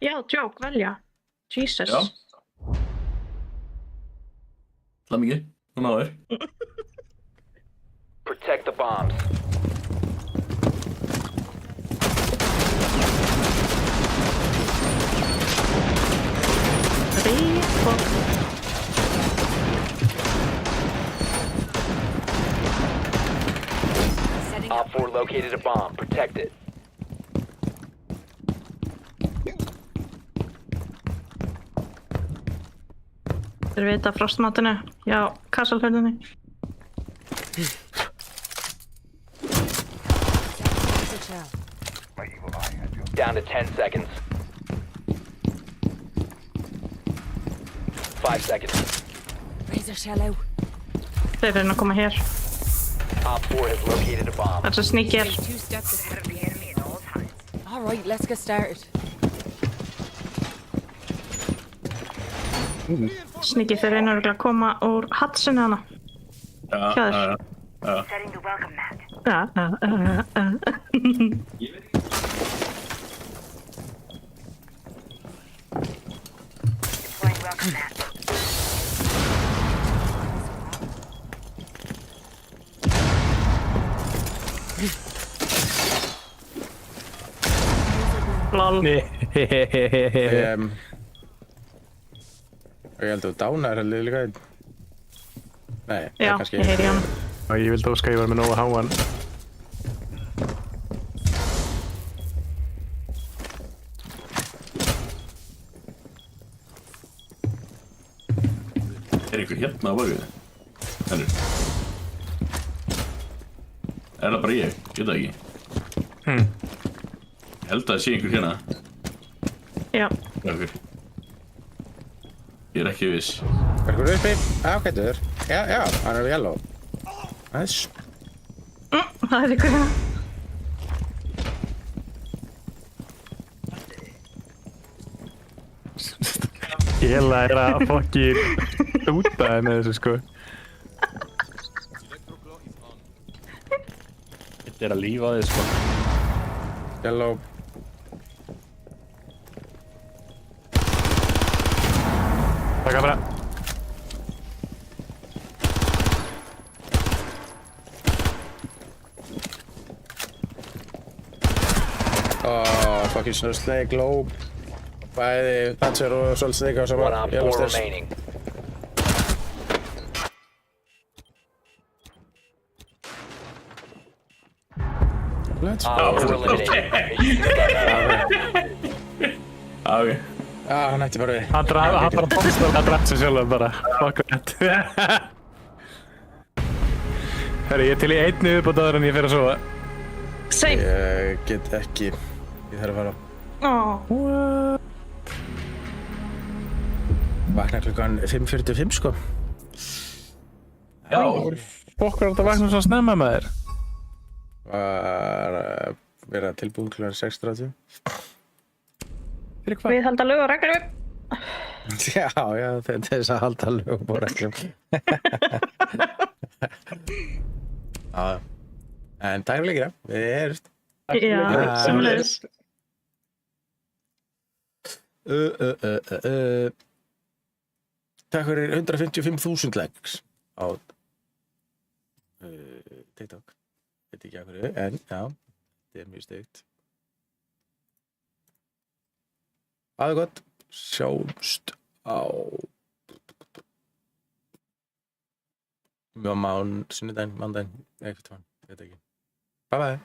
Já, joke, velja. Jesus. Já. Það mikið, hún áður. Protect the bombs. Op 4 located a bomb. Protect it. Þeir vita frostmatinu. Já, kassalhörðinni. Down to 10 seconds. 5 seconds. Razor shell out. Þeir reyna að koma hér. Op 4 has located a bomb. Það er svo sníkir. 2 steps ahead of the enemy at all times. All right, let's get started. Sníkir þeir reyna að koma úr hatsinu hana. Já, Hjá þér. já. Setting the welcome mat. Deploying welcome mat. Lol. Ég held að þú dánar heldur líka einn. Nei, Já, kannski. ég heyri hann. Og ég vildi óska að ég var með nógu háan. Er einhver hérna á bakið? Hennur. Er það bara ég? Ég veit það ekki. Ég held að það sé einhver hérna. Já. Ok. Ég er ekki viss. Er einhver uppi? Ágættur. Já, hann er yellow. Nice. Það er ykkur hérna. Hela er að fokkin úta með þessu sko. Þetta er að lífa þig sko. Yellow. Takk að bara. Fucking snake, low. Bæði Dancer og Solid Snake á One saman. Op 4 Yellowstairs. remaining. Let's Op 4 eliminated. Mission successful. Ok. hann ætti bara við. Hann bara bókstaflega draf sig sjálfur bara. Fuck it. Herri, ég til í einni viðbót áður en ég fer að sofa. Same. Ég get ekki. Ég þarf að fara. Vakna klukkan 5:45 sko. Já. Fokkur átt að vakna svo snemma með þér. Var vera tilbúin klukkan 6:30. Fyrir hvað? Við halda lög og reglum. Já, þetta er þess að halda lögum og reglum. Já, en takk fyrir leikina. Við erum. Já, sömuleiðis. Takk fyrir 155.000 likes á TikTok. Veit ekki af hverju, en já, þetta er mjög steikt. Það er gott. Sjáumst á sunnudaginn, mándaginn, eitthvað, veit ekki. Bye bye.